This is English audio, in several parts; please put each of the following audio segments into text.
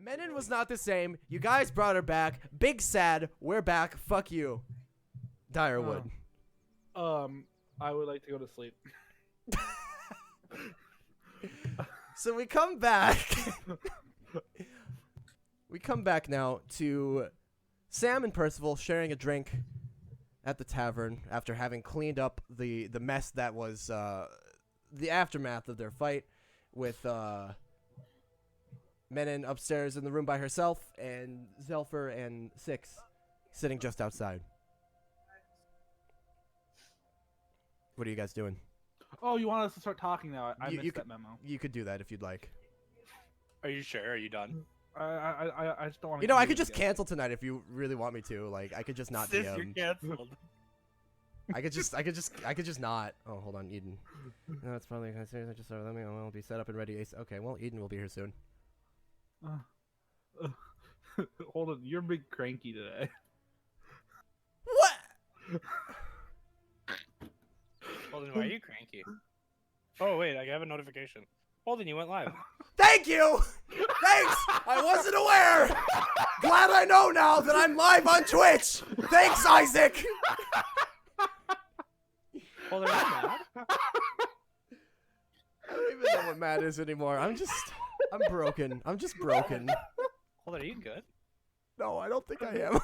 Menon was not the same. You guys brought her back. Big sad. We're back. Fuck you. Direwood. I would like to go to sleep. So we come back. We come back now to Sam and Percival sharing a drink at the tavern after having cleaned up the mess that was the aftermath of their fight with Menon upstairs in the room by herself and Zelfer and Six sitting just outside. What are you guys doing? Oh, you want us to start talking now? I missed that memo. You could do that if you'd like. Are you sure? Are you done? I just don't want to. You know, I could just cancel tonight if you really want me to. Like, I could just not Sis, DM. you're canceled. I could just not. Oh, hold on, Eden. No, it's probably kind of serious. I just let me. I'll be set up and ready. Okay, well, Eden will be here soon. Hold on, you're big cranky today. What? Holden, why are you cranky? Oh wait, I have a notification. Holden, you went live. Thank you. Thanks. I wasn't aware. Glad I know now that I'm live on Twitch. Thanks, Isaac. Holden, are you mad? I don't even know what mad is anymore. I'm broken. I'm just broken. Holden, are you good? No, I don't think I am.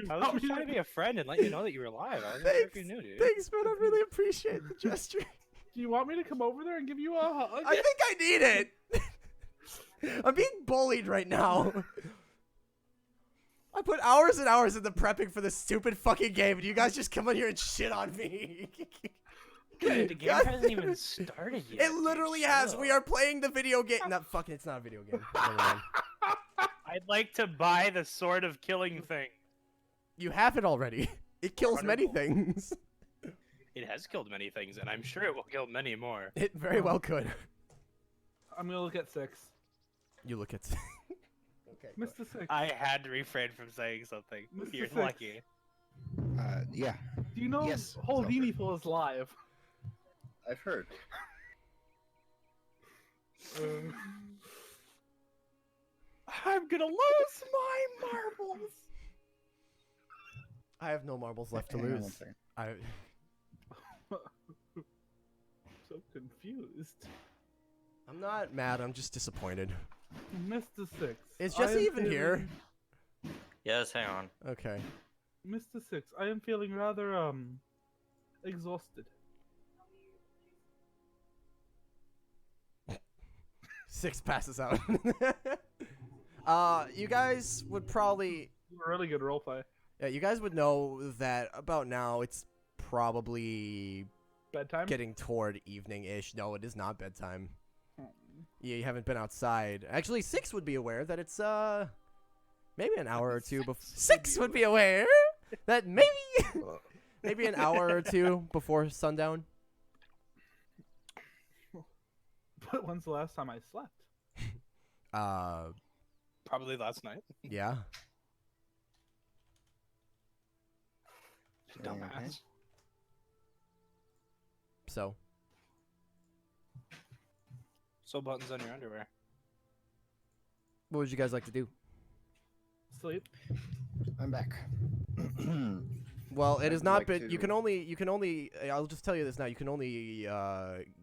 I was just trying to be a friend and let you know that you were live. I wasn't sure if you knew, dude. Thanks, man. I really appreciate the gesture. Do you want me to come over there and give you a hug? I think I need it. I'm being bullied right now. I put hours and hours into prepping for this stupid fucking game, and you guys just come on here and shit on me. Dude, the game hasn't even started yet. It literally has. We are playing the video game. Not fucking. It's not a video game. Never mind. I'd like to buy the sword of killing thing. You have it already. It kills many things. It has killed many things, and I'm sure it will kill many more. It very well could. I'm gonna look at 6. You look at. Okay. Mr. 6. I had to refrain from saying something. Mr. You're Six. lucky. Yeah, Do you know Yes, Holdini Full is live? I've heard. I'm gonna lose my marbles. I have no marbles left to Hang on one lose. second. I. So confused. I'm not mad. I'm just disappointed. Mr. 6. Is I Jesse am even here? feeling- Yes, hang on. Okay. Mr. 6, I am feeling rather, exhausted. 6 passes out. You guys would probably. Really good roleplay. Yeah, you guys would know that about now it's probably Bedtime? getting toward evening-ish. No, it is not bedtime. Yeah, you haven't been outside. Actually, 6 would be aware that it's maybe an hour or two before. 6 would be aware that maybe an hour or two before sundown. But when's the last time I slept? Probably last night. Yeah. Dumbass. So, Sew buttons on your underwear. what would you guys like to do? Sleep? I'm back. Well, it has I'd not like been. You to- can only. I'll just tell you this now. You can only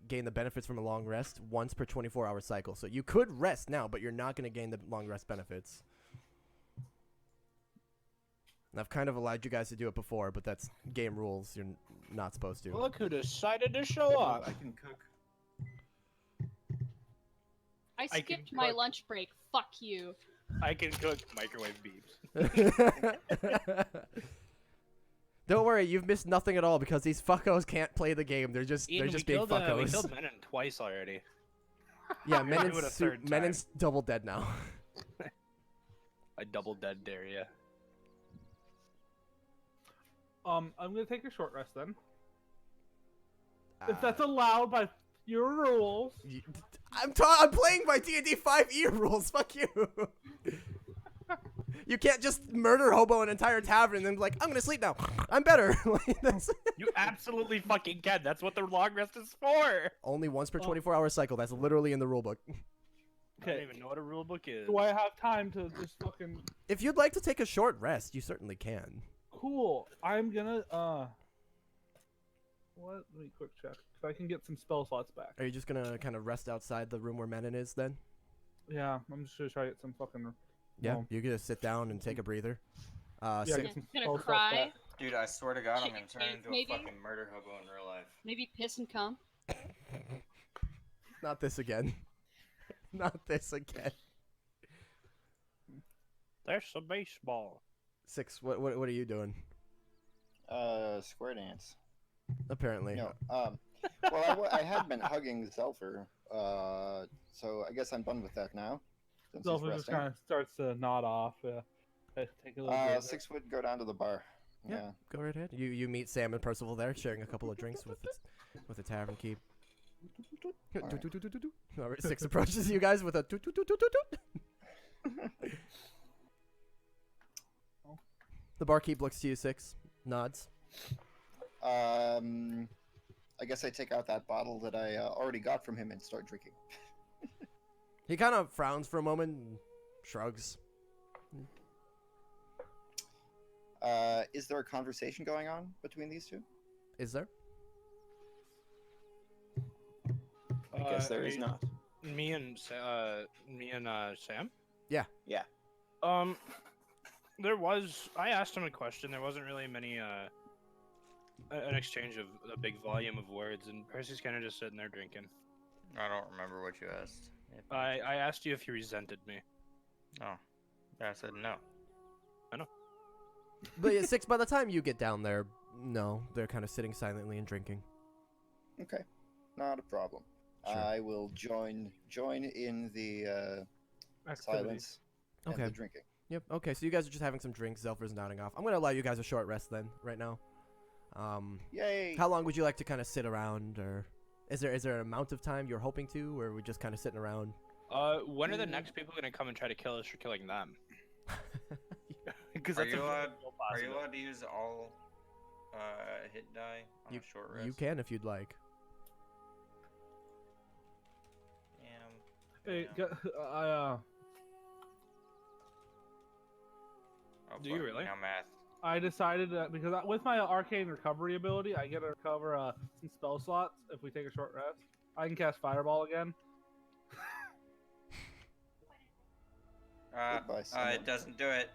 gain the benefits from a long rest once per 24-hour cycle. So you could rest now, but you're not going to gain the long rest benefits. And I've kind of allowed you guys to do it before, but that's game rules. You're not supposed to. Look who decided to show up. I can cook. I I can skipped my cook. lunch break. Fuck you. I can cook microwave beeps. Don't worry, you've missed nothing at all because these fuckos can't play the game. They're just Eden, being we fuckos. killed Menon twice already. Yeah, We're gonna do it a third time. Menon's double dead now. I double dead dare ya. I'm gonna take a short rest then. If that's allowed by your rules. I'm playing by D&D 5e rules. Fuck you. You can't just murder hobo an entire tavern and then be like, I'm gonna sleep now. I'm better. Like, that's You absolutely fucking can. That's what the long rest is for. only once per 24-hour cycle. That's literally in the rulebook. I don't Okay. even know what a rule book is. Do I have time to just fucking? If you'd like to take a short rest, you certainly can. Cool. I'm gonna What? Let me quick check. If I can get some spell slots back. Are you just gonna kind of rest outside the room where Menon is then? Yeah, I'm just gonna try to get some fucking. Yeah, well, you're gonna sit down and take a breather. yeah, Six- get some Gonna spell slots cry. back. Dude, I swear to God, I'm Shit gonna your turn pants, into maybe? a fucking murder hobo in real life. Maybe piss and cum. Not this again. Not this again. There's some baseball. 6. What are you doing? Square dance. Apparently. No. Well, I had been hugging Zelfer. So I guess I'm done with that now. Since he's Zelfa just resting. kind of starts to nod off. Yeah. Okay, take a little bit. 6 would go down to the bar. Yeah. Yeah. Go right ahead. You meet Sam and Percival there, sharing a couple of drinks with the tavern keep. Alright. All right, 6 approaches you guys with a toot toot toot toot toot. The barkeep looks to you, 6, nods. I guess I take out that bottle that I already got from him and start drinking. He kind of frowns for a moment and shrugs. Is there a conversation going on between these two? Is there? I guess there is not. Me and Sam. Yeah. Yeah. There was. I asked him a question. There wasn't really many an exchange of a big volume of words, and Percy's kind of just sitting there drinking. I don't remember what you asked. I asked you if you resented me. Oh. Yeah, I said no. But yeah, 6, by the time you get down there, no, they're kind of sitting silently and drinking. Okay. Not a problem. Sure. I will join in the Activity. silence Okay. and the drinking. Yep. Okay, so you guys are just having some drinks. Zelfer's nodding off. I'm gonna allow you guys a short rest then, right now. Yay! How long would you like to kind of sit around, or is there an amount of time you're hoping to, or are we just kind of sitting around? When are the next people gonna come and try to kill us for killing them? Because Are that's you a allowed? real Are you positive. allowed to use all hit die on a short rest? You can if you'd like. Hey, Damn. Oh, Do you fuck, really? Now math. I decided that because with my arcane recovery ability, I get to recover some spell slots if we take a short rest. I can cast Fireball again. Goodbye, Simon. It doesn't do it.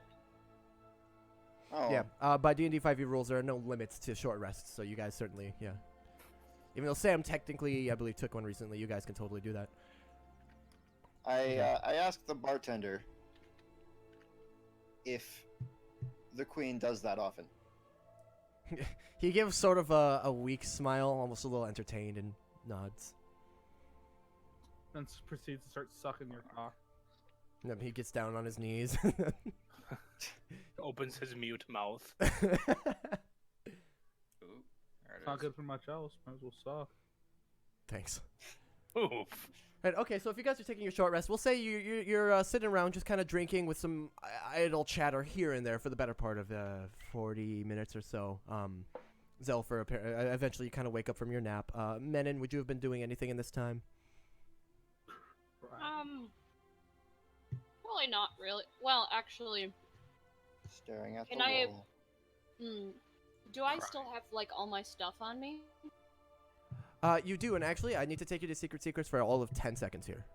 Oh. Yeah. By D&D 5e rules, there are no limits to short rests, so you guys certainly, yeah. Even though Sam technically, I believe, took one recently, you guys can totally do that. I asked the bartender if the queen does that often. He gives sort of a weak smile, almost a little entertained, and nods. And proceeds to start sucking your cock. And he gets down on his knees. Opens his mute mouth. Ooh, there it It's not is. good for much else. Might as well suck. Thanks. Oof. Right, okay, so if you guys are taking your short rest, we'll say you're sitting around just kind of drinking with some idle chatter here and there for the better part of 40 minutes or so. Zelfer, eventually you kind of wake up from your nap. Menon, would you have been doing anything in this time? Probably not really. Well, actually, Staring at Can the I- wall. do I still have like all my stuff on me? You do, and actually, I need to take you to Secret Secrets for all of 10 seconds here.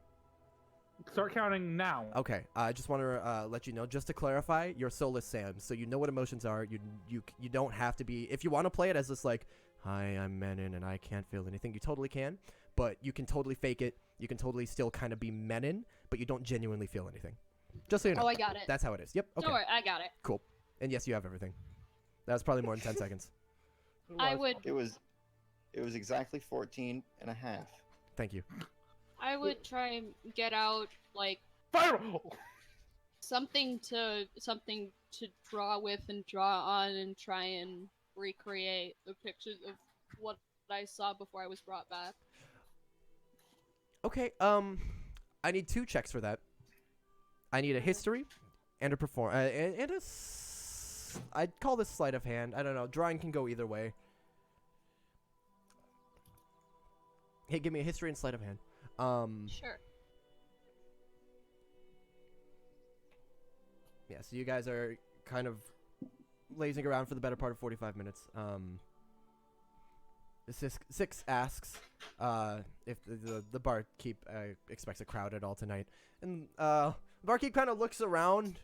Start counting now. Okay, I just want to let you know, just to clarify, you're soulless Sam, so you know what emotions are. You don't have to be. If you want to play it as this like, hi, I'm Menon and I can't feel anything, you totally can. But you can totally fake it. You can totally still kind of be Menon, but you don't genuinely feel anything. Just so you know. Oh, I got it. That's how it is. Yep. Okay. Don't worry, I got it. Cool. And yes, you have everything. That was probably more than 10 seconds. I would It was exactly 14 and a half. Thank you. try and get out like Fireball! something to draw with and draw on and try and recreate the pictures of what I saw before I was brought back. Okay. I need 2 checks for that. I need a history and a perform and I'd call this sleight of hand. I don't know. Drawing can go either way. Hey, give me a history and sleight of hand. Sure. Yeah, so you guys are kind of lazing around for the better part of 45 minutes. Six asks if the barkeep expects a crowd at all tonight, and barkeep kind of looks around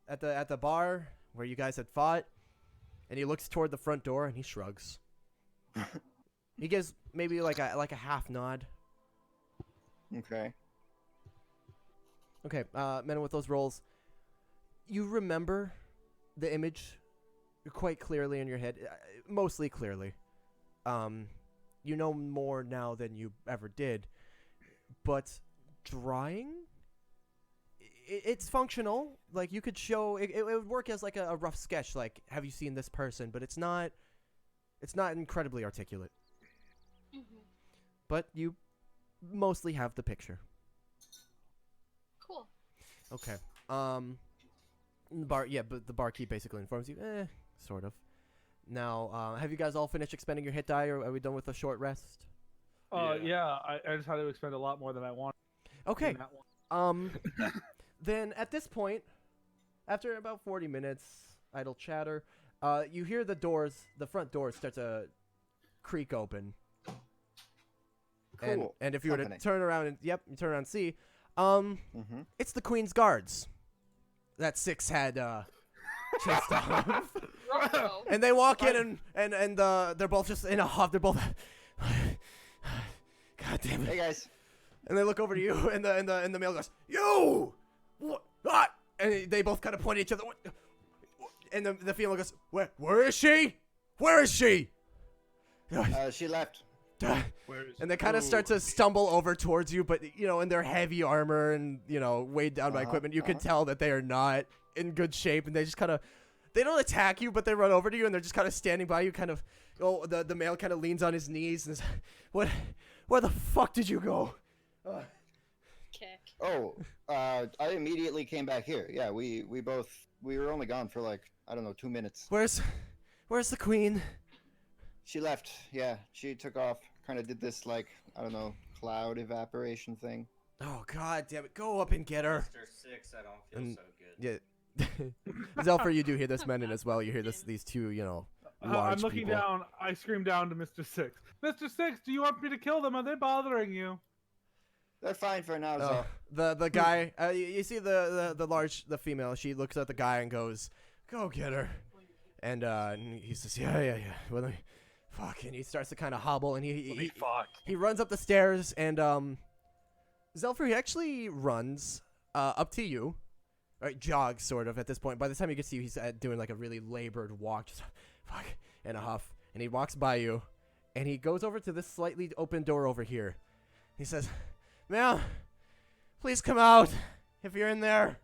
at the bar where you guys had fought, and he looks toward the front door and he shrugs. He gives maybe like a half nod. Okay. Okay, men with those rolls, you remember the image quite clearly in your head, mostly clearly. You know more now than you ever did, but drawing, it's functional. Like, you could show it would work as like a rough sketch. Like, have you seen this person? But it's not incredibly articulate. Mm-hmm. But you mostly have the picture. Cool. Okay. But the barkeep basically informs you, sort of. Now, have you guys all finished expending your hit die, or are we done with a short rest? Yeah. I just had to expend a lot more than I wanted. Okay. in that one. Then at this point, after about 40 minutes idle chatter, you hear the front doors start to creak open. Cool. And if you were to Company. turn around and turn around and see, Mm-hmm. it's the Queen's guards that Six had chased off. Rocco. And they walk in and they're both just in a huff. They're both God damn Hey it. guys. And they look over to you and the male goes, "You! What? What?" And they both kind of point at each other. What? And the female goes, Where is she? Where is she?" She left. Where is And they kind of start to stumble over towards you, but, in their heavy armor and, weighed down by equipment, you can tell that they are not in good shape, and they just kind of, they don't attack you, but they run over to you, and they're just kind of standing by you, kind of, the male kind of leans on his knees, and is, where the fuck did you go? Kick. Oh, I immediately came back here. Yeah, we were only gone for like, I don't know, 2 minutes. Where's the queen? She left. Yeah, she took off. Kind of did this like, I don't know, cloud evaporation thing. Oh, god damn it, go up and get her. Mr. Six, I don't feel And- so good. Yeah. Zelfer, you do hear this men in as well. You hear these two, large I'm looking people. down. I scream down to Mr. Six. Mr. Six, do you want me to kill them? Are they bothering you? They're fine for now, Oh, Zell. the guy, you see the female, she looks at the guy and goes, "Go get her." And he says, yeah. Well, fuck, and he starts to kind of hobble, and he runs up the stairs, and Zelfer, he actually runs up to you, right, jogs sort of at this point. By the time you get to you, he's doing like a really labored walk, just fuck, in a huff, and he walks by you, and he goes over to this slightly open door over here. He says, "Ma'am, please come out if you're in there."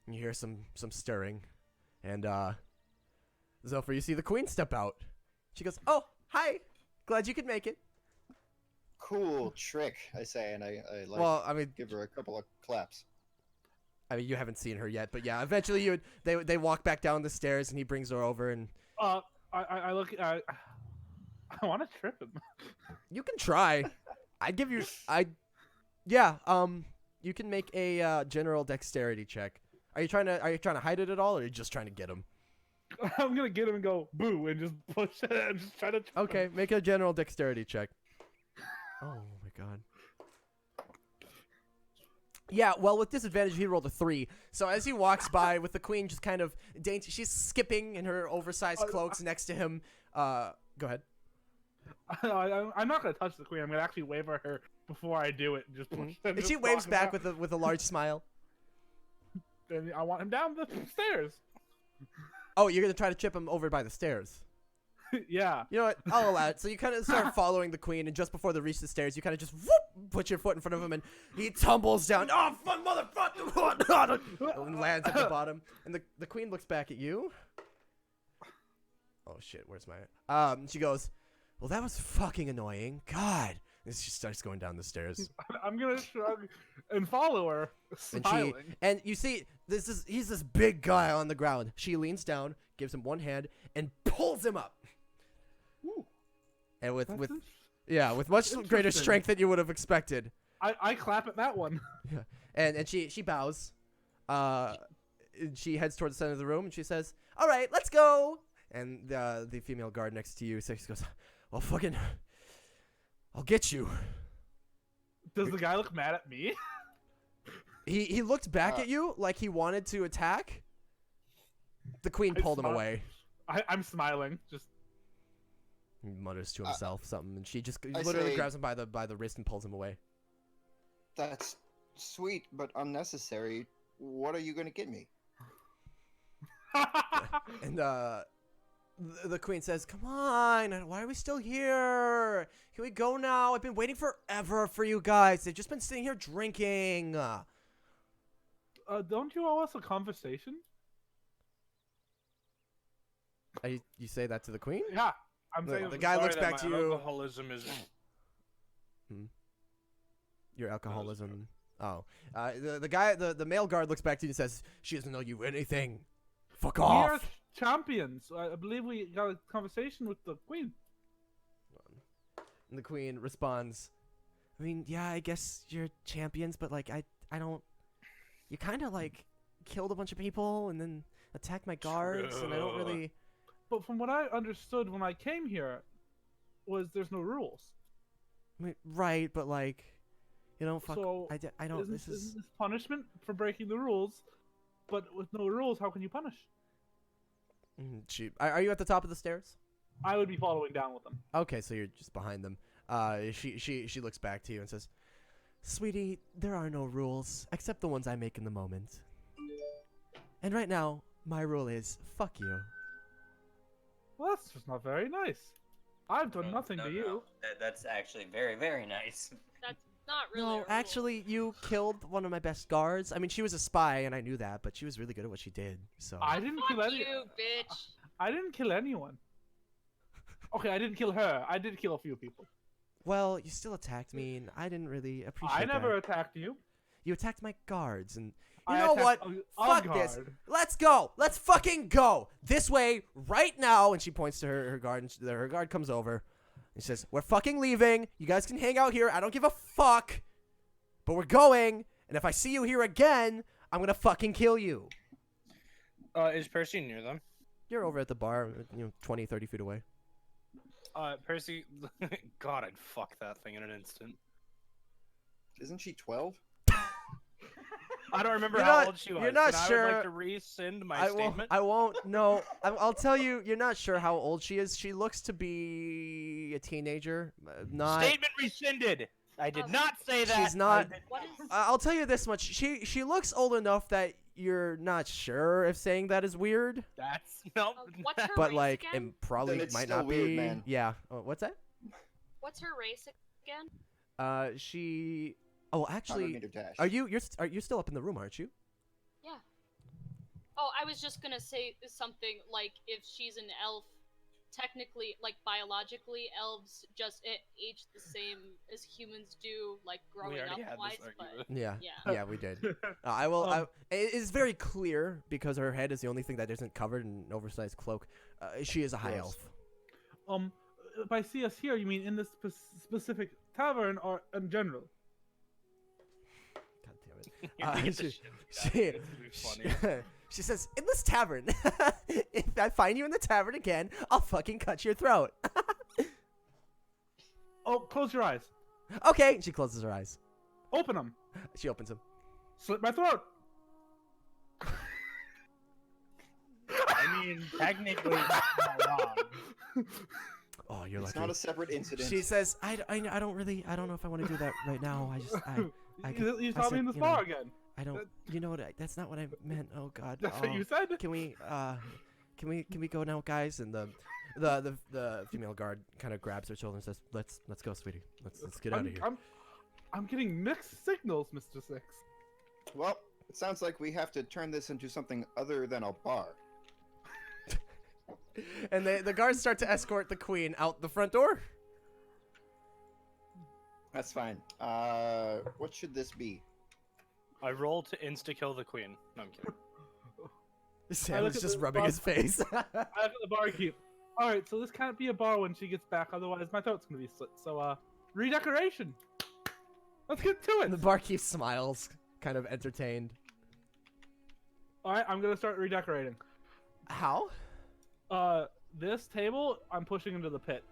And you hear some stirring, and Zelfer, you see the queen step out. She goes, "Oh, hi, glad you could make it." Cool trick, I say, and I like Well, I mean, give her a couple of claps. you haven't seen her yet, but yeah, eventually they walk back down the stairs, and he brings her over, and I look. I want to trip him. you can try. I'd give you, you can make a general dexterity check. Are you trying to hide it at all, or are you just trying to get him? I'm gonna get him and go boo and just push it and just try to. Okay, make a general dexterity check. Oh my god. Yeah, well, with disadvantage, he rolled a 3. So as he walks by with the queen just kind of dainty, she's skipping in her oversized cloaks next to him. Go ahead. I'm not gonna touch the queen. I'm gonna actually wave at her before I do it and just push. And she waves back with a large smile. Then I want him down the stairs. Oh, you're gonna try to chip him over by the stairs. Yeah. You know what? I'll allow it. So you kind of start following the queen, and just before they reach the stairs, you kind of just whoop, put your foot in front of him, and he tumbles down. Oh, fuck, motherfucker! And lands at the bottom. And the queen looks back at you. Oh shit, where's my? She goes, "Well, that was fucking annoying. God." And she starts going down the stairs. I'm gonna shrug and follow her, And smiling. and you see, he's this big guy on the ground. She leans down, gives him one hand, and pulls him up. Ooh, And with that's much greater interesting. strength than you would have expected. I clap at that one. And she bows. She heads towards the center of the room and she says, "All right, let's go." And the female guard next to you, Six, goes, "Well, fucking, I'll get you." Does the guy look mad at me? He looked back at you like he wanted to attack. The queen pulled him away. I'm smiling. Just He mutters to himself something, and she just I literally say- grabs him by the wrist and pulls him away. That's sweet, but unnecessary. What are you gonna get me? And the queen says, "Come on, why are we still here? Can we go now? I've been waiting forever for you guys. They've just been sitting here drinking." don't you owe us a conversation? You say that to the queen? Yeah, I'm The- saying the guy looks Sorry that back to my you. Alcoholism is. Your alcoholism. Oh, the male guard looks back to you and says, "She doesn't know you anything. Fuck we are off." champions. I believe we got a conversation with the queen. And the queen responds, "I mean, yeah, I guess you're champions, but like, I don't. You kind of like killed a bunch of people and then attacked my guards, and I don't really." But from what I understood when I came here, was there's no rules. I mean, right, but like, fuck. So, I don't. Isn't This is. isn't this punishment for breaking the rules? But with no rules, how can you punish? Are you at the top of the stairs? I would be following down with them. Okay, so you're just behind them. She looks back to you and says, "Sweetie, there are no rules except the ones I make in the moment. And right now, my rule is fuck you." Well, that's just not very nice. I've done No, nothing no, to no. you. That's actually very, very nice. That's not really. a No, rule. actually, you killed one of my best guards. I mean, she was a spy, and I knew that, but she was really good at what she did. So. I didn't kill Fuck any. you, bitch. I didn't kill anyone. Okay, I didn't kill her. I did kill a few people. Well, you still attacked me, and I didn't really appreciate I never that. attacked you. You attacked my guards, and I you know what? attacked a Fuck this. guard. Let's go. Let's fucking go this way right now. And she points to her guard, and her guard comes over and says, "We're fucking leaving. You guys can hang out here. I don't give a fuck, but we're going. And if I see you here again, I'm gonna fucking kill you." Is Percy near them? You're over at the bar, 20, 30 feet away. Percy, God, I'd fuck that thing in an instant. Isn't she 12? I don't remember You're how not- old she was. you're not and I would sure. like to rescind my I won't. statement. I won't. No, I'll tell you. You're not sure how old she is. She looks to be a teenager. Not. Statement rescinded. I did not say that. She's not. What is? I'll tell you this much. She looks old enough that you're not sure if saying that is weird, That's no. What's her but race like again? it probably Then it's might still not weird, be. man. Yeah. Oh, what's that? What's her race again? She. Oh, actually, 100-meter dash. are you still up in the room, aren't you? Yeah. Oh, I was just gonna say something like if she's an elf, technically, like biologically, elves just age the same as humans do, like We growing already up had wise. this But argument. Yeah. yeah. Yeah, we did. I will. It is very clear because her head is the only thing that isn't covered in an oversized cloak. She is a high Gross. elf. By see us here, you mean in this specific tavern or in general? God damn it. You have to get the she- shit she- out of it. It's gonna be funny. she says, "In this tavern, if I find you in the tavern again, I'll fucking cut your throat." Oh, close your eyes. Okay. She closes her eyes. Open them. She opens them. Slit my throat. I mean, technically, that's not wrong. Oh, you're It's lucky. not a separate incident. She says, I don't know if I want to do that right now. I You I saw said, me in the you bar know, again. I don't, you know what, that's not what I meant. Oh God. That's Oh. what you said. Can we go now, guys? And the female guard kind of grabs her shoulder and says, let's go, sweetie. Let's get out of here. I'm getting mixed signals, Mr. Six. Well, it sounds like we have to turn this into something other than a bar. And the guards start to escort the queen out the front door. That's fine. What should this be? I roll to insta kill the queen. No, I'm kidding. Sam look is at just the rubbing his face. I look at the barkeep. All right, so this can't be a bar when she gets back, otherwise my throat's gonna be slit. So, redecoration. Let's get to And the it. barkeep smiles, kind of entertained. All right, I'm gonna start redecorating. How? This table I'm pushing into the pit.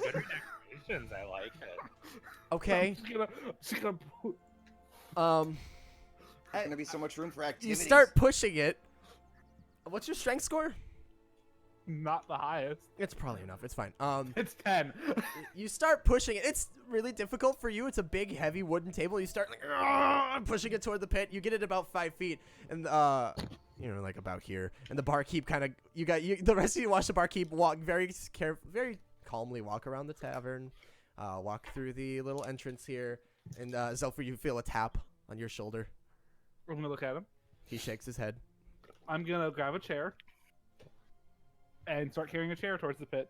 Good decorations. I like it. Okay. I'm just gonna There's gonna be so much room for You activities. start pushing it. What's your strength score? not the highest. It's probably enough. It's fine. It's 10. You start pushing it. It's really difficult for you. It's a big, heavy wooden table. You start like pushing it toward the pit. You get it about 5 feet, and like about here. And the barkeep kind of the rest of you watch the barkeep walk very calmly walk around the tavern, walk through the little entrance here, and Zelfur, you feel a tap on your shoulder. I'm gonna look at him. He shakes his head. I'm gonna grab a chair and start carrying a chair towards the pit.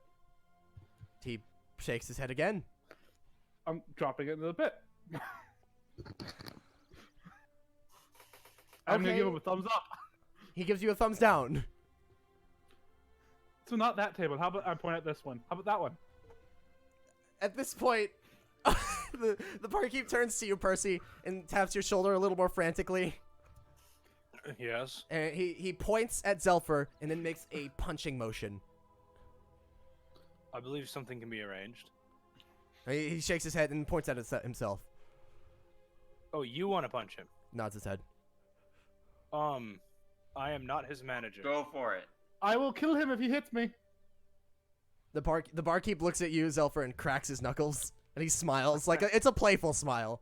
He shakes his head again. I'm dropping it into the pit. I'm gonna give him a thumbs up. He gives you a thumbs down. So not that table. How about I point at this one? How about that one? At this point, the barkeep turns to you, Percy, and taps your shoulder a little more frantically. Yes. And he points at Zelfur and then makes a punching motion. I believe something can be arranged. He shakes his head and points at himself. Oh, you want to punch him? Nods his head. I am not his manager. Go for it. I will kill him if he hits me. The barkeep looks at you, Zelfur, and cracks his knuckles. And he smiles. It's a playful smile.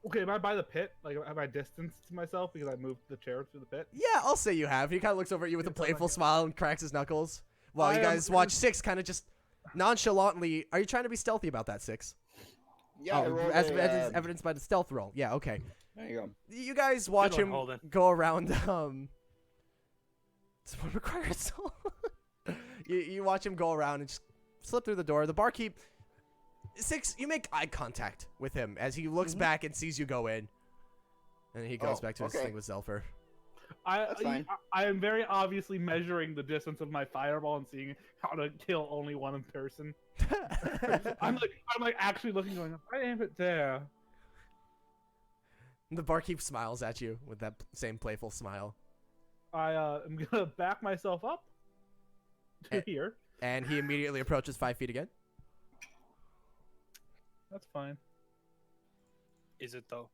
Okay, am I by the pit? Like, have I distanced myself because I moved the chair through the pit? Yeah, I'll say you have. He kind of looks over at you with a playful smile and cracks his knuckles. While you guys watch Six kind of just nonchalantly. Are you trying to be stealthy about that, Six? Yeah, I rolled as a, evidenced by the stealth roll. Yeah, okay. there you go. You guys watch Good one, him Holden. go around. Does one require a soul? you watch him go around and just slip through the door. The barkeep, Six, you make eye contact with him as he looks back and sees you go in, and he goes back to his thing with Zelfur. That's fine. I am very obviously measuring the distance of my fireball and seeing how to kill only one person. I'm like actually looking, going, if I aim it there. The barkeep smiles at you with that same playful smile, I am gonna back myself up to here. and he immediately approaches 5 feet again. That's fine. Is it though?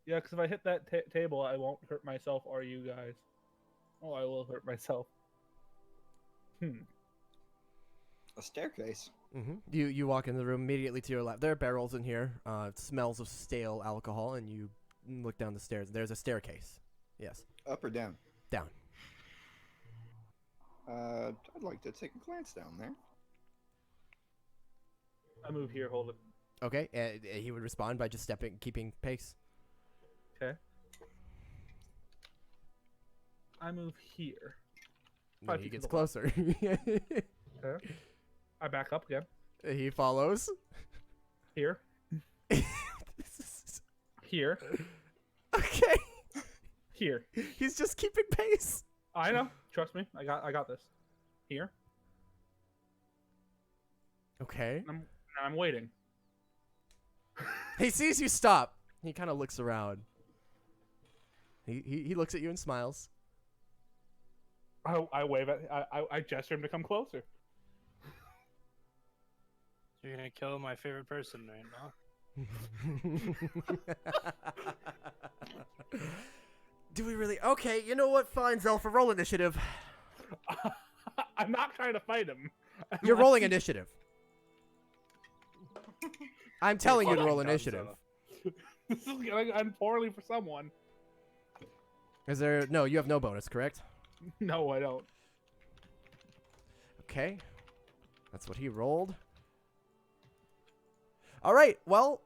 Yeah, because if I hit that table, I won't hurt myself or you guys. Oh, I will hurt myself. A staircase. You walk in the room immediately to your left. There are barrels in here. It smells of stale alcohol, and you look down the stairs. There's a staircase. Yes. Up or down? Down. I'd like to take a glance down there. I move here, hold it. Okay. He would respond by just keeping pace. Okay. I move here. Then 5 he feet to gets the left. closer. Okay. I back up again. He follows. Here. Here. Okay. Here. He's just keeping pace. I know. Trust me. I got this. Here. Okay. I'm waiting. He sees you stop. He kind of looks around. He looks at you and smiles. I wave at. I gesture him to come closer. You're gonna kill my favorite person right now. Do we really? Okay, you know what? Fine, Zelfur, roll initiative. I'm not trying to fight him. You're rolling initiative. I'm telling you to roll initiative. This is gonna end poorly for someone. Is there? No, you have no bonus, correct? No, I don't. Okay. That's what he rolled. All right. Well,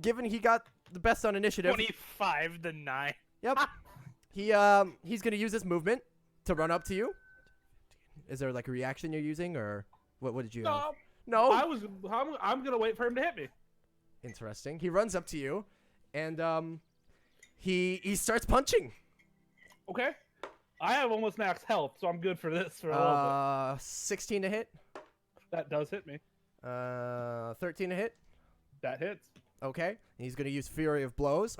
given he got the best on initiative. 25 to 9. Yep. He's gonna use his movement to run up to you. Is there like a reaction you're using, or what did you have? No. I'm gonna wait for him to hit me. Interesting. He runs up to you, and he starts punching. Okay. I have almost max health, so I'm good for this for a little bit. 16 to hit. That does hit me. 13 to hit. That hits. Okay. And he's gonna use Flurry of Blows,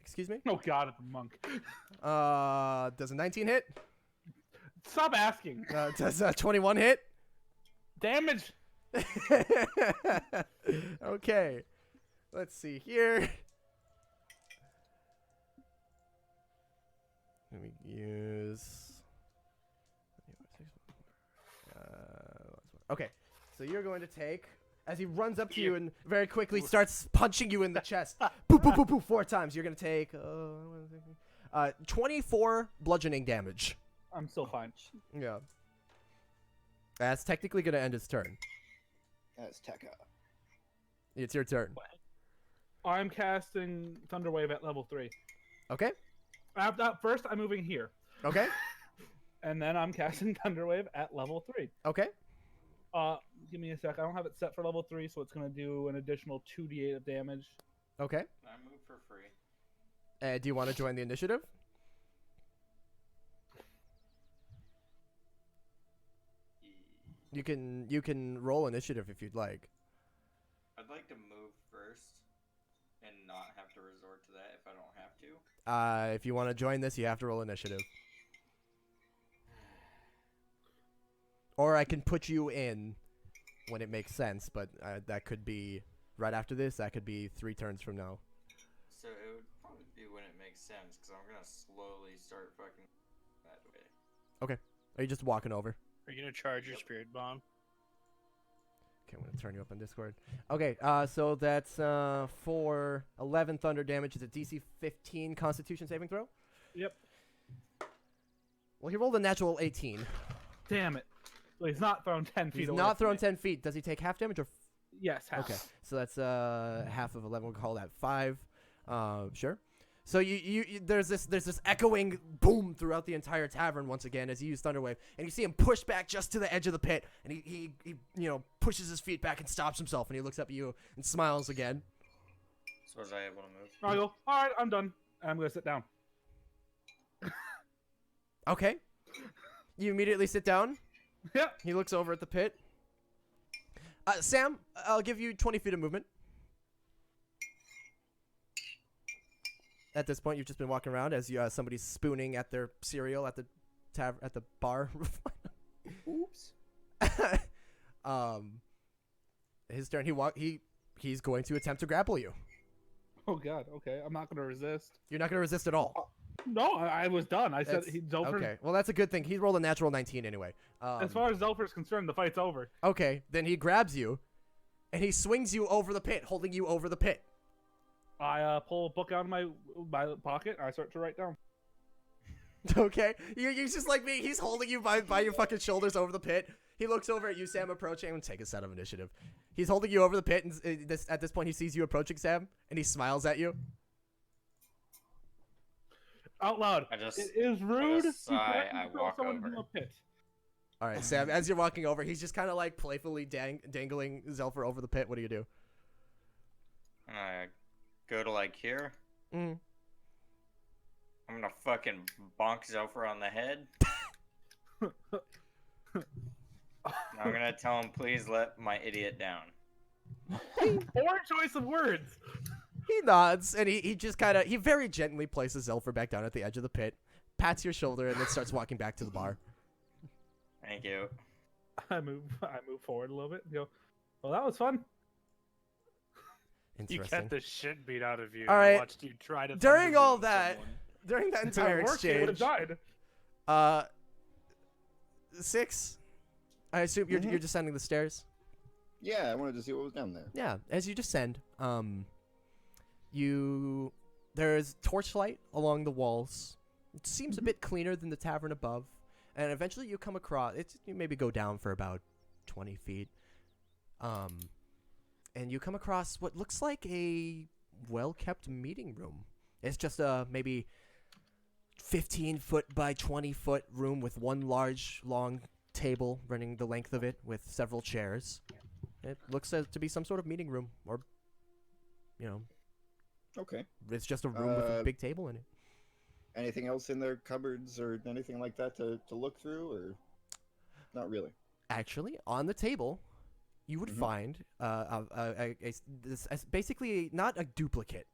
excuse me. Oh god, it's a monk. Does a 19 hit? Stop asking. Does a 21 hit? Damage. Okay. Let's see here. Let me use. Okay, so you're going to take, as he runs up to you and very quickly starts punching you in the chest, boop, boop, boop, boop, 4 times. You're going to take 24 bludgeoning damage. I'm still fine. Yeah. That's technically going to end his turn. That's Tekka. It's your turn. I'm casting Thunderwave at level 3. Okay? First, I'm moving here. Okay? And then I'm casting Thunderwave at level 3. Okay? Give me a sec. I don't have it set for level 3, so it's going to do an additional 2d8 of damage. Okay. I move for free. Do you want to join the initiative? You can roll initiative if you'd like. I'd like to move first and not have to resort to that if I don't have to. If you want to join this, you have to roll initiative. Or I can put you in when it makes sense, but that could be right after this. That could be 3 turns from now. So it would probably be when it makes sense, because I'm going to slowly start fucking that way. Okay. Are you just walking over? Are you gonna charge your spirit bomb? Okay, I'm going to turn you up on Discord. Okay, so that's for 11 thunder damage. It's a DC 15 Constitution saving throw. Yep. Well, he rolled a natural 18. Damn it. Well, he's not thrown 10 feet He's away. not from thrown me. 10 feet. Does he take half damage or? Yes, half. Okay, so that's half of 11. We'll call that 5. Sure. So you there's this echoing boom throughout the entire tavern once again as you use Thunderwave, and you see him push back just to the edge of the pit, and he pushes his feet back and stops himself, and he looks up at you and smiles again. So was I able to move? I go, all right, I'm done. And I'm going to sit down. Okay. You immediately sit down. Yep. He looks over at the pit. Sam, I'll give you 20 feet of movement. At this point, you've just been walking around as somebody's spooning at their cereal at the bar. Oops. His turn. He's going to attempt to grapple you. Oh, God. Okay. I'm not going to resist. You're not going to resist at all. No, I was done. I said Zelfer. Okay. Well, that's a good thing. He rolled a natural 19 anyway. As far as Zelfer's concerned, the fight's over. Okay. Then he grabs you, and he swings you over the pit, holding you over the pit. I pull a book out of my pocket, and I start to write down. Okay. You're just like me. He's holding you by your fucking shoulders over the pit. He looks over at you, Sam, approaching. And take a set of initiative. He's holding you over the pit, and at this point, he sees you approaching, Sam, and he smiles at you. Out loud. It is rude to sigh, threaten I to throw walk someone over. into a pit. All right, Sam, as you're walking over, he's just kind of like playfully dangling Zelfer over the pit. What do you do? I go to like here. Mm. I'm gonna fucking bonk Zelfer on the head. I'm gonna tell him, please let my idiot down. Poor choice of words. He nods, and he just kind of, he very gently places Zelfer back down at the edge of the pit, pats your shoulder, and then starts walking back to the bar. Thank you. I move forward a little bit and go, well, that was fun. You Interesting. get the shit beat out of you. All I right. watched you try to. During all thunderbolt that, someone. during that If it entire had worked, he would exchange, have died. 6, I assume you're descending the stairs? Yeah, I wanted to see what was down there. Yeah, as you descend, there's torchlight along the walls. It seems a bit cleaner than the tavern above, and eventually you come across. You maybe go down for about 20 feet, and you come across what looks like a well-kept meeting room. It's just a maybe 15-foot by 20-foot room with one large, long table running the length of it with several chairs. It looks to be some sort of meeting room, or, Okay. it's just a room with a big table in it. Anything else in there, cupboards or anything like that to look through, or not really? Actually, on the table, you would find basically not a duplicate,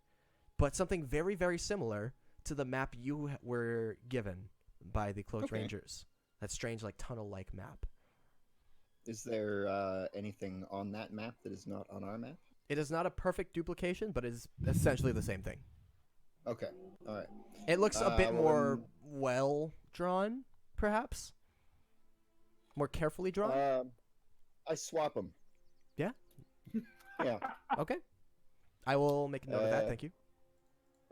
but something very, very similar to the map you were given by the Cloaked Okay. Rangers. That strange, like, tunnel-like map. Is there anything on that map that is not on our map? It is not a perfect duplication, but is essentially the same thing. Okay. All right. It looks a bit well, more well drawn, perhaps. More carefully drawn. I swap them. Yeah? Yeah. Okay. I will make a note of that. Uh, Thank you.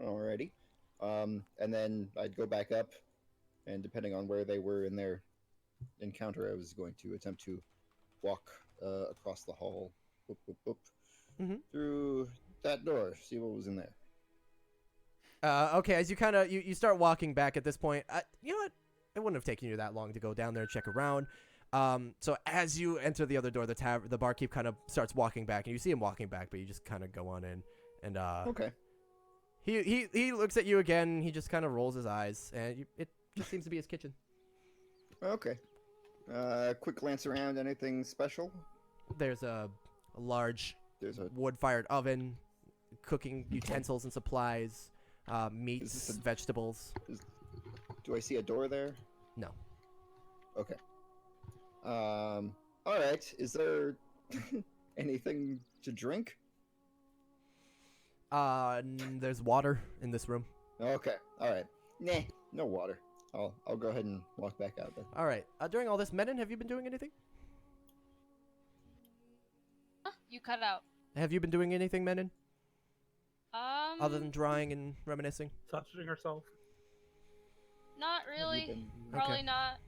Alrighty. And then I'd go back up, and depending on where they were in their encounter, I was going to attempt to walk across the hall, boop, boop, boop, Mhm. through that door, see what was in there. Okay, as you kind of you start walking back at this point, you know what? It wouldn't have taken you that long to go down there and check around. So as you enter the other door, the barkeep kind of starts walking back, and you see him walking back, but you just kind of go on in, and Okay. he looks at you again. He just kind of rolls his eyes, and it just seems to be his kitchen. Okay. Quick glance around. Anything special? There's a large There's a. wood-fired oven, cooking utensils and supplies, meats, this a- vegetables. Do I see a door there? No. Okay. All right. Is there anything to drink? There's water in this room. Okay. All right. Nah. No water. I'll go ahead and walk back out then. All right. During all this, Menon, have you been doing anything? You cut out. Have you been doing anything, Menon, other than Um, drawing and reminiscing? Touching herself. not Have you really. been- Probably Okay. not.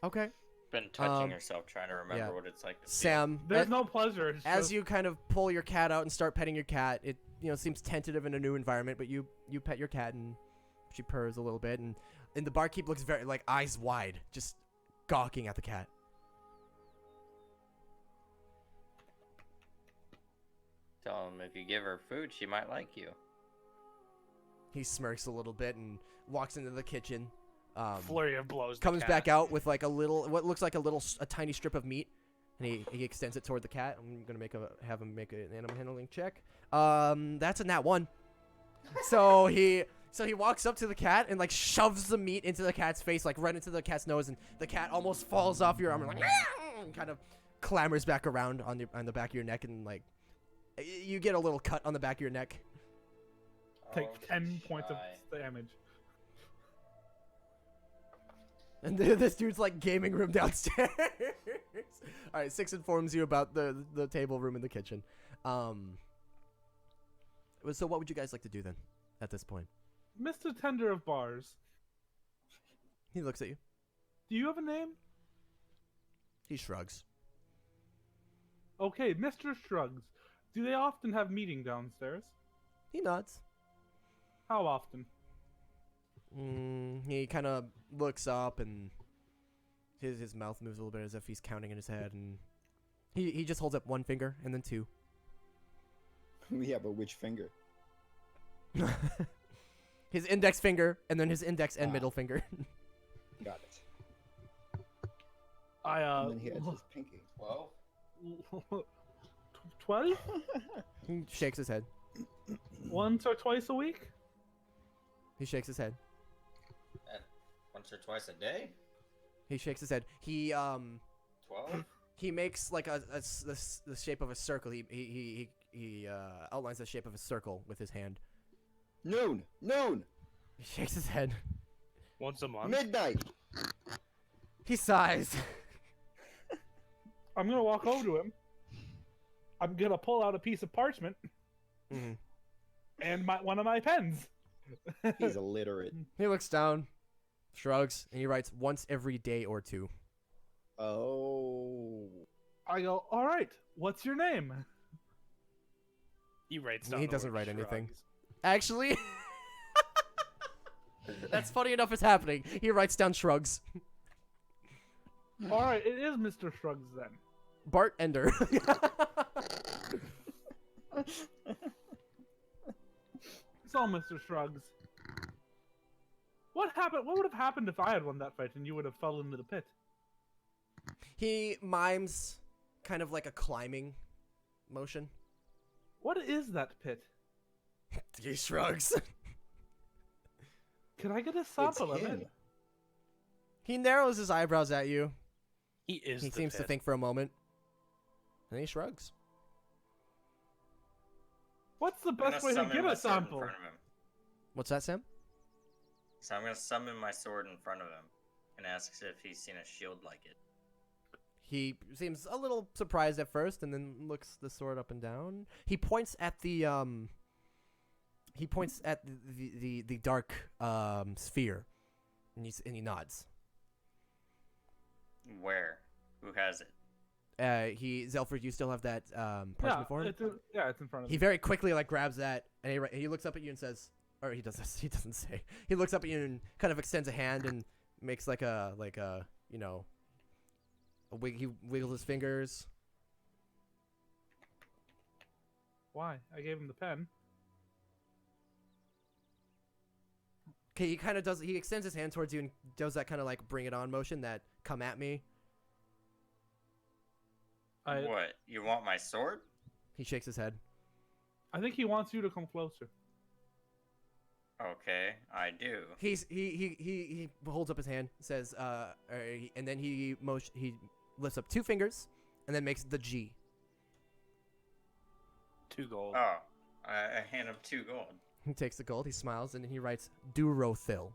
Okay. Been touching Um, herself, trying to remember yeah. what it's like to feel. Sam, There's no pleasure. It's as just, you kind of pull your cat out and start petting your cat, it seems tentative in a new environment, but you pet your cat and she purrs a little bit, and the barkeep looks very like eyes wide, just gawking at the cat. Tell him if you give her food, she might like you. He smirks a little bit and walks into the kitchen. Flurry of blows. the Comes cat. back out with like what looks like a tiny strip of meat, and he extends it toward the cat. I'm gonna have him make an animal handling check. That's a nat 1. So he walks up to the cat and like shoves the meat into the cat's face, like right into the cat's nose, and the cat almost falls off your arm and like and kind of clambers back around on the back of your neck, and like you get a little cut on the back of your neck. take Oh, 10 points of shy. damage. And this dude's like gaming room downstairs. All right, 6 informs you about the table room in the kitchen. So what would you guys like to do then at this point? Mr. Tender of Bars, He looks at you. do you have a name? He shrugs. Okay, Mr. Shrugs. Do they often have meeting downstairs? He nods. How often? He kind of looks up, and his mouth moves a little bit as if he's counting in his head, and he just holds up 1 finger and then 2. Yeah, but which finger? His index finger and then his index and Ah. middle finger. Got it. I And then he has his pinky. 12? 12? He shakes his head. Once or twice a week? He shakes his head. Once or twice a day? He shakes his head. 12? He makes like the shape of a circle. He outlines the shape of a circle with his hand. Noon. He shakes his head. Once a month. Midnight. He sighs. I'm gonna walk over to him. I'm gonna pull out a piece of parchment Mhm. and one of my pens. He's illiterate. He looks down, shrugs, and he writes once every day or 2. Oh. I go, all right. What's your name? He writes down. He the doesn't word write anything. shrugs. Actually, that's funny enough. It's happening. He writes down shrugs. All right, it is Mr. Shrugs then. Bart Ender. So, Mr. Shrugs, what happened? What would have happened if I had won that fight and you would have fallen into the pit? He mimes kind of like a climbing motion. What is that pit? He shrugs. Can I get a It's sample of him. it? He narrows his eyebrows at you. He is. He the seems to pit. think for a moment. And he shrugs. What's the I'm gonna best way to summon get my a sword in sample? front of him. What's that, Sam? So I'm gonna summon my sword in front of him and asks if he's seen a shield like it. He seems a little surprised at first, and then looks the sword up and down. He points at the the dark sphere, and he nods. Where? Who has it? Zelford, you still have that parchment for him? It's in front of He me. very quickly like grabs that, and he looks up at you and says, or he doesn't say. He looks up at you and kind of extends a hand and makes like a you know. He wiggles his fingers. Why? I gave him the pen. Okay, he kind of does. He extends his hand towards you and does that kind of like bring it on motion, that come at me. What? You want my sword? He shakes his head. I think he wants you to come closer. Okay, I do. He holds up his hand, says, and then he lifts up 2 fingers, and then makes the G. 2 gold. Oh, I hand him 2 gold. He takes the gold, he smiles, and then he writes Durothil.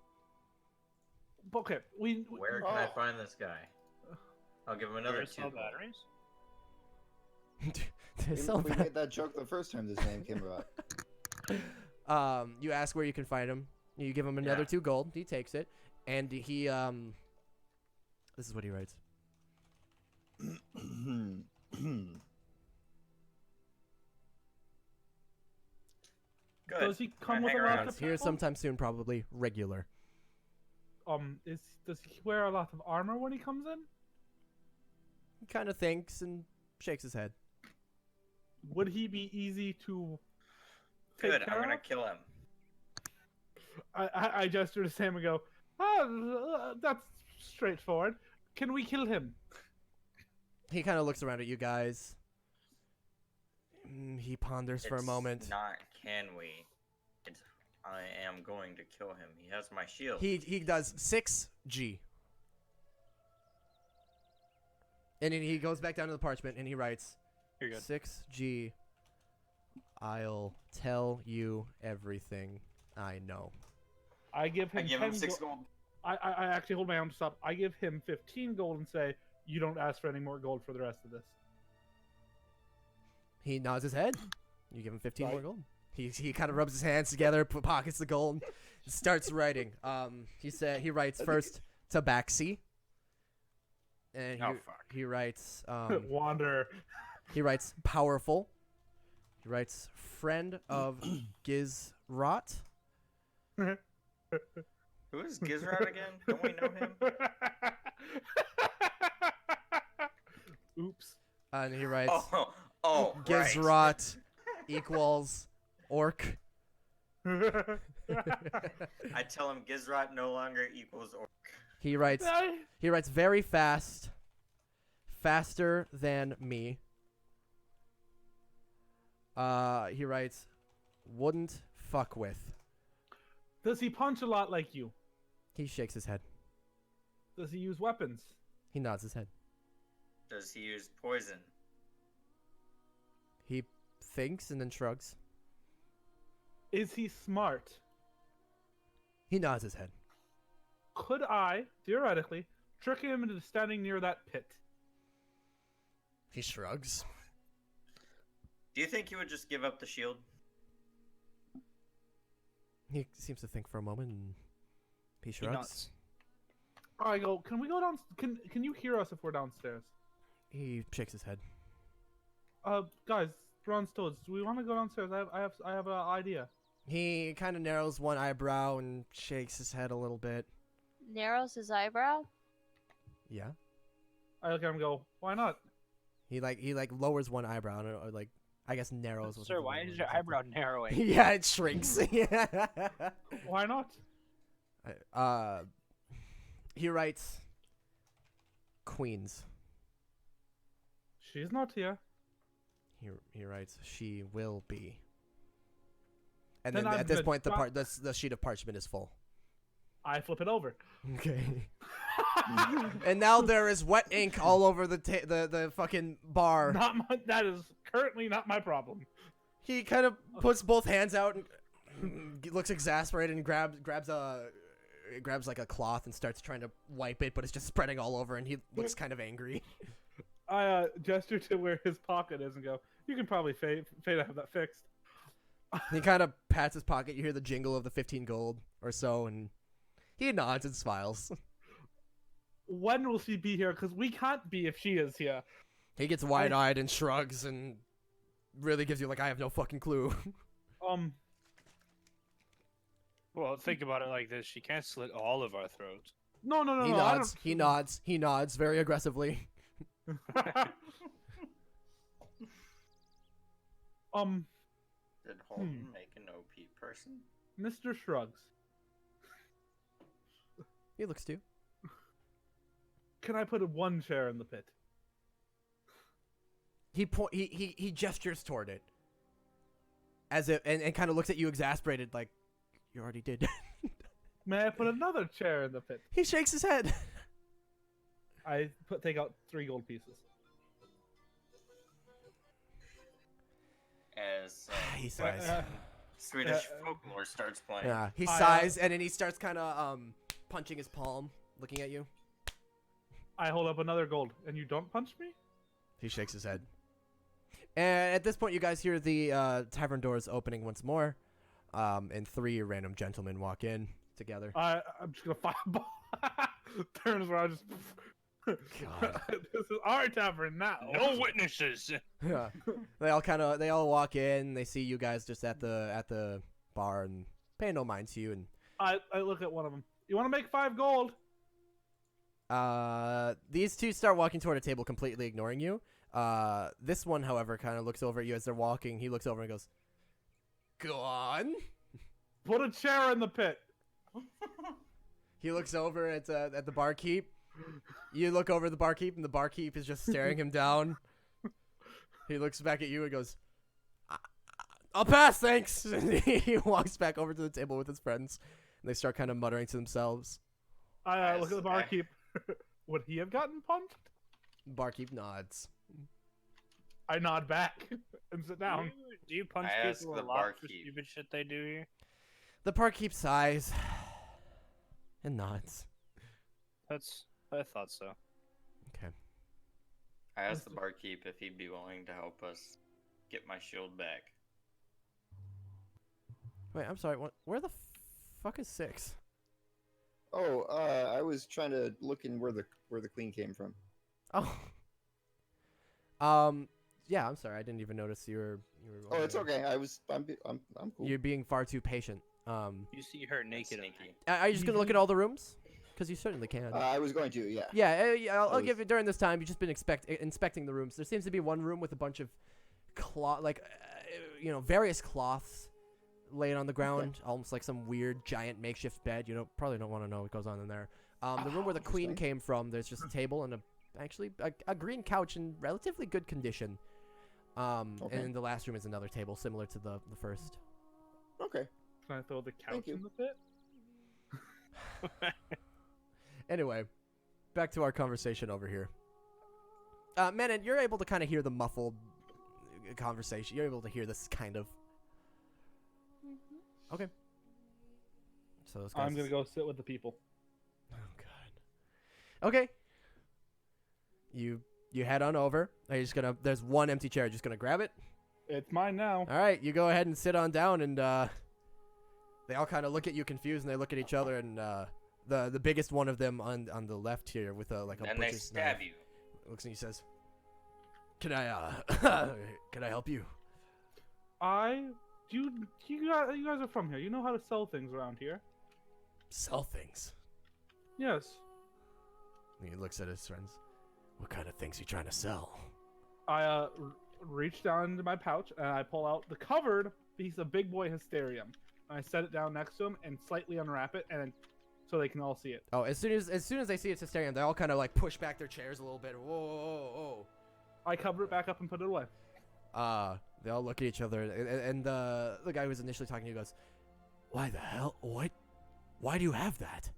Okay, Where can I find this guy? I'll give him another Where's 2 cell gold. batteries? We made that joke the first time this name came about. You ask where you can find him. You give him another Yeah. 2 gold. He takes it, and he this is what he writes. Good. does he come I'm with a gonna lot hang around. of Here people? sometime soon, probably regular. Does he wear a lot of armor when he comes in? He kind of thinks and shakes his head. Would he be easy to take Good, care I'm gonna of? kill him. I gesture to Sam and go, that's straightforward. Can we kill him? He kind of looks around at you guys. He ponders for a It's moment. Not can we? It's I am going to kill him. He has my shield. He does 6G. And then he goes back down to the parchment and he writes You're good. 6G. I'll tell you everything I know. I give I him give 10 him 6 gold. gold. I actually hold my arm to stop. I give him 15 gold and say, you don't ask for any more gold for the rest of this. He nods his head. You give him 15 more Right. gold. He kind of rubs his hands together, pockets the gold, and starts writing. He writes first Tabaxi. And Oh, fuck. he writes Wander. he writes powerful. He writes friend of Gizrot. Who is Gizrod again? Don't we know him? Oops. And he writes Oh, right. Gizrot equals orc. I tell him Gizrot no longer equals orc. He writes very fast. Faster than me. He writes wouldn't fuck with. Does he punch a lot like you? He shakes his head. Does he use weapons? He nods his head. Does he use poison? He thinks and then shrugs. Is he smart? He nods his head. Could I, theoretically, trick him into standing near that pit? He shrugs. Do you think he would just give up the shield? He seems to think for a moment and he shrugs. nods. I go, can we go down? Can you hear us if we're downstairs? He shakes his head. Guys, bronze toads, do we want to go downstairs? I have an idea. He kind of narrows one eyebrow and shakes his head a little bit. Narrows his eyebrow. Yeah. I look at him and go, why not? He lowers one eyebrow or like I guess narrows. wasn't Sir, the why right is word, your I think. eyebrow narrowing? Yeah, it shrinks. Why not? He writes Queens. She's not here. He writes, "She will be." And Then then I'm at this good. point, the sheet of parchment is full. I flip it over. Okay. And now there is wet ink all over the fucking bar. That is currently not my problem. He kind of puts both hands out and looks exasperated and grabs like a cloth and starts trying to wipe it, but it's just spreading all over, and he looks kind of angry. I gesture to where his pocket is and go, "You can probably pay to have that fixed." He kind of pats his pocket. You hear the jingle of the 15 gold or so, and he nods and smiles. When will she be here? Because we can't be if she is here. He gets wide-eyed and shrugs and really gives you like, I have no fucking clue. Well, think about it like this: she can't slit all of our throats. No. He I nods. don't- He nods. He nods very aggressively. Did Holden make an OP person? Mr. Shrugs, He looks to you. can I put one chair in the pit? He gestures toward it, as if and kind of looks at you exasperated, like you already did. May I put another chair in the pit? He shakes his head. I take out 3 gold pieces. As He sighs. Swedish folklore starts playing. Yeah, he I, sighs and then he starts kind of punching his palm, looking at you. I hold up another gold, and you don't punch me? He shakes his head. And at this point, you guys hear the tavern doors opening once more, and 3 random gentlemen walk in together. I'm just gonna fireball. Turns around, just. God. This is our tavern now. No witnesses. Yeah. They all walk in. They see you guys just at the bar and pay no mind to you. And I look at one of them. You want to make 5 gold? these 2 start walking toward a table, completely ignoring you. This one, however, kind of looks over at you as they're walking. He looks over and goes, "Go on." Put a chair in the pit. He looks over at the barkeep. You look over at the barkeep, and the barkeep is just staring him down. He looks back at you and goes, "I'll pass, thanks." And he walks back over to the table with his friends, and they start kind of muttering to themselves. I look at the barkeep. Would he have gotten punched? Barkeep nods. I nod back and sit down. Do you punch I ask people the a lot for barkeep. stupid shit they do here? The barkeep sighs and nods. I thought so. Okay. I asked the barkeep if he'd be willing to help us get my shield back. Wait, I'm sorry. Where the fuck is 6? Oh, I was trying to look in where the queen came from. Oh. Yeah, I'm sorry. I didn't even notice you were Oh, it's okay. I'm cool. You're being far too patient. You see her naked. Sneaky. Are you just gonna look at all the rooms? Because you certainly can. I was going to, yeah. Yeah, I'll I give you during this time. You've just been inspecting the rooms. There seems to be one room with a bunch of various cloths laying on the ground, almost like some weird giant makeshift bed. You probably don't want to know what goes on in there. The room where the queen Interesting. came from, there's just a table and a green couch in relatively good condition. Okay. And the last room is another table similar to the first. Okay. Can I throw the couch Thank you. in the pit? Anyway, back to our conversation over here. Menon, you're able to kind of hear the muffled conversation. You're able to hear this kind of. Okay. So those guys. I'm gonna go sit with the people. Oh god. Okay. You head on over. Are you just gonna? There's one empty chair. Just gonna grab it. It's mine now. All right. You go ahead and sit on down, and they all kind of look at you confused, and they look at each other, and the biggest one of them on the left here with a And they butcher's stab knife you. looks and he says, "Can I can I help you?" You guys are from here. You know how to sell things around here. Sell things. Yes. And he looks at his friends. What kind of things are you trying to sell? I reach down into my pouch and I pull out the covered piece of Big Boy Hysterium. And I set it down next to him and slightly unwrap it, and so they can all see it. Oh, as soon as they see it's Hysterium, they all kind of like push back their chairs a little bit. Whoa, whoa, whoa, I cover it back up and put it away. They all look at each other, and the guy who was initially talking to you goes, "Why the hell? What? Why do you have that?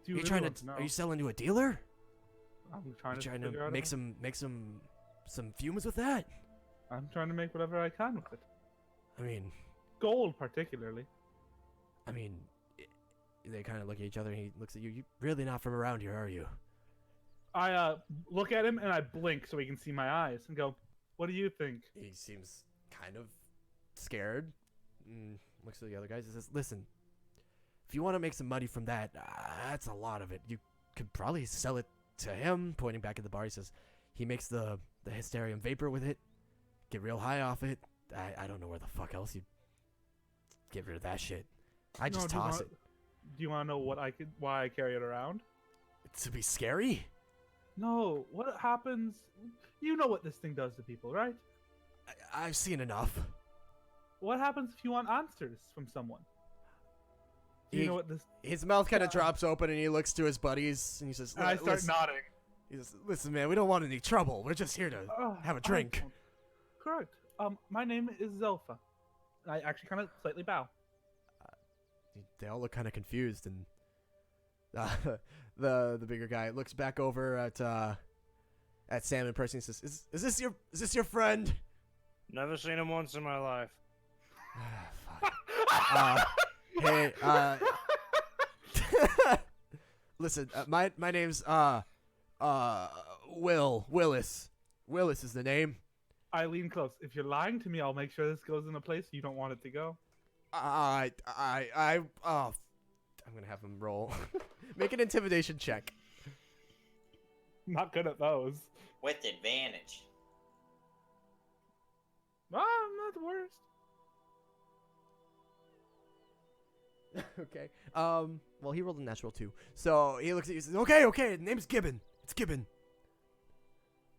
Do Are you really trying want to? know? Are you selling to a dealer? I'm trying You to trying figure to out make how- some fumes with that? I'm trying to make whatever I can with it. I mean, Gold, particularly. they kind of look at each other, and he looks at you. You really not from around here, are you? I look at him and I blink so he can see my eyes and go, "What do you think?" He seems kind of scared. Looks at the other guys and says, "Listen, if you want to make some money from that, that's a lot of it. You could probably sell it to him." Pointing back at the bar, he says, "He makes the hysterium vapor with it. Get real high off it. I don't know where the fuck else you get rid of that shit. I just toss it. Do you want to know why I carry it around? To be scary? No. What happens? You know what this thing does to people, right? I've seen enough." What happens if you want answers from someone? Do you know what this? His mouth kind of drops open, and he looks to his buddies, and he says, And I start "Listen." nodding. He says, "Listen, man, we don't want any trouble. We're just here to have a drink." Correct. My name is Zelfa. I actually kind of slightly bow. They all look kind of confused, and the bigger guy looks back over at Sam and Percy and says, "Is this your friend?" Never seen him once in my life. Fuck. Hey, listen, my name's Willis. Willis is the name. I lean close. If you're lying to me, I'll make sure this goes in a place you don't want it to go. I'm gonna have him roll. Make an intimidation check. Not good at those. With advantage. I'm not the worst. Okay. Well, he rolled a natural 2. So he looks at you and says, Okay, the name's Gibbon. It's Gibbon.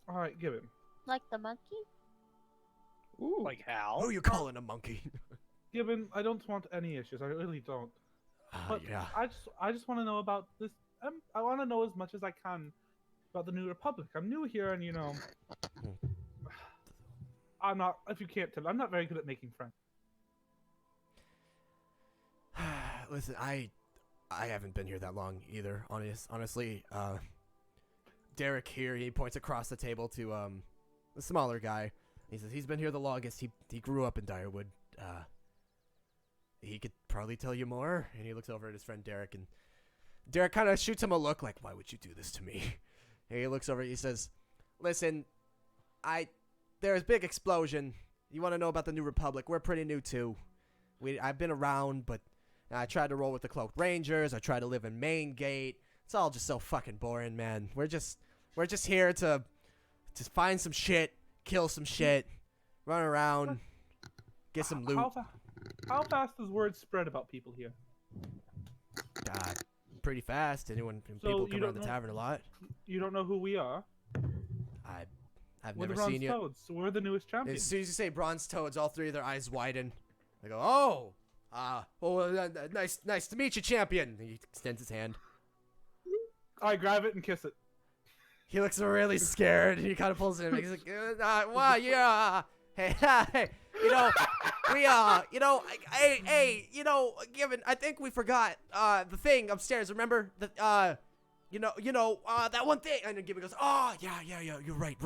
All right, give him. Like the monkey? Ooh. Like how? Who are you calling a monkey? Given, I don't want any issues. I really don't. But Yeah. I just want to know about this. I want to know as much as I can about the New Republic. I'm new here, and I'm not. If you can't tell, I'm not very good at making friends. Listen, I haven't been here that long either. Honestly, Derek here, he points across the table to the smaller guy. He says he's been here the longest. He grew up in Direwood. He could probably tell you more. And he looks over at his friend Derek, and Derek kind of shoots him a look like, "Why would you do this to me?" And he looks over. He says, "Listen, there's big explosion. You want to know about the New Republic? We're pretty new too. I've been around, but I tried to roll with the Cloaked Rangers. I tried to live in Main Gate. It's all just so fucking boring, man. We're just here to find some shit, kill some shit, run around, get some loot." How fast does word spread about people here? Pretty fast. People come around the tavern a lot. You don't know who we are? I've We're the never Bronze seen you. Toads, so we're the newest As champions. soon as you say Bronze Toads, all three of their eyes widen. They go, nice to meet you, champion. And he extends his hand. I grab it and kiss it. He looks really scared, and he kind of pulls it in. He's like, "Wow, yeah, hey, given, I think we forgot the thing upstairs. Remember that that one thing?" And then Gibbon goes, "Oh, yeah, you're right.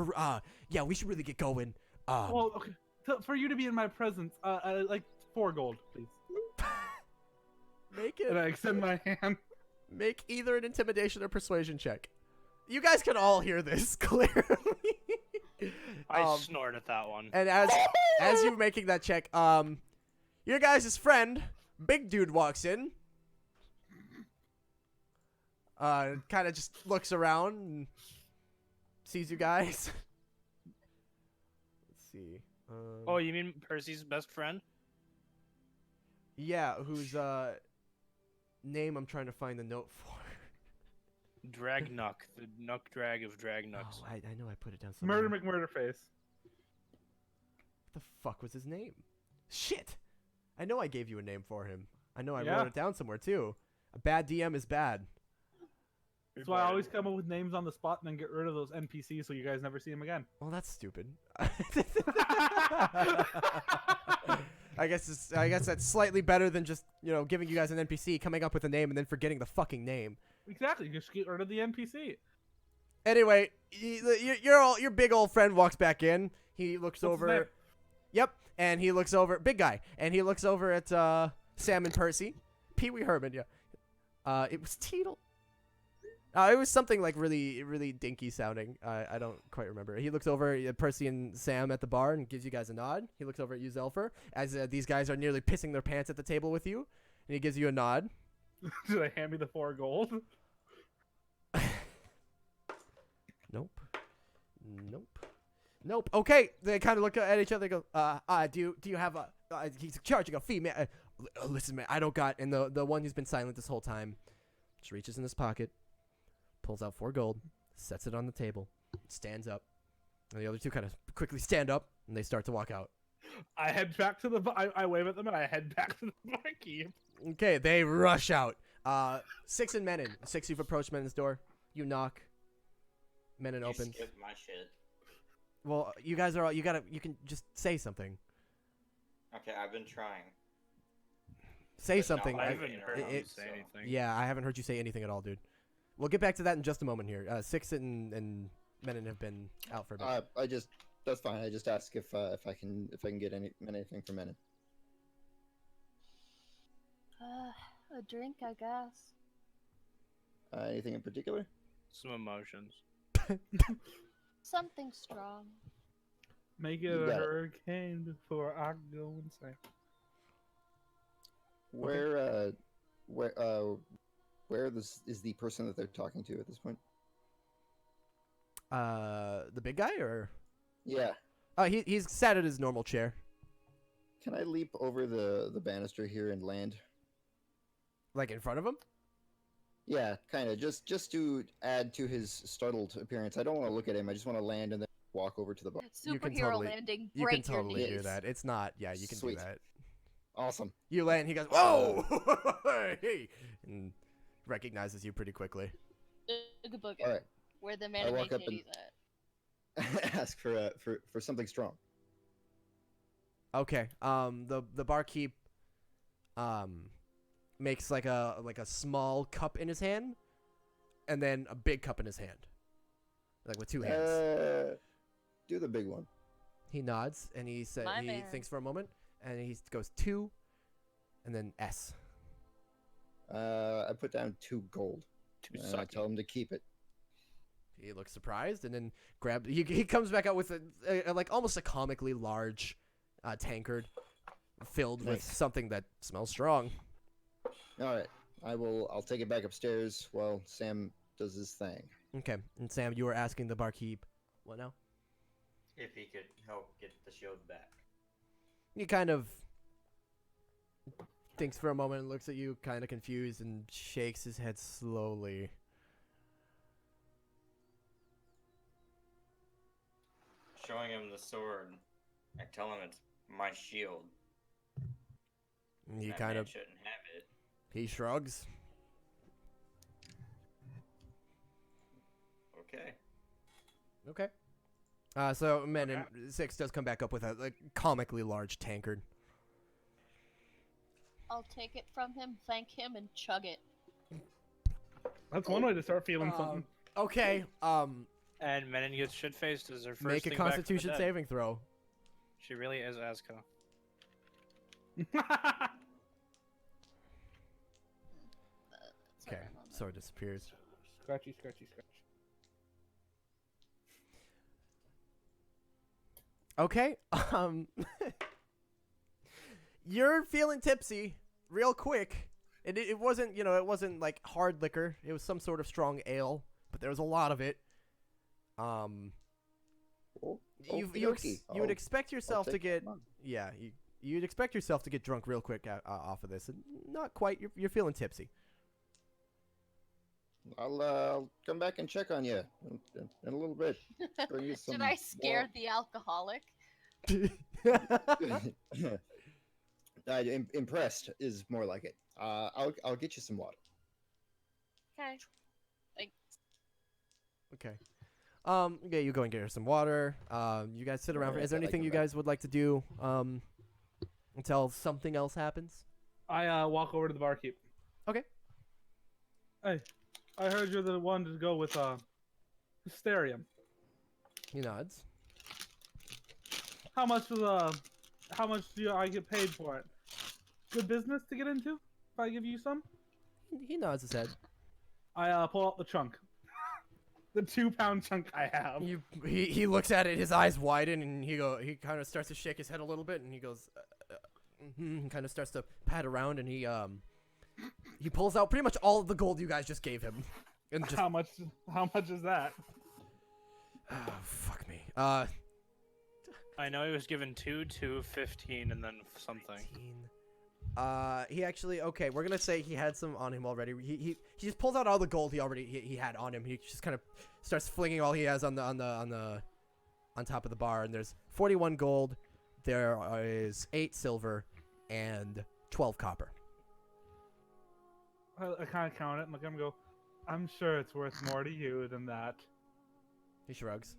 Yeah, we should really get going." Well, okay. For you to be in my presence, like 4 gold, please. And I extend my hand. Make either an intimidation or persuasion check. You guys can all hear this clearly. I snort at that one. And as you're making that check, your guys' friend, big dude, walks in. Kind of just looks around and sees you guys. Let's see. Oh, you mean Percy's best friend? Yeah, whose name I'm trying to find the note for. Dragnuck, the Nuck Drag of Dragnucks. Oh, I know I put it down somewhere. Murder McMurderface. What the fuck was his name? Shit! I know I gave you a name for him. I know I Yeah. wrote it down somewhere too. A bad DM is bad. That's why I always come up with names on the spot and then get rid of those NPCs so you guys never see them again. Well, that's stupid. I guess that's slightly better than just giving you guys an NPC, coming up with a name, and then forgetting the fucking name. Exactly, just get rid of the NPC. Anyway, your big old friend walks back in. He looks What's his name? over. Yep, and he looks over. Big guy, and he looks over at Sam and Percy, Pee Wee Herman. Yeah, it was Teetle. It was something like really, really dinky sounding. I don't quite remember. He looks over at Percy and Sam at the bar and gives you guys a nod. He looks over at you, Zelfer, as these guys are nearly pissing their pants at the table with you, and he gives you a nod. Do they hand me the 4 gold? Nope. Okay, they kind of look at each other. And go, do you have a? He's charging a fee, man. Listen, man, I don't got. And the one who's been silent this whole time, just reaches in his pocket, pulls out 4 gold, sets it on the table, stands up, and the other 2 kind of quickly stand up, and they start to walk out. I head back to the. I wave at them and I head back to the barkeep. Okay, they rush out. 6 and Menon. 6, you've approached Menon's door. You knock. Menon You opens. skip my shit. Well, you guys are all. You can just say something. Okay, I've been trying. Say But something. no, I I haven't heard it- you it- say anything. Yeah, I haven't heard you say anything at all, dude. We'll get back to that in just a moment here. 6 and Menon have been out for a bit. That's fine. I just ask if I can get anything from Menon. A drink, I guess. Anything in particular? Some emotions. Something strong. Make it You a got it. hurricane before I go insane. Where is the person that they're talking to at this point? The big guy, or Yeah. he's sat at his normal chair. Can I leap over the banister here and land? Like in front of him? Yeah, kind of. Just to add to his startled appearance. I don't want to look at him. I just want to land and then walk over to the bar. You can Superhero totally- landing. You Break can totally your do knees. that. It's not. Yeah, you can Sweet. do that. Awesome. You land. He goes, "Whoa!" Hey, and recognizes you pretty quickly. Ooga booga. All right. Where the I man walk up and- titties at. Ask for something strong. Okay. The barkeep makes like a small cup in his hand, and then a big cup in his hand, like with 2 hands. Do the big one. He nods and he said My he man. thinks for a moment, and he goes 2, and then S. I put down 2 gold. Too And I sucky. tell him to keep it. He looks surprised and then he comes back out with a like almost a comically large tankard filled with Nice. something that smells strong. All right. I'll take it back upstairs while Sam does his thing. Okay. And Sam, you were asking the barkeep, what now? If he could help get the shield back. He kind of thinks for a moment and looks at you kind of confused and shakes his head slowly. Showing him the sword. I tell him it's my shield. And he That kind man of shouldn't have it. he shrugs. Okay. Okay. So Menon 6 does come back up with a like, comically large tankard. I'll take it from him, thank him, and chug it. That's one way to start feeling something. Okay. And Menon gets shit faced as her first Make a thing back from the Constitution dead. saving throw. She really is Azka. Okay. Sword disappears. Scratchy, scratchy, scratch. Okay. You're feeling tipsy real quick. It wasn't, it wasn't like hard liquor. It was some sort of strong ale, but there was a lot of it. Oh, You okey-dokey. would expect yourself to take get it on. you'd expect yourself to get drunk real quick off of this, and not quite. You're feeling tipsy. I'll come back and check on you in a little bit. Bring you some Should I scare the alcoholic? Impressed is more like it. I'll get you some water. Okay. Like Okay. Yeah, you go and get her some water. You guys sit around. Alright, Is there I anything come you back. guys would like to do until something else happens? I walk over to the barkeep. Okay. Hey, I heard you're the one to go with Hysterium. He nods. How much do I get paid for it? Good business to get into? If I give you some? He nods his head. I pull out the chunk. The 2-pound chunk I have. He looks at it. His eyes widen, and he kind of starts to shake his head a little bit, and he goes, kind of starts to pat around, and he pulls out pretty much all of the gold you guys just gave him, and just How much is that? fuck me. I know he was given 2, 15, and then something. 15. He actually, okay, we're gonna say he had some on him already. He just pulls out all the gold he had on him. He just kind of starts flinging all he has on top of the bar, and there's 41 gold. There is 8 silver and 12 copper. I kind of count it and look at him and go, I'm sure it's worth more to you than that. He shrugs.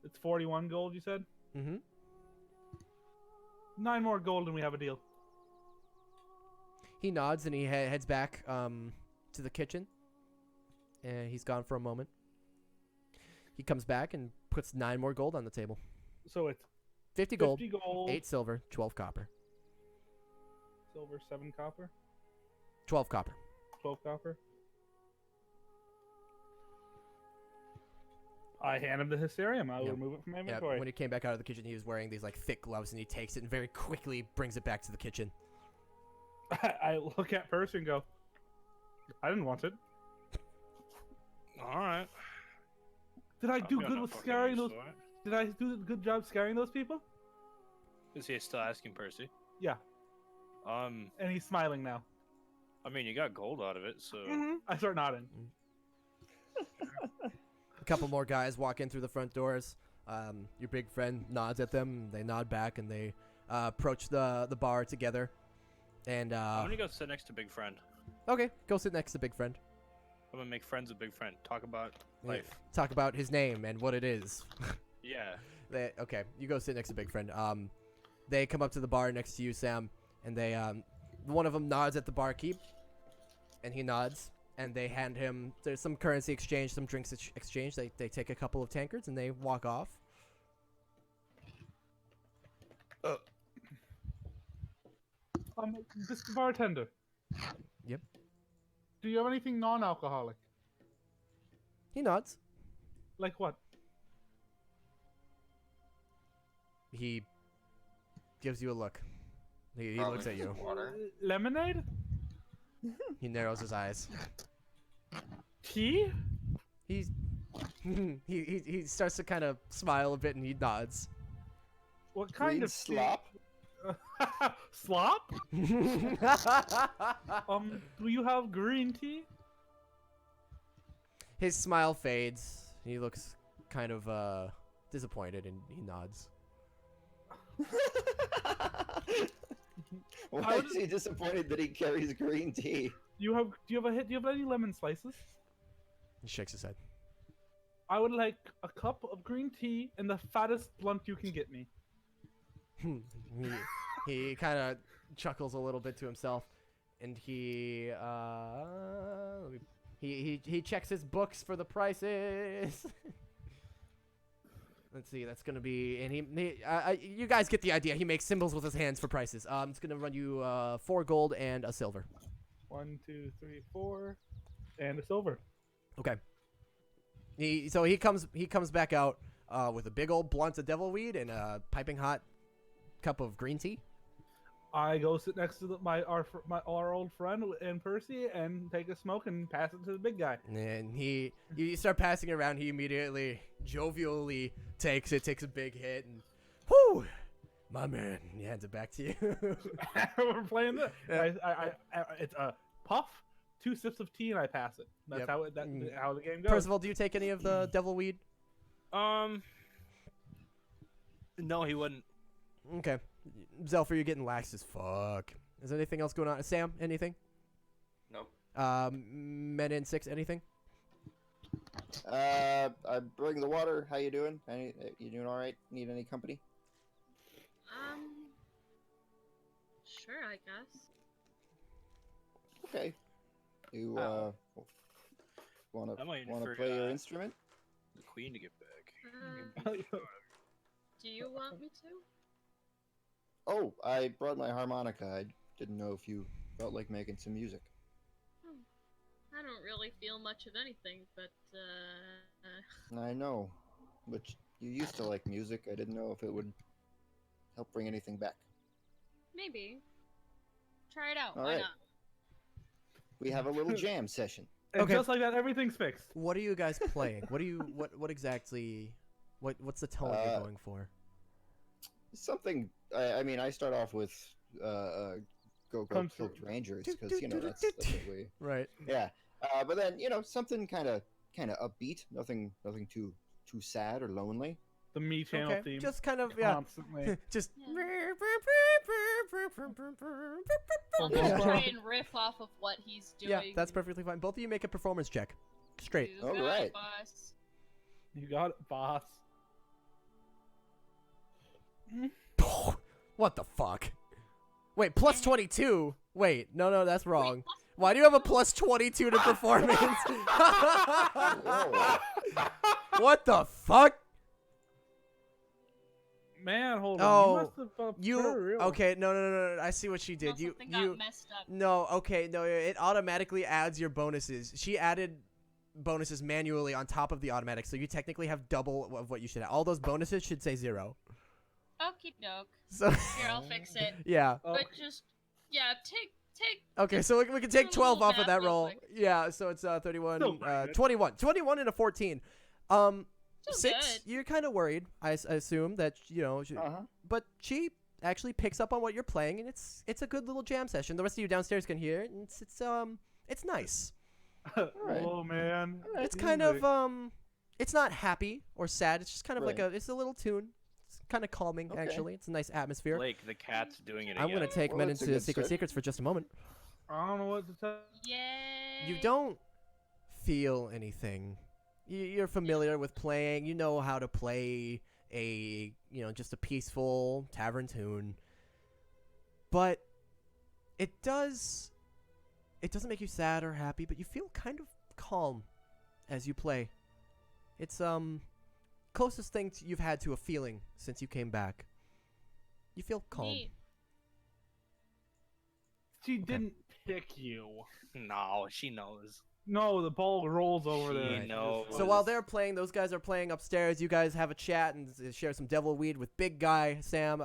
It's 41 gold, you said? Mm-hmm. 9 more gold and we have a deal. He nods and he heads back to the kitchen. And he's gone for a moment. He comes back and puts 9 more gold on the table. So it's 50 gold, 50 gold, 8 silver, 12 copper. silver, 7 copper, 12 copper. 12 copper. I hand him the Hysterium. I will Yep. remove it from my Yeah, inventory. when he came back out of the kitchen, he was wearing these like thick gloves, and he takes it and very quickly brings it back to the kitchen. I look at Percy and go, I didn't want it. All right. Did I do I'm good not with fucking scaring used those? to it. Did I do a good job scaring those people? Is he still asking Percy? Yeah. And And he's smiling now. I mean, you got gold out of it, so I start nodding. A couple more guys walk in through the front doors. Your big friend nods at them. They nod back, and they approach the bar together. And I'm gonna go sit next to Big Friend. okay, go sit next to big friend. I'm gonna make friends with Big Friend. Talk about life. Talk about his name and what it is. Yeah. Okay, you go sit next to big friend. They come up to the bar next to you, Sam, and they one of them nods at the barkeep, and he nods, and they hand him. There's some currency exchange, some drinks exchange. They take a couple of tankards and they walk off. Mr. Bartender. Yep. Do you have anything non-alcoholic? He nods. Like what? He gives you a look. He Probably looks at you. Water. Lemonade? He narrows his eyes. Tea? He's he starts to kind of smile a bit and he nods. What kind Green of slop? tea? Slop? Do you have green tea? His smile fades. He looks kind of disappointed and he nods. Why is he disappointed that he carries green tea? Do you have any lemon slices? He shakes his head. I would like a cup of green tea and the fattest blunt you can get me. he kind of chuckles a little bit to himself, and he checks his books for the prices. Let's see, that's gonna be, and you guys get the idea. He makes symbols with his hands for prices. It's gonna run you 4 gold and a silver. 1, 2, 3, 4, and a silver. Okay. He comes back out with a big old blunt of devil weed and a piping hot cup of green tea. I go sit next to our old friend and Percy and take a smoke and pass it to the big guy. And you start passing it around. He immediately jovially takes a big hit, and whoo, my man. He hands it back to you. We're playing this. Yeah. It's a puff, 2 sips of tea, and I pass it. That's Yep. how the game goes. Percival, do you take any of the devil weed? No, he wouldn't. Okay. Zelfer, you're getting lax as fuck. Is there anything else going on? Sam, anything? Nope. Men in 6, anything? I bring the water. How you doing? You doing all right? Need any company? Sure, I guess. Okay. You wanna I'm waiting for, play your instrument? The queen to get back. Do you want me to? Oh, I brought my harmonica. I didn't know if you felt like making some music. I don't really feel much of anything, but, I know, but you used to like music. I didn't know if it would help bring anything back. maybe. Try it out. All Why right. not? We have a little jam session. And Okay. just like that, everything's fixed. What are you guys playing? What exactly? What's the tone you're going for? Something. I mean, I start off with Go Go Country. Cloaked Rangers because that's what we. Right. Yeah. But then something kind of upbeat. Nothing too sad or lonely. The Me Channel Okay. theme. Just kind of Constantly. just. I'll try and riff off of what he's doing. Yeah, that's perfectly fine. Both of you make a performance check. Straight. You All got it, right. boss. You got it, boss. What the fuck? Wait, plus 22. Wait, no, that's wrong. Why do you have a plus 22 to performance? Whoa. What the fuck? Man, hold Oh, on. You must have You real. okay? No. I see what she No, did. You something got messed up. no. Okay, no. It automatically adds your bonuses. She added bonuses manually on top of the automatic, so you technically have double of what you should have. All those bonuses should say 0. Okie doke. So Here, I'll fix it. yeah. Oh, But just, yeah, take. Okay, so we can take Do a little 12 off of math that real roll. quick. Yeah, so it's 31, Still pretty good. 21 and a 14. Still 6. good. You're kind of worried. I assume that but she actually picks up on what you're playing, and it's a good little jam session. The rest of you downstairs can hear it, and it's nice. Oh man. It's kind of it's not happy or sad. It's just kind of like it's a little tune. It's kind of calming Okay. actually. It's a nice atmosphere. Blake, the cat's doing it I'm again. gonna take Well, men that's a into good Secret start. Secrets for just a moment. I don't know what to tell. Yay. You don't feel anything. You're familiar with playing. You know how to play a just a peaceful tavern tune. But it doesn't make you sad or happy, but you feel kind of calm as you play. It's closest thing you've had to a feeling since you came back. You feel calm. Neat. She didn't pick you. No, she knows. No, the ball rolls over She there. knows. So while they're playing, those guys are playing upstairs. You guys have a chat and share some devil weed with Big Guy Sam.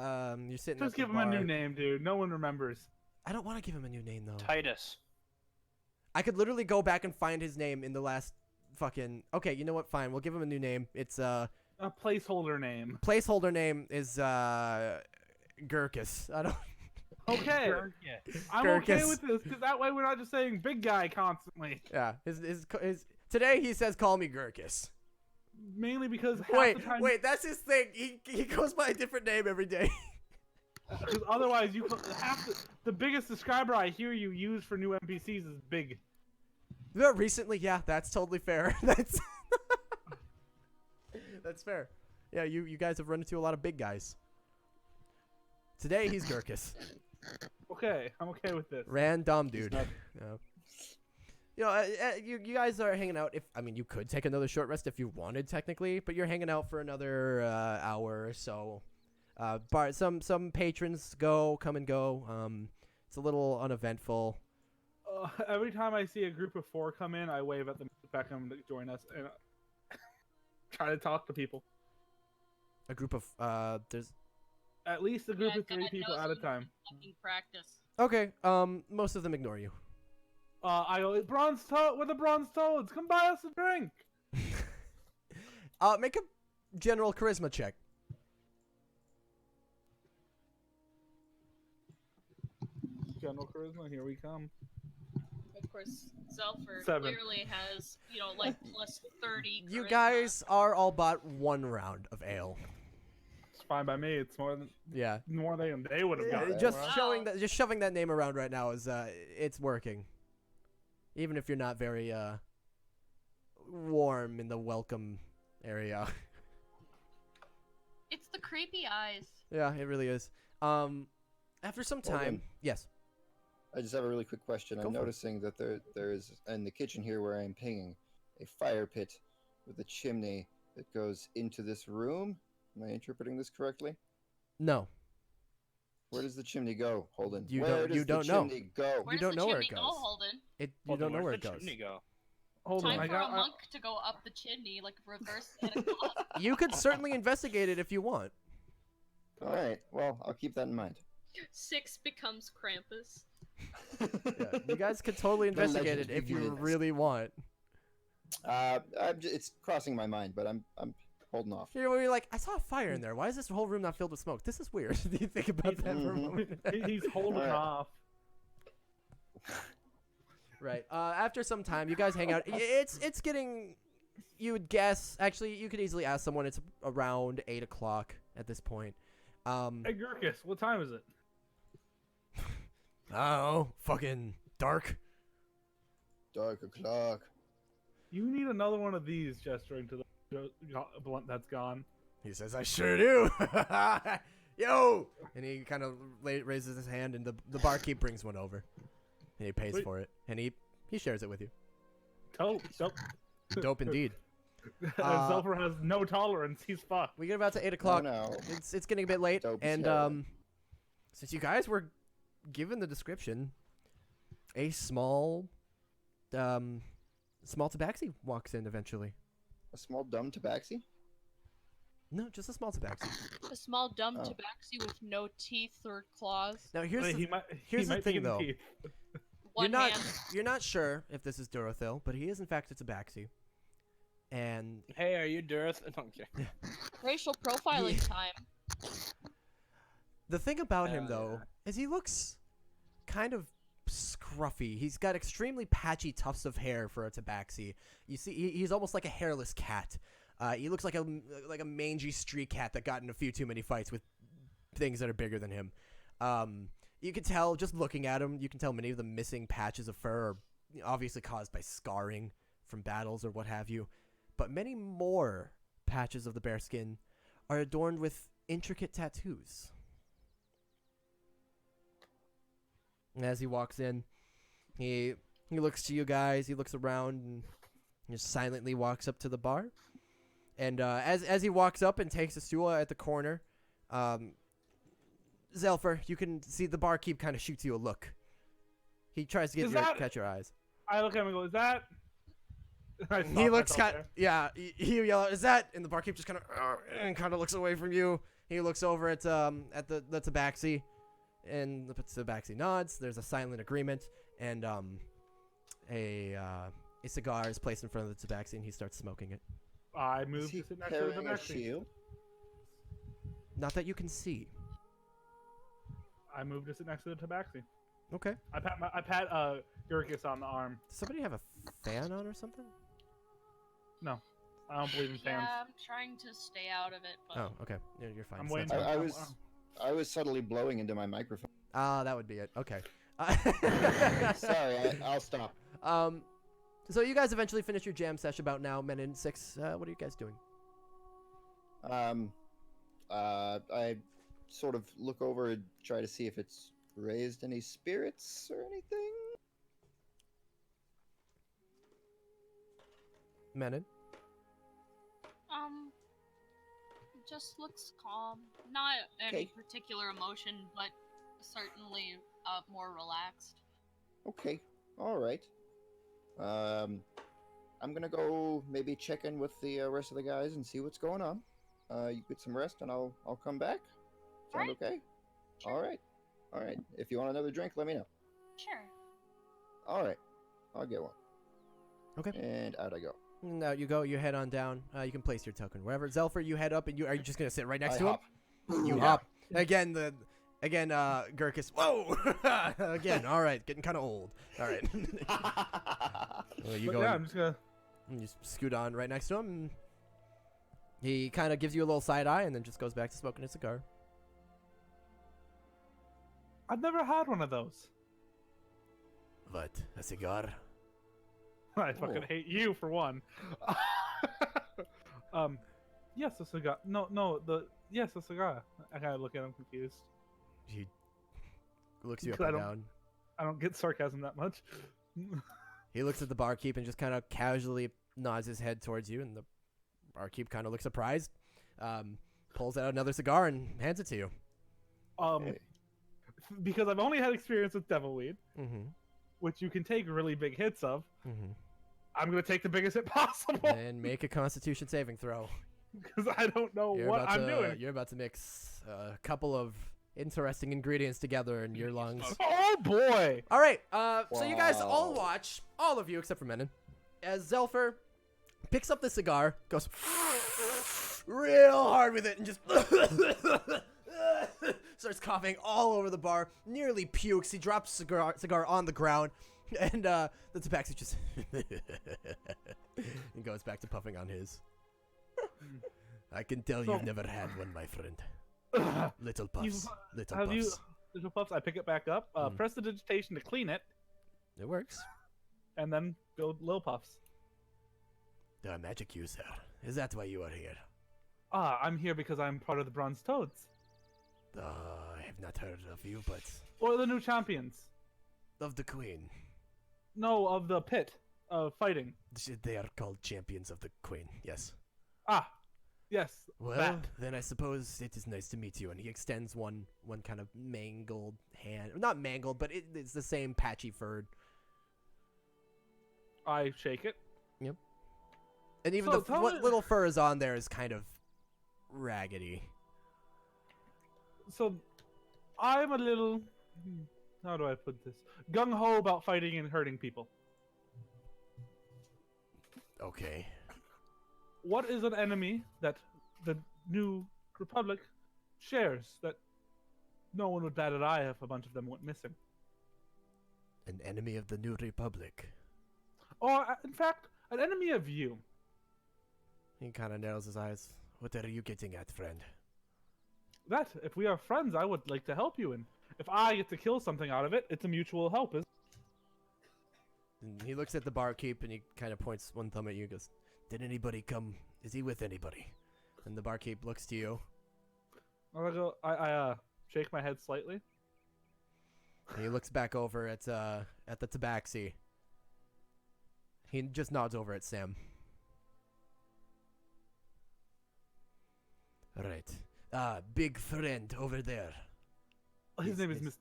You're sitting. Just at the give him a new bar. name, dude. No one remembers. I don't want to give him a new name though. Titus. I could literally go back and find his name in the last fucking. Okay, you know what? Fine, we'll give him a new name. It's A placeholder name. placeholder name is Gurkus. I don't. Okay. I'm Gurkus. okay with this because that way we're not just saying big guy constantly. Yeah, his today he says call me Gurkus. Mainly because half Wait, the time. that's his thing. He goes by a different name every day. Because otherwise, the biggest describer I hear you use for new NPCs is big. No, recently, yeah, that's totally fair. That's that's fair. Yeah, you guys have run into a lot of big guys. Today he's Gurkus. Okay, I'm okay with this. Random dude. not- Yeah. You guys are hanging out. You could take another short rest if you wanted, technically, but you're hanging out for another hour or so. Some patrons come and go. It's a little uneventful. Every time I see a group of 4 come in, I wave at them, back them to join us, and try to talk to people. A group of there's At least a group Yeah, of 3 God people knows at a you time. fucking practice. okay. Most of them ignore you. I go, bronze toad. We're the bronze toads. Come buy us a drink. Make a general charisma check. General charisma. Here we come. Of course, Zelfer 7. clearly has, like plus 30. You charisma. guys are all bought 1 round of ale. It's fine by me. It's more than Yeah. they would have got. Just Wow. just shoving that name around right now is it's working. Even if you're not very warm in the welcome area. It's the creepy eyes. Yeah, it really is. After some Well, time, then- yes. I just have a really quick question. Go I'm for it. noticing that there is in the kitchen here where I'm pinging a fire pit with a chimney that goes into this room. Am I interpreting this correctly? No, Where does the chimney go, Holden? You Where don't- you does don't the know. chimney go? Where does don't the know where it chimney go, goes. Holden? you Hold don't on, know where where's it the goes. chimney go? Hold Time on, for a I monk to go up the chimney like reverse Santa Claus. You could certainly investigate it if you want. All right. Well, I'll keep that in mind. 6 becomes Krampus. Yeah, you guys could totally The investigate it legend if you begins. really want. It's crossing my mind, but I'm holding off. You're like, I saw a fire in there. Why is this whole room not filled with smoke? This is weird. Do you think about that for a Mhm. moment? he's holding Alright. off. Right. After some time, you guys hang out. It's getting. You would guess. Actually, you could easily ask someone. It's around 8 o'clock at this point. Hey, Gurkus, what time is it? Oh, fucking dark. Dark o'clock. You need another one of these, gesturing to the blunt that's gone. He says, I sure do. Yo! And he kind of raises his hand, and the barkeep brings one over. And he pays Wait. for it. And he shares it with you. Dope. Dope indeed. Zelfer has no tolerance. He's fucked. We get about to 8 Oh o'clock. no. It's getting a bit late. Dope as And heroin. since you guys were given the description, a small tabaxi walks in eventually. A small dumb tabaxi? No, just a small tabaxi. A small dumb Oh. tabaxi with no teeth or claws. Now here's Wait, the he the might thing, be in though. teeth. One not- hand. you're not sure if this is Dorothil, but he is in fact a tabaxi. And Hey, are you Durth? No, I'm kidding. Racial profiling time. the thing about him, Hell though, is he looks kind of scruffy. He's got extremely patchy tufts of hair for a tabaxi. You see, he's almost like a hairless cat. He looks like a mangy street cat that got in a few too many fights with things that are bigger than him. You can tell, just looking at him, you can tell many of the missing patches of fur are obviously caused by scarring from battles or what have you. But many more patches of the bear skin are adorned with intricate tattoos. And as he walks in, he looks to you guys, he looks around, and just silently walks up to the bar. And as he walks up and takes a stool at the corner, Zelfer, you can see the barkeep kind of shoots you a look. He tries to Is that- catch your eyes. I look at him and go, "Is that?" I He stop looks myself kind, there. yeah. He yell, "Is that?" And the barkeep just kind of looks away from you. He looks over at the tabaxi, and the tabaxi nods. There's a silent agreement, and a cigar is placed in front of the tabaxi, and he starts smoking it. I Is moved he to sit next to the carrying a tabaxi. shield? Not that you can see. I moved to sit next to the tabaxi. Okay. I pat Gurkus on the arm. Does somebody have a fan on or something? No, I don't believe in fans. Yeah, I'm trying to stay out of it, but Oh, okay. You're fine. I'm So waiting. that's I fine. for- I was subtly blowing into my microphone. That would be it. Okay. Sorry, I'll stop. So you guys eventually finish your jam session about now, Men in 6. What are you guys doing? I sort of look over and try to see if it's raised any spirits or anything. Menon? just looks calm. Not any Okay. particular emotion, but certainly more relaxed. Okay, all right. I'm gonna go maybe check in with the rest of the guys and see what's going on. You get some rest, and I'll come back. Sound Alright. okay? Sure. All right. If you want another drink, let me know. Sure. All right, I'll get one. Okay. And out I go. No, you go. You head on down. You can place your token wherever. Zelfer, you head up, and are you just gonna sit right next I to hop. him? You Yeah. hop again. Gurkus. Whoa! Again. All right, getting kind of old. All right. You But go. yeah, I'm just gonna. And you scoot on right next to him. And he kind of gives you a little side eye, and then just goes back to smoking his cigar. I've never had one of those. What? A cigar? I fucking hate you for one. Yes, a cigar. Yes, a cigar. I kind of look at him confused. He looks you up I and don't- down. I don't get sarcasm that much. He looks at the barkeep and just kind of casually nods his head towards you, and the barkeep kind of looks surprised. Pulls out another cigar and hands it to you. Hey. Because I've only had experience with devil weed, Mm-hmm. which you can take really big hits of. Mm-hmm. I'm gonna take the biggest hit possible And make a Constitution saving throw. because I don't know what I'm doing. You're about to mix a couple of interesting ingredients together in your lungs. Oh boy! All right, so you guys all Wow. watch, all of you except for Menon, as Zelfer picks up the cigar, goes real hard with it, and just starts coughing all over the bar, nearly pukes. He drops cigar on the ground, and the Tabaxi just and goes back to puffing on his. I can tell you've never had one, my friend. Little puffs, little Have you puffs. little puffs? I pick it back up. Press the digitation to clean it, It works. and then go little puffs. The magic user. Is that why you are here? I'm here because I'm part of the Bronze Toads, I have not heard of you, but or the new champions. of the Queen. No, of the pit of fighting. They are called champions of the Queen. Yes. Yes. Well, that. then I suppose it is nice to meet you. And he extends one kind of mangled hand. Not mangled, but it's the same patchy fur. I shake it. And even So, tell what me- little fur is on there is kind of raggedy. So, I'm a little. How do I put this? Gung ho about fighting and hurting people. Okay. What is an enemy that the New Republic shares that no one would bat an eye if a bunch of them went missing? An enemy of the New Republic. Or, in fact, an enemy of you. He kind of narrows his eyes. What are you getting at, friend? That, if we are friends, I would like to help you, and if I get to kill something out of it, it's a mutual help. And he looks at the barkeep and he kind of points one thumb at you and goes, did anybody come? Is he with anybody? And the barkeep looks to you. I shake my head slightly. And he looks back over at the Tabaxi. He just nods over at Sam. Alright. Big friend over there. His name is yes.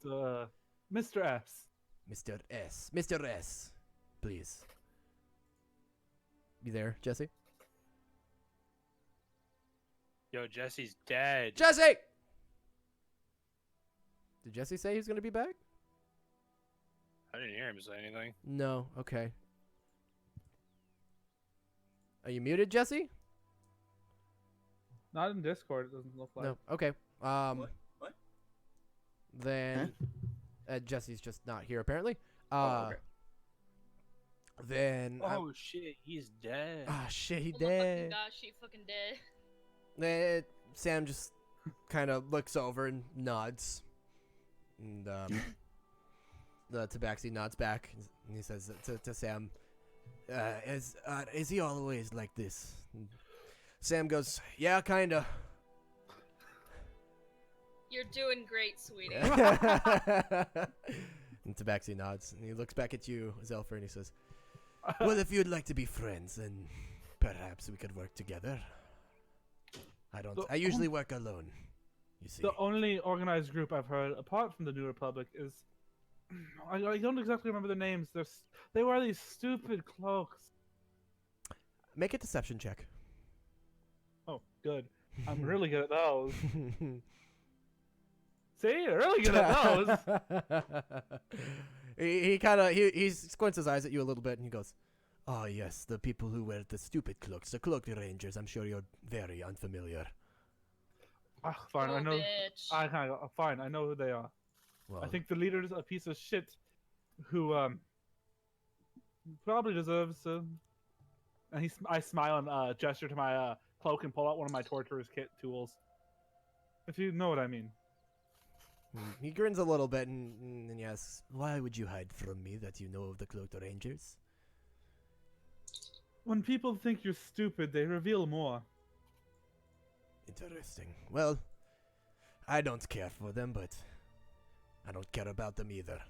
Mr. S. Mr. S. Mr. S. Please. You there, Jesse? Yo, Jesse's dead. Jesse! Did Jesse say he's gonna be back? I didn't hear him say anything. No. Okay. Are you muted, Jesse? Not in Discord, it doesn't look like. No. Okay. What? Then Jesse's just not here apparently. Okay. Then Oh shit, he's dead. shit, he Oh my fucking dead. gosh, she fucking dead. Then Sam just kind of looks over and nods, and the Tabaxi nods back, and he says to Sam, "Is he always like this?" And Sam goes, "Yeah, kinda." You're doing great, sweetie. And Tabaxi nods, and he looks back at you, Zelfer, and he says, "Well, if you'd like to be friends, then perhaps we could work together. I usually work alone, you see." The only organized group I've heard, apart from the New Republic, is I don't exactly remember their names. They wear these stupid cloaks. Make a deception check. Oh, good. I'm really good at those. See, really good at those. he squints his eyes at you a little bit, and he goes, "Oh yes, the people who wear the stupid cloaks, the cloaked rangers. I'm sure you're very unfamiliar." Fine, I Oh, know. bitch. Fine, I know who they are. Well, I think the leader's a piece of shit who probably deserves to. And I smile and gesture to my cloak and pull out one of my torturer's kit tools. If you know what I mean. he grins a little bit, and he asks, "Why would you hide from me that you know of the cloaked rangers?" When people think you're stupid, they reveal more. Interesting. Well, I don't care for them, but I don't care about them either.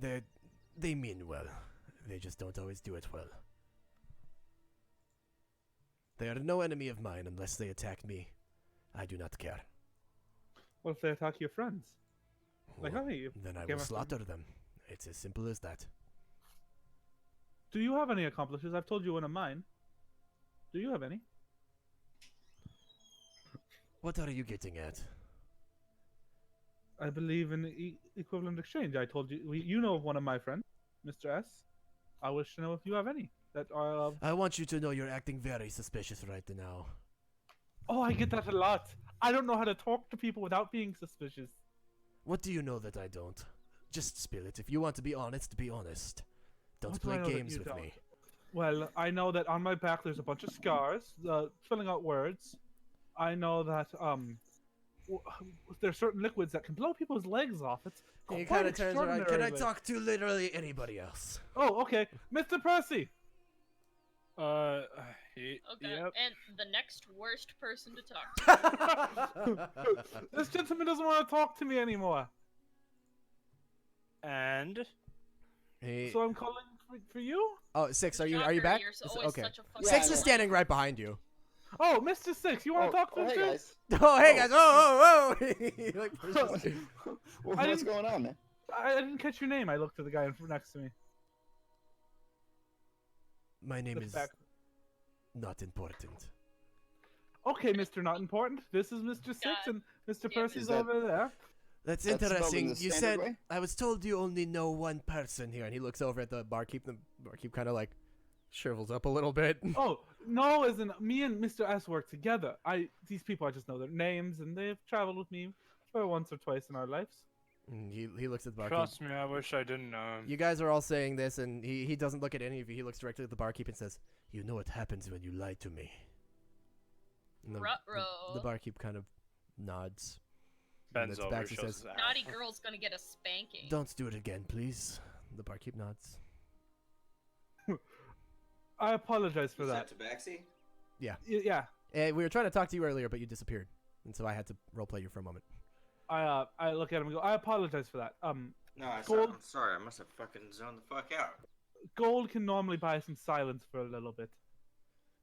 They mean well. They just don't always do it well. They are no enemy of mine unless they attack me. I do not care. What if they attack your friends? Like, Well, hey, then I give will us slaughter them. It's as simple as that. do you have any accomplices? I've told you one of mine. Do you have any? What are you getting at? I believe in equivalent exchange. I told you. You know of one of my friends, Mr. S. I wish to know if you have any that are of. I want you to know you're acting very suspicious right now. Oh, I get that a lot. I don't know how to talk to people without being suspicious. What do you know that I don't? Just spill it. If you want to be honest, be honest. Don't What do I play know that games you with don't? me. Well, I know that on my back there's a bunch of scars, filling out words. I know that there's certain liquids that can blow people's legs off. It's He quite kind of turns around. Can I extraordinarily- talk to literally anybody else? Oh, okay, Mr. Percy. He, Okay. Yep. And the next worst person to talk to. This gentleman doesn't want to talk to me anymore, And He, so I'm calling for you. oh, Six, are you Shocker, back? you're Is- always okay. such a fucking Six Yeah, is no. standing right behind you. Oh, Mr. Six, you want to talk to him hey too? guys. Oh, hey Oh. guys! Oh, oh, oh! He, like, pushes- Well, I what's didn't- going on, man? I didn't catch your name. I looked at the guy next to me. My name The is back- not important. Okay, Mr. Not Important. This is Mr. Six, God and Mr. damn it. Percy's Is that- over there. That's That's spelled in interesting. the You said standard way? I was told you only know one person here, and he looks over at the barkeep. The barkeep kind of like shrivels up a little bit. Oh, no, as in me and Mr. S work together. These people, I just know their names, and they've traveled with me for once or twice in our lives. And he looks at the barkeep. trust me, I wish I didn't know him. You guys are all saying this, and he doesn't look at any of you. He looks directly at the barkeep and says, "You know what happens when you lie to me." And the Ruh-roh. barkeep kind of nods. Bends it's over, back, he shows says, his ass. Naughty girl's gonna get a spanking. "Don't do it again, please." The barkeep nods. I apologize for Is that. that Tabaxi? Yeah, We were trying to talk to you earlier, but you disappeared, and so I had to roleplay you for a moment. I look at him and go, I apologize for that. No, I'm Gold- sorry. I must have fucking zoned the fuck out. Gold can normally buy some silence for a little bit.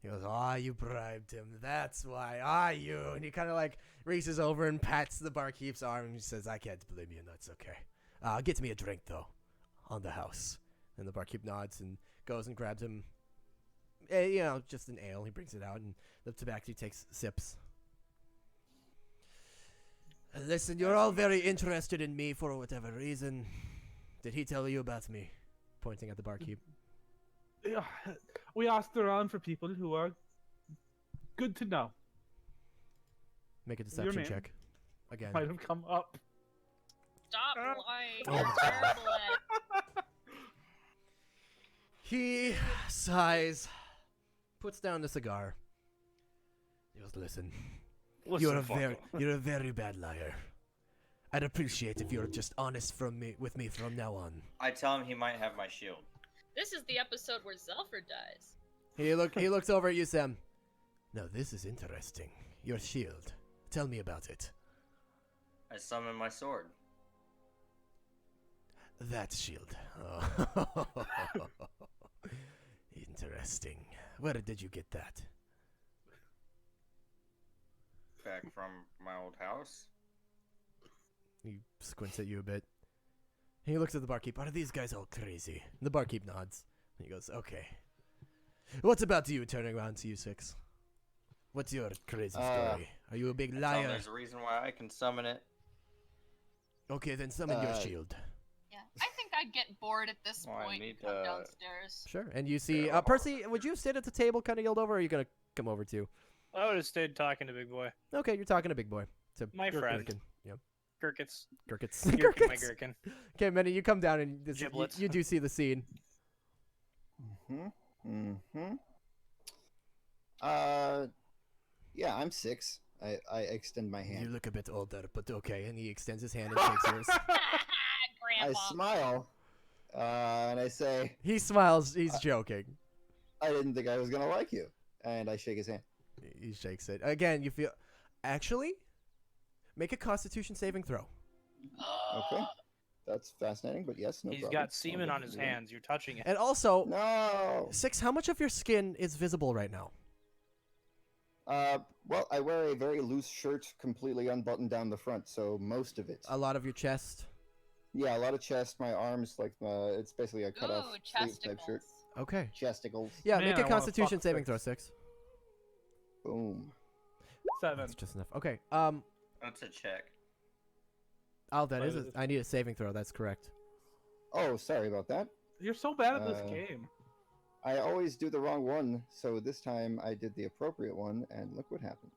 He goes, "Ah, you bribed him. That's why. Ah, you." And he kind of like reaches over and pats the barkeep's arm and he says, "I can't blame you. That's okay. Get me a drink though, on the house." And the barkeep nods and goes and grabs him, just an ale. He brings it out and the tabaxi takes sips. Listen, you're all very interested in me for whatever reason. Did he tell you about me? Pointing at the barkeep. Yeah, we asked around for people who are good to know. Make a Your deception name? check. Again. Might have come up. Stop lying. Oh You're my terrible at. He sighs, puts down the cigar. He goes, "Listen, you're a very bad liar. I'd appreciate if you're just honest with me from now on." I tell him he might have my shield. This is the episode where Zelford dies. He looks over at you, Sam. "Now this is interesting. Your shield. Tell me about it." I summon my sword. "That shield. Oh. Interesting. Where did you get that?" Back from my old house. He squints at you a bit. He looks at the barkeep. "Are these guys all crazy?" And the barkeep nods. He goes, "Okay. What's about you?" Turning around to you, Six. "What's your crazy story? Are you a big I tell him liar?" there's a reason why I can summon it. Okay, then summon your shield. Yeah, I think I'd get bored at this Well, I point need and come to- downstairs. Sure. And you see, Yeah. Percy, would you sit at the table kind of yelled over, or are you going to come over too? I would have stayed talking to Big Boy. Okay, you're talking to Big Boy. To My friend. Gherkin. Yep. Gherkits. Gherkits. Gherkin, my Gherkits. gherkin. Okay, Minnie, you come down and Giblets. you do see the scene. Yeah, I'm 6. I extend my You hand. look a bit older, but okay. And he extends his hand and shakes yours. I Grandpa. smile, and I say, He smiles. He's joking. I didn't think I was gonna like you. And I shake his hand. He shakes it. Again, you feel... Actually, make a Constitution saving throw. Okay. That's fascinating, but yes, no He's problem. got semen on his hands. You're touching it. And also, No! 6, how much of your skin is visible right now? Well, I wear a very loose shirt, completely unbuttoned down the front, so most of it. A lot of your chest? Yeah, a lot of chest, my arms, like, it's basically a cut-off Ooh, sleeve type shirt. chesticles. Okay. Chesticles. Yeah, Man, make I a wanna Constitution fuck saving Six. throw, 6. Boom. 7. That's just enough. Okay, That's a check. oh, that But is it a... is- I need a saving throw, that's correct. Oh, sorry about that. You're so bad at this Uh, game. I always do the wrong one, so this time I did the appropriate one, and look what happened.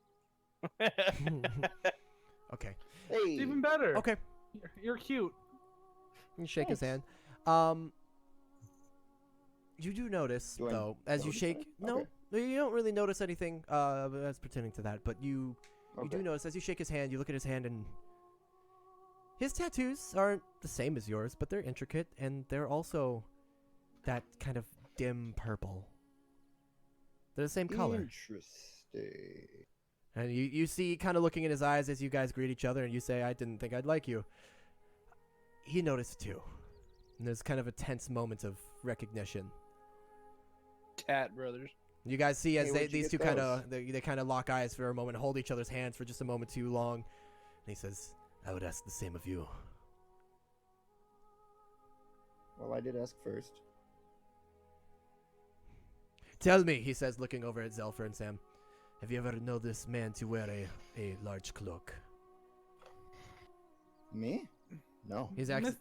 Okay. Hey! It's even better. Okay. You're cute. You shake his hand. Thanks. You do notice, Do I though, as you notice shake... anything? No, Okay. no, you don't really notice anything as pertaining to that, but you Okay. do notice, as you shake his hand, you look at his hand, and his tattoos aren't the same as yours, but they're intricate, and they're also that kind of dim purple. They're the same color. Interesting. And you see, kind of looking in his eyes as you guys greet each other, and you say, I didn't think I'd like you. He noticed too. And there's kind of a tense moment of recognition. Tat brothers. You guys see as Hey, where'd you these two get kind those? of they kind of lock eyes for a moment, hold each other's hands for just a moment too long. And he says, I would ask the same of you. Well, I did ask first. Tell me, he says, looking over at Zelfer and Sam, have you ever known this man to wear a large cloak? Me? No. He's actually...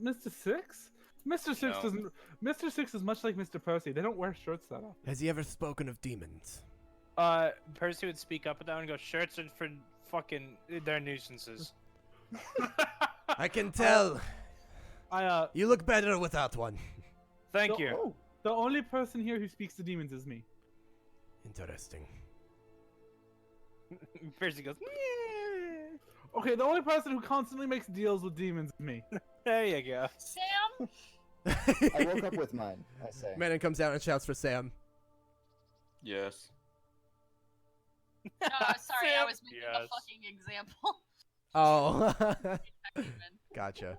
Mr. Six? Mr. Six No. doesn't. Mr. Six is much like Mr. Percy. They don't wear shirts that often. Has he ever spoken of demons? Percy would speak up and down and go, shirts are for fucking, they're nuisances. I can tell. I You look better without one. Thank the, you. oh, the only person here who speaks to demons is me. Interesting. Percy goes, Okay, the only person who constantly makes deals with demons is me. there you go. Sam? I woke up with mine, I say. Manon comes out and shouts for Sam. Yes. Sorry, I Sam? was making Yes. a fucking example. Oh. Demon. Gotcha.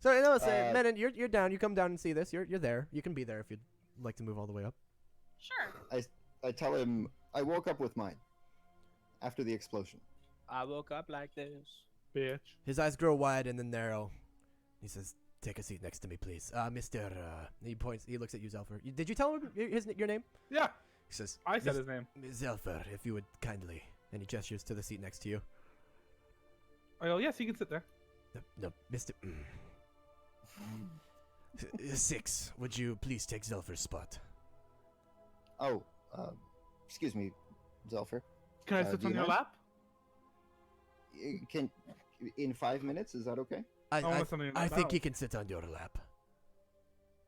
So you know, Uh, Menon, you're down. You come down and see this. You're there. You can be there if you'd like to move all the way up. Sure. I tell him I woke up with mine. After the explosion. I woke up like this. Bitch. His eyes grow wide and then narrow. He says, "Take a seat next to me, please, Mister." He points. He looks at you, Zelfer. Did you tell him your name? Yeah, He says, I said "Mis- his name. Zelfer, if you would kindly." And he gestures to the seat next to you. I go, yes, he can sit there. No, Mister. 6. Would you please take Zelfer's spot? Oh, excuse me, Zelfer. Can I Do sit you on your mind? lap? Can in 5 minutes? Is that okay? I want something in my think he mouth. can sit on your lap.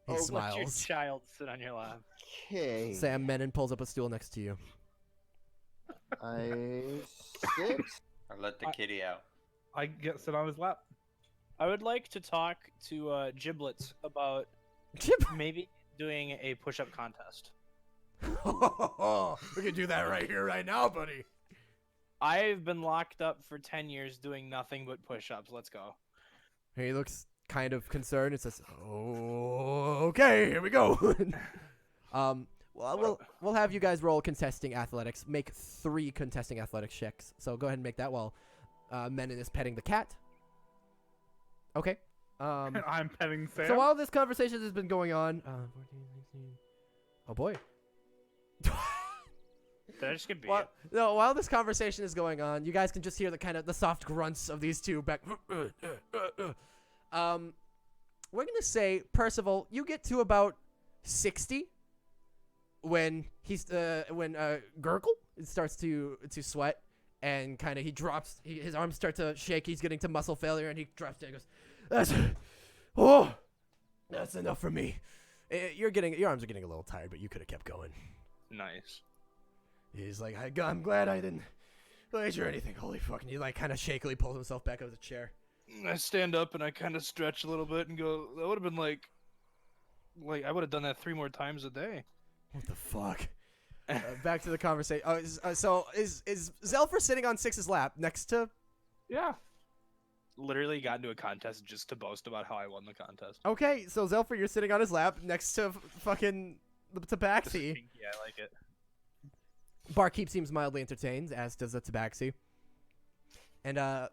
He Oh, let Let your smiles. child sit on your lap. Okay. Sam Menon pulls up a stool next to you. I sit. I let the kitty out. I get sit on his lap. I would like to talk to Giblets about maybe doing a push-up contest. We can do that right here, right now, buddy. I've been locked up for 10 years doing nothing but push-ups. Let's go. He looks kind of concerned and says, "Oh, okay, here we go." Well, we'll have you guys roll contesting athletics. Make 3 contesting athletics checks. So go ahead and make that while Menon is petting the cat. Okay. And I'm petting Sam. So while this conversation has been going on, 14, 16. Oh boy. That just could be While, it. no, while this conversation is going on, you guys can just hear the kind of the soft grunts of these two back. We're gonna say, Percival, you get to about 60 when Gurgle starts to sweat and kind of he drops. His arms start to shake. He's getting to muscle failure and he drops down. And goes, that's enough for me. Your arms are getting a little tired, but you could have kept going. Nice. He's like, I'm glad I didn't wager anything. Holy fuck. And he like kind of shakily pulls himself back out of the chair. I stand up and I kind of stretch a little bit and go, that would have been like I would have done that 3 more times a day. What the fuck? Back to the conversation. So is Zelfer sitting on Six's lap next to? Yeah. Literally got into a contest just to boast about how I won the contest. Okay, so Zelfer, you're sitting on his lap next to fucking the Tabaxi. Yeah, I like it. Barkeep seems mildly entertained, as does the Tabaxi. And the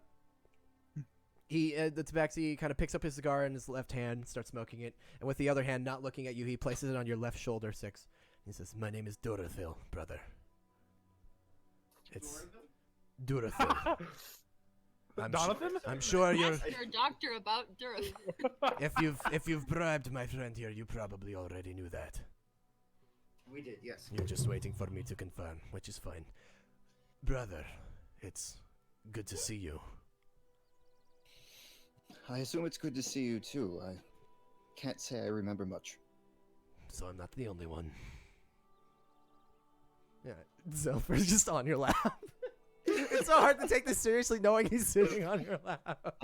Tabaxi kind of picks up his cigar in his left hand, starts smoking it, and with the other hand, not looking at you, he places it on your left shoulder, Six. He says, "My name is Durathil, brother. It's Durathil. Jonathan? I'm sure you're. Ask your doctor about Durth. If you've bribed my friend here, you probably already knew that. We did, yes. You're just waiting for me to confirm, which is fine. Brother, it's good to see you. I assume it's good to see you too. I can't say I remember much. So I'm not the only one. Yeah, Zelfer's just on your lap. It's so hard to take this seriously knowing he's sitting on your lap.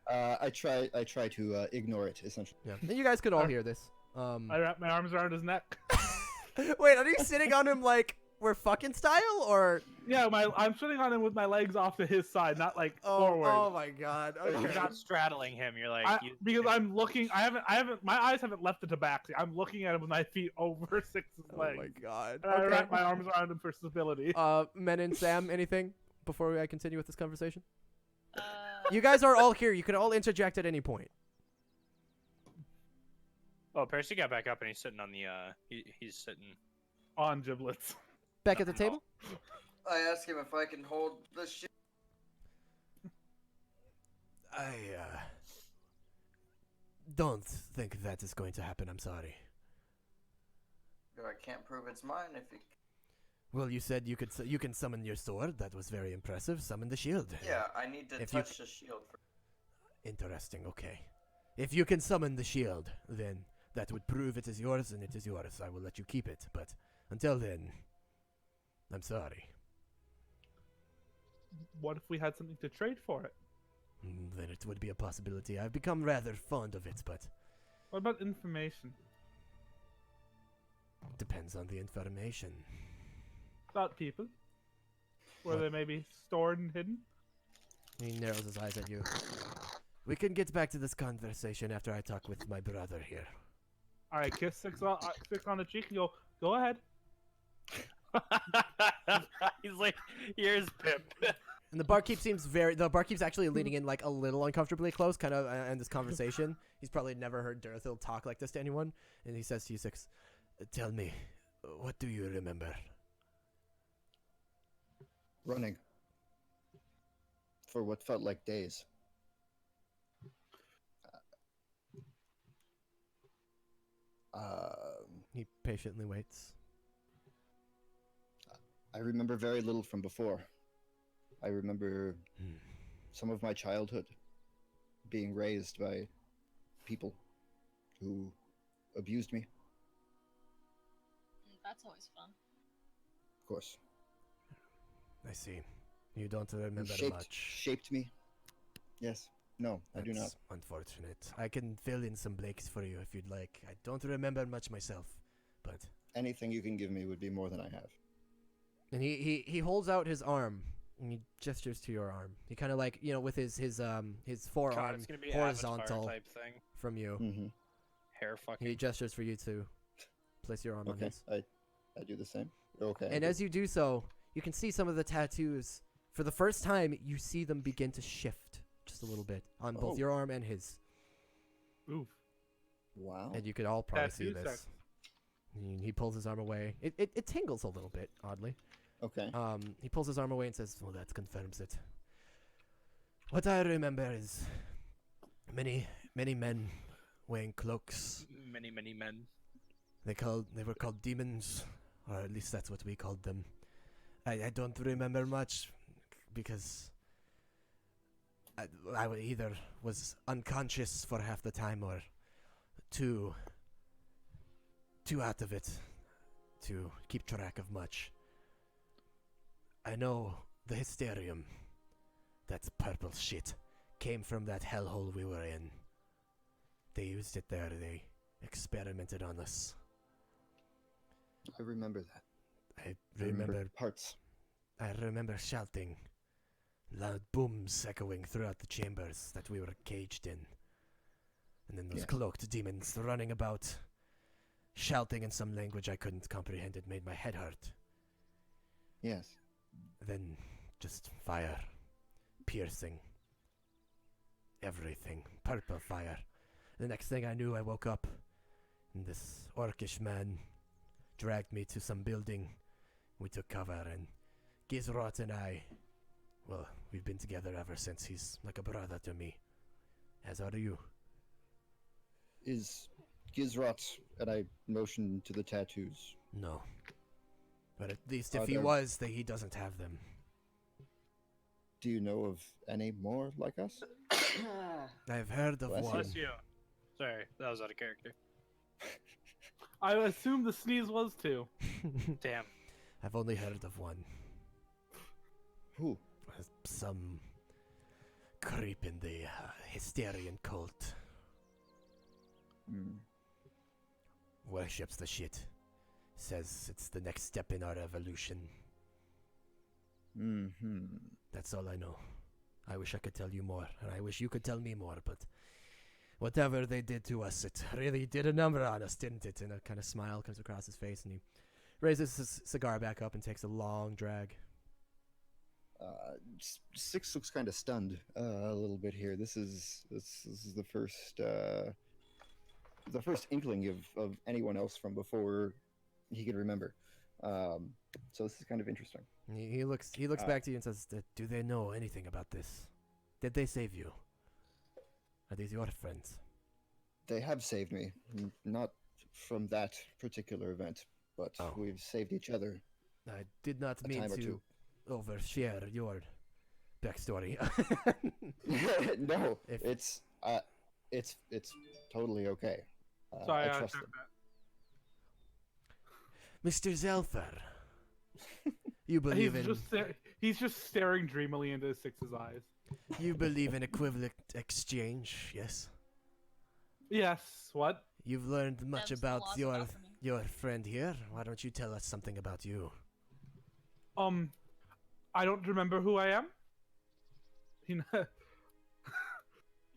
I try to ignore it, essentially. Yeah, and you guys could all hear this. I wrap my arms around his neck. Wait, are you sitting on him like we're fucking style, or? Yeah, I'm sitting on him with my legs off to his side, not like forward. Oh my god. Okay. You're not straddling him. You're like because I'm looking. I haven't. My eyes haven't left the tabaxi. I'm looking at him with my feet over Six's legs. Oh my god. And I wrap my arms around him for stability. Men and Sam, anything before I continue with this conversation? You guys are all here. You can all interject at any point. Oh, Percy got back up and he's sitting on the he's sitting on giblets. Back at the table? I ask him if I can hold the shit. I don't think that is going to happen. I'm sorry. I can't prove it's mine if it... Well, you said you can summon your sword. That was very impressive. Summon the shield. Yeah, I need to If you touch the shield first. Interesting. Okay. If you can summon the shield, then that would prove it is yours, and it is yours. I will let you keep it. But until then, I'm sorry. What if we had something to trade for it? Then it would be a possibility. I've become rather fond of it, but What about information? depends on the information. About people? Where What? they may be stored and hidden? He narrows his eyes at you. We can get back to this conversation after I talk with my brother here. Alright, kiss Six on the cheek and go ahead. He's like, here's Pip. And the barkeep's actually leaning in like a little uncomfortably close, kind of, in this conversation. He's probably never heard Durathil talk like this to anyone. And he says to you, Six, tell me, what do you remember? Running. For what felt like days. He patiently waits. I remember very little from before. I remember some of my childhood being raised by people who abused me, That's always fun. of course. I see. You don't remember much. Shaped me. Yes. No, I do not. That's unfortunate. I can fill in some blanks for you if you'd like. I don't remember much myself, but... Anything you can give me would be more than I have. And he holds out his arm, and he gestures to your arm. He kind of like, with his forearm it's gonna be horizontal type thing. from you. Mm-hmm. Hair fucking. He gestures for you to place your arm on Okay, his. I do the same. Okay. And as you do so, you can see some of the tattoos. For the first time, you see them begin to shift just a little bit on both Oh. your arm and his. Oof. Wow. And you could all probably see Tattoo this. He pulls his arm away. It tingles a little bit, oddly. Okay. He pulls his arm away and says, well, that confirms it. What I remember is many men wearing cloaks. Many men. They were called demons, or at least that's what we called them. I don't remember much because I either was unconscious for half the time or too out of it to keep track of much. I know the hysterium, that purple shit, came from that hellhole we were in. They used it there. They experimented on us. I remember that. I I remember parts. I remember shouting, loud booms echoing throughout the chambers that we were caged in. And then those Yes. cloaked demons running about, shouting in some language I couldn't comprehend. It made my head hurt. Yes. Then just fire, piercing, everything, purple fire. The next thing I knew, I woke up, and this orcish man dragged me to some building. We took cover, and Gizrot and I, well, we've been together ever since. He's like a brother to me. As are you. Is Gizrot, and I motion to the tattoos. No. But at least Are if he there- was, he doesn't have them. Do you know of any more like us? I've heard of Bless one. Bless you. Sorry, that was out of character. I assume the sneeze was too. Damn. I've only heard of one. Who? Some creep in the Hysterian cult. Hmm. Worships the shit. Says it's the next step in our evolution. Mm-hmm. That's all I know. I wish I could tell you more, and I wish you could tell me more, but whatever they did to us, it really did a number on us, didn't it? And a kind of smile comes across his face, and he raises his cigar back up and takes a long drag. Six looks kind of stunned a little bit here. This is the first inkling of anyone else from before he could remember. So this is kind of interesting. He looks back to you and says, "Do they know anything about this? Did they save you? Are these your friends?" They have saved me, not from that particular event, but Oh. we've saved each other I did not a mean time or to two. overshare your backstory. No, If- it's totally okay. Sorry, I I trust took them. Mr. Zelfer, you believe He's just staring dreamily into Six's eyes. you believe in equivalent exchange, yes? Yes. What? You've learned much That's the about laws of your alchemy. friend here. Why don't you tell us something about you? I don't remember who I am. You know,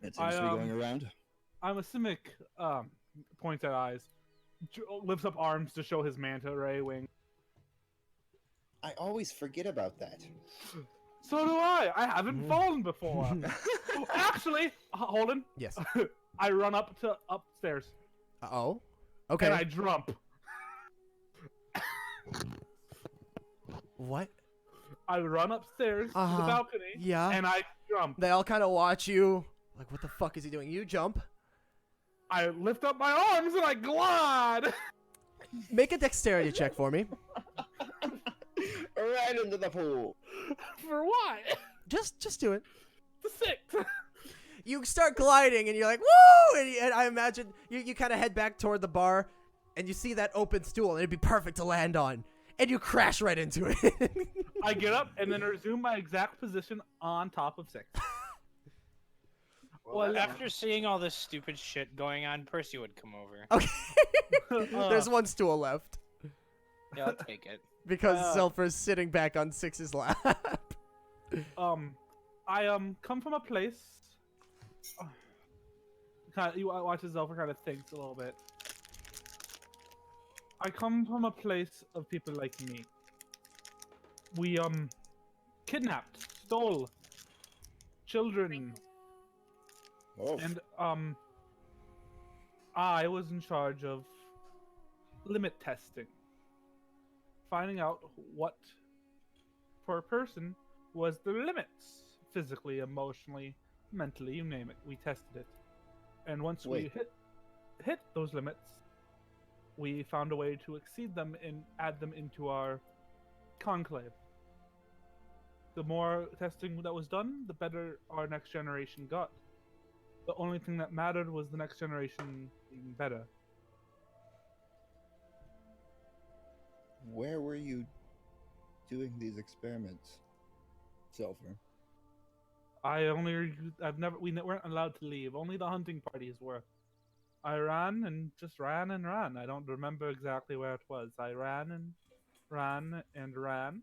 It I, seems to be going around. I'm a Simic. Points at eyes, lifts up arms to show his manta ray wing. I always forget about that. So do I. I haven't Mhm. fallen before. Actually, hold on. Yes. I run up to upstairs Oh. Okay. and I jump. What? I run upstairs to Uh-huh. the balcony Yeah. and I jump. They all kind of watch you. Like, what the fuck is he doing? You jump. I lift up my arms and I glide. Make a dexterity check for me. Right into the pool. For what? Just do it. The six. You start gliding and you're like, woo! And I imagine you kind of head back toward the bar and you see that open stool and it'd be perfect to land on. And you crash right into it. I get up and then resume my exact position on top of Six. Well, after seeing all this stupid shit going on, Percy would come over. Okay. There's one stool left. Yeah, I'll take it. Because Zelfer's sitting back on Six's lap. I come from a place. You watch as Zelfer kind of thinks a little bit. I come from a place of people like me. We kidnapped, stole children, Oh, and I was in charge of limit testing, finding out what for a person was the limits, physically, emotionally, mentally, you name it. We tested it, and once we Wait. hit those limits, we found a way to exceed them and add them into our conclave. The more testing that was done, the better our next generation got. The only thing that mattered was the next generation being better. where were you doing these experiments, Zelfer? We weren't allowed to leave. Only the hunting parties were. I ran and just ran and ran. I don't remember exactly where it was. I ran and ran and ran.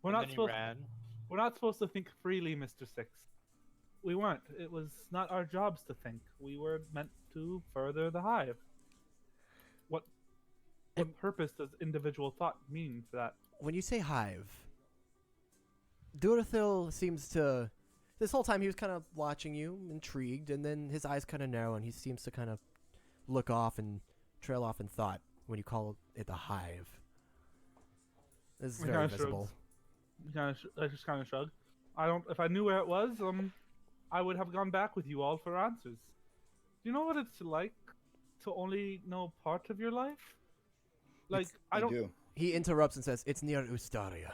We're And not then you supposed. ran. We're not supposed to think freely, Mr. Six. We weren't. It was not our jobs to think. We were meant to further the hive. What purpose does individual thought mean for that? When you say hive, Durathil seems to. This whole time he was kind of watching you, intrigued, and then his eyes kind of narrow, and he seems to kind of look off and trail off in thought when you call it the hive. This is He very kinda visible. I just kind of shrug. I don't. If I knew where it was, I would have gone back with you all for answers. Do you know what it's like to only know part of your life? Like I don't. do. He interrupts and says, "It's near Ustaria."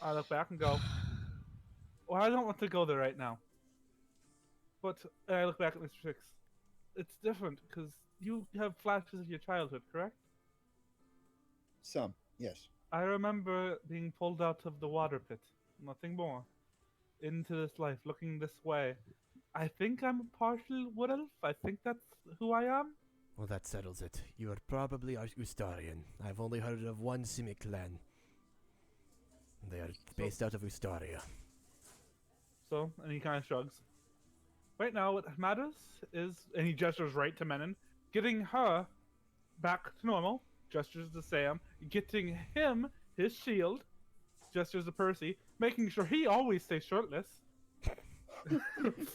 I look back and go, well, I don't want to go there right now. But I look back at Mr. Six. It's different because you have flashes of your childhood, correct? Some, yes. I remember being pulled out of the water pit, nothing more, into this life, looking this way. I think I'm a partial wood elf. I think that's who I am. Well, that settles it. You are probably Ustarian. I've only heard of one Simic clan. They are based out of Ustaria. So, and he kind of shrugs. Right now, what matters is, and he gestures right to Menon, getting her back to normal, gestures to Sam, getting him his shield, gestures to Percy, making sure he always stays shirtless.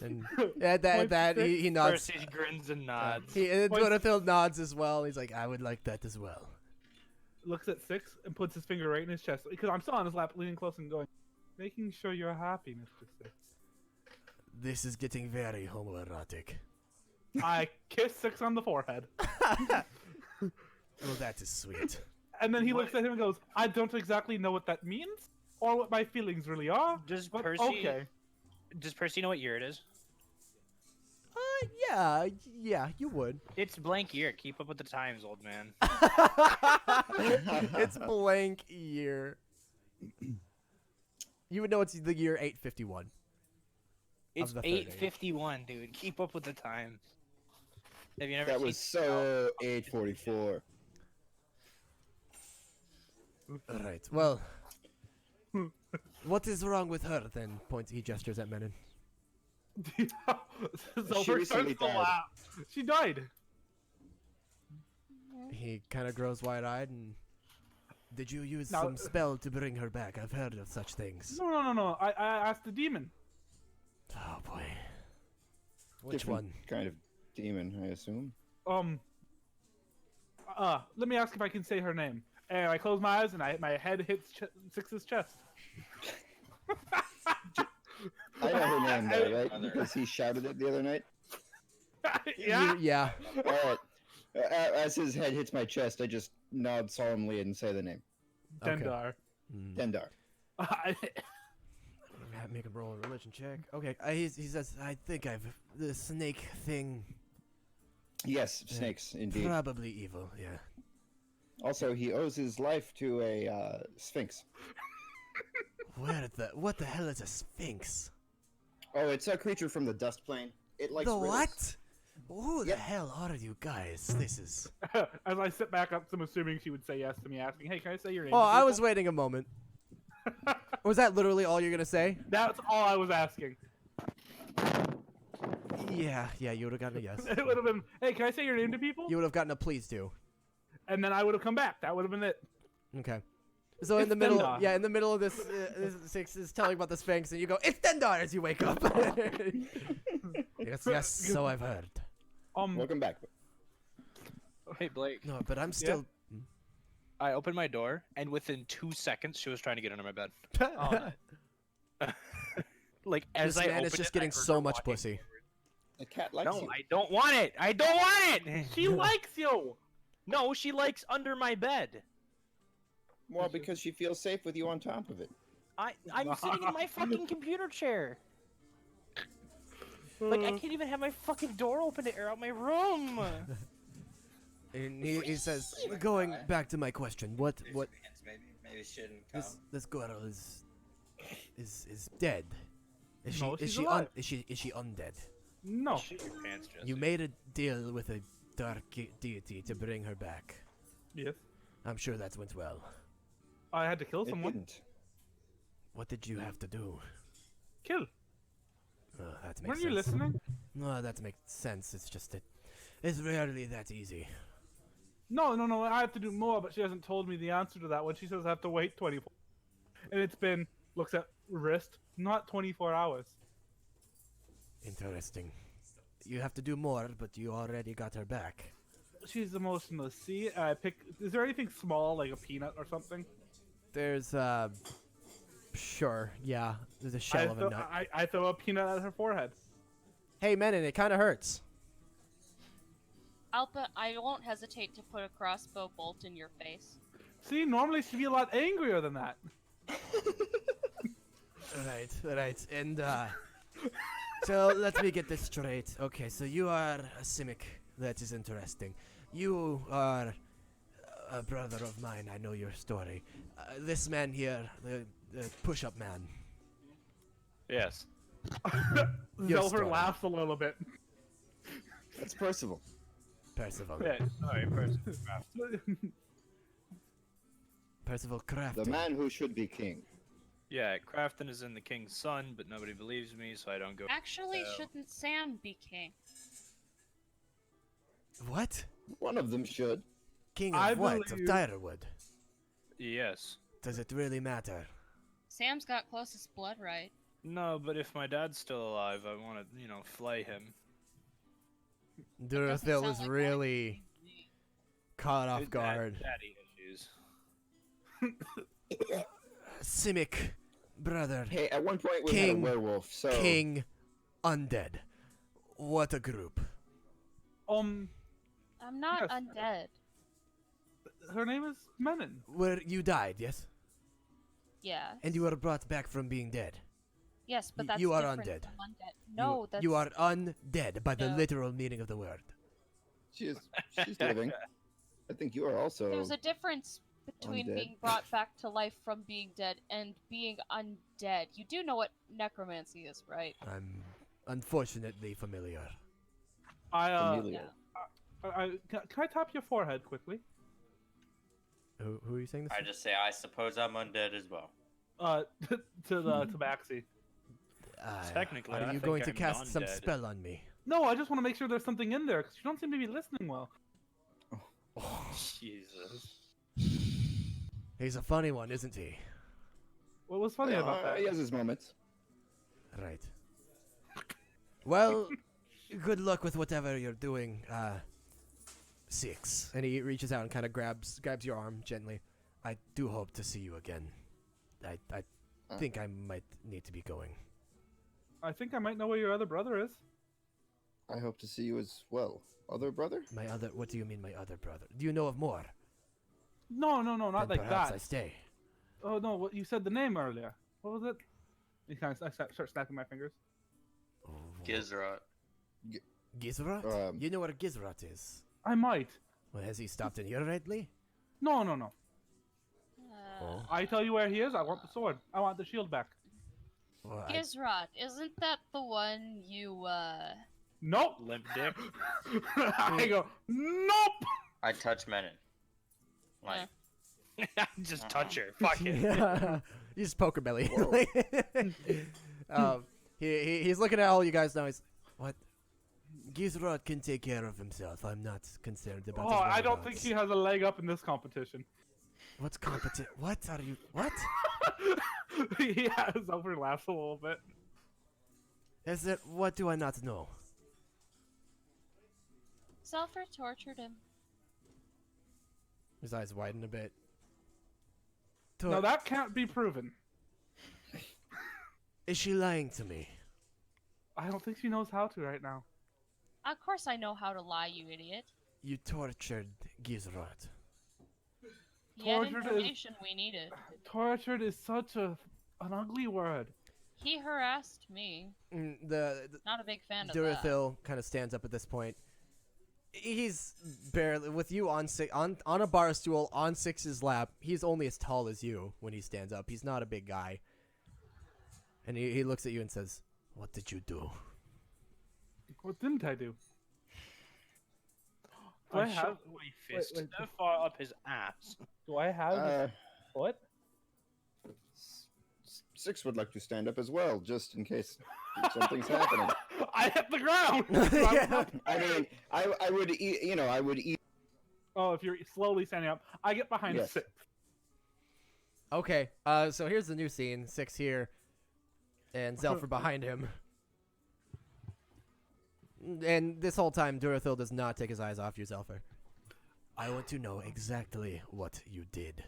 And he nods. Percy grins and nods. Durathil nods as well. He's like, I would like that as well. Looks at Six and puts his finger right in his chest, because I'm still on his lap, leaning close and going, making sure you're happy, Mr. Six. This is getting very homoerotic. I kiss Six on the forehead. Well, that is sweet. And then he looks at him and goes, I don't exactly know what that means, or what my feelings really are. Does but Percy? okay. Does Percy know what year it is? Yeah, you would. It's blank year. Keep up with the times, old man. It's blank year. You would know it's the year 851. It's the third age. 8:51, dude. Keep up with the times. Have you never? That seen was so 8:44. Alright, well. What is wrong with her then? He gestures at Menon. So She her recently starts to died. laugh. She died. He kind of grows wide-eyed and... Did you use Now- some spell to bring her back? I've heard of such things. No. I asked the demon. Oh boy. Which Different one? kind of demon, I assume. Let me ask if I can say her name. And I close my eyes and my head hits Six's chest. I know her name though, right? Because he shouted it the other night. Yeah. Yeah. Alright. As his head hits my chest, I just nod solemnly and say the name. Okay. Dendar. Dendar. Make him roll a religion check. Okay, he says, I think the snake thing, Yes, snakes, indeed. probably evil, yeah. Also, he owes his life to a sphinx. What the hell is a sphinx? Oh, it's a creature from the dust plane. It likes The riddles. what? Who the Yep. hell are you guys? This is... As I sit back up, I'm assuming she would say yes to me asking, hey, can I say your name? Oh, to I was people?" waiting a moment. Was that literally all you're gonna say? That's all I was asking. Yeah, you would have gotten a yes. It would have been, hey, can I say your name to people? You would have gotten a please do. And then I would have come back. That would have been it. Okay. So in It's the middle, Dendar. in the middle of this Six is telling about the Sphinx, and you go, "It's Dendar!" as you wake up. yes, so I've heard. Welcome back. Hey Blake. No, but I'm still. I opened my door, and within 2 seconds, she was trying to get under my bed. Like as This I man opened is just it, getting I heard so her much walking pussy. forward. The cat likes No, you. I don't want it. I don't want it. She likes you. No, she likes under my bed. Well, because she feels safe with you on top of it. I'm sitting in my fucking computer chair. Like I can't even have my fucking door open to air out my room. And he says, going back to my question, what Maybe shouldn't come. this girl is dead. No, she's alive. Is she undead? No. Shit your pants, Jesse. You made a deal with a dark deity to bring her back. Yes. I'm sure that went well. I had to kill It someone. didn't. What did you have to do? Kill. That makes Weren't sense. you listening? No, that makes sense. It's just that it's rarely that easy. No. I have to do more, but she hasn't told me the answer to that one. She says I have to wait 24. And it's been, looks at wrist, not 24 hours. Interesting. You have to do more, but you already got her back. She's emotional. See, is there anything small, like a peanut or something? There's, sure, yeah. There's a shell of a nut. I throw a peanut at her forehead. Hey, Menon, it kind of hurts. I won't hesitate to put a crossbow bolt in your face. See, normally she'd be a lot angrier than that. Right. And, so let me get this straight. Okay, so you are a Simic. That is interesting. You are a brother of mine. I know your story. This man here, the push-up man. Yes. Your Zelver story. laughs a little bit. That's Percival. Percival. Yeah, sorry, person. Percival Crafty. The man who should be king. Yeah, Crafton is in the king's son, but nobody believes me, so I don't go. Actually, shouldn't Sam be king? What? One of them should. King of I what? Of believe- Direwood. Yes. Does it really matter? Sam's got closest blood right. No, but if my dad's still alive, I want to, flay him. Doesn't Durathil sound was like really caught off guard. Daddy issues. Simic, brother, Hey, at one point we King. had a werewolf, so king, undead. What a group. I'm not Yes. undead. Her name is Menon. Where you died, yes? Yeah. And you were brought back from being dead. Yes, but that's you are different undead. from undead. No, that's You are undead by the No. literal meaning of the word. she's living. I think you are also. There's a difference between Undead. being brought back to life from being dead and being undead. You do know what necromancy is, right? I'm unfortunately familiar. Familiar. Can I tap your forehead quickly? Who are you saying this I to? just say I suppose I'm undead as well. To the Tabaxi. Technically, I are you think going to I'm cast some non-dead. spell on me? No, I just want to make sure there's something in there because you don't seem to be listening well. Jesus. He's a funny one, isn't he? What was funny about that? He has his moments. Right. Well, good luck with whatever you're doing, 6. And he reaches out and kind of grabs your arm gently. I do hope to see you again. I think I might need to be going. I think I might know where your other brother is. I hope to see you as well. Other brother? What do you mean, my other brother? Do you know of more? No, not Then like perhaps that. I stay. Oh no, what you said the name earlier. What was it? I start snapping my fingers. Gizrot. Gizrat? You know where Gizrat is? I might. Well, has he stopped in here lately? No. Oh. I tell you where he is. I want the sword. I want the shield back. Well, Gizrot, isn't that the one you, Nope. Limp dick. I go, nope. I touch Menon. Like, Just touch her. Fuck it. You just poke her belly. He's looking at all you guys now. He's what? Gizrot can take care of himself. I'm not concerned about. Oh, his I don't think whereabouts. he has a leg up in this competition. What's competent? What are you? What? Yeah, Zelver laughs a little bit. Is that? What do I not know? Zelfer tortured him. His eyes widen a bit. No, that can't be proven. Is she lying to me? I don't think she knows how to right now. Of course I know how to lie, you idiot. You tortured Gizrot. He had Tortured is- information we needed. Tortured is such an ugly word. He harassed me. The Not a big fan of that. Durathil kind of stands up at this point. He's barely with you on a bar stool on Six's lap. He's only as tall as you when he stands up. He's not a big guy. And he looks at you and says, "What did you do?" What didn't I do? Do I I have? shoved my fist wait. so far up his ass. Do I have? What? Six would like to stand up as well, just in case something's happening. I hit the ground. Yeah. I mean, I would eat. I would eat. Oh, if you're slowly standing up, I get behind Yes. 6. Okay, so here's the new scene. 6 here, and Zelfer behind him. And this whole time, Durathil does not take his eyes off you, Zelfer. I want to know exactly what you did.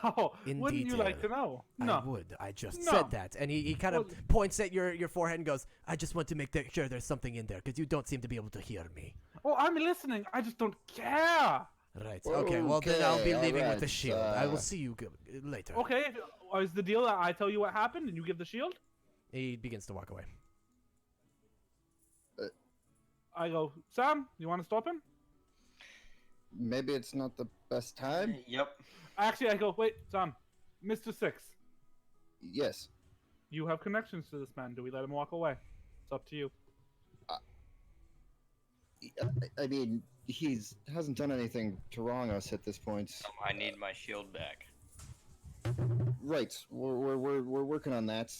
Oh, In wouldn't you like to detail. know? I No. would. I just No. said that. And he kind of Well- points at your forehead and goes, I just want to make sure there's something in there, because you don't seem to be able to hear me. Oh, I'm listening. I just don't care. Right. Okay, well then I'll be Okay, leaving with the alright, shield. I will see you later. Okay, is the deal that I tell you what happened and you give the shield? He begins to walk away. I go, Sam, you want to stop him? Maybe it's not the best time. Yep. Actually, I go, wait, Sam, Mr. 6, Yes. you have connections to this man. Do we let him walk away? It's up to you. I mean, hasn't done anything to wrong us at this point. I need my shield back. Right. We're working on that.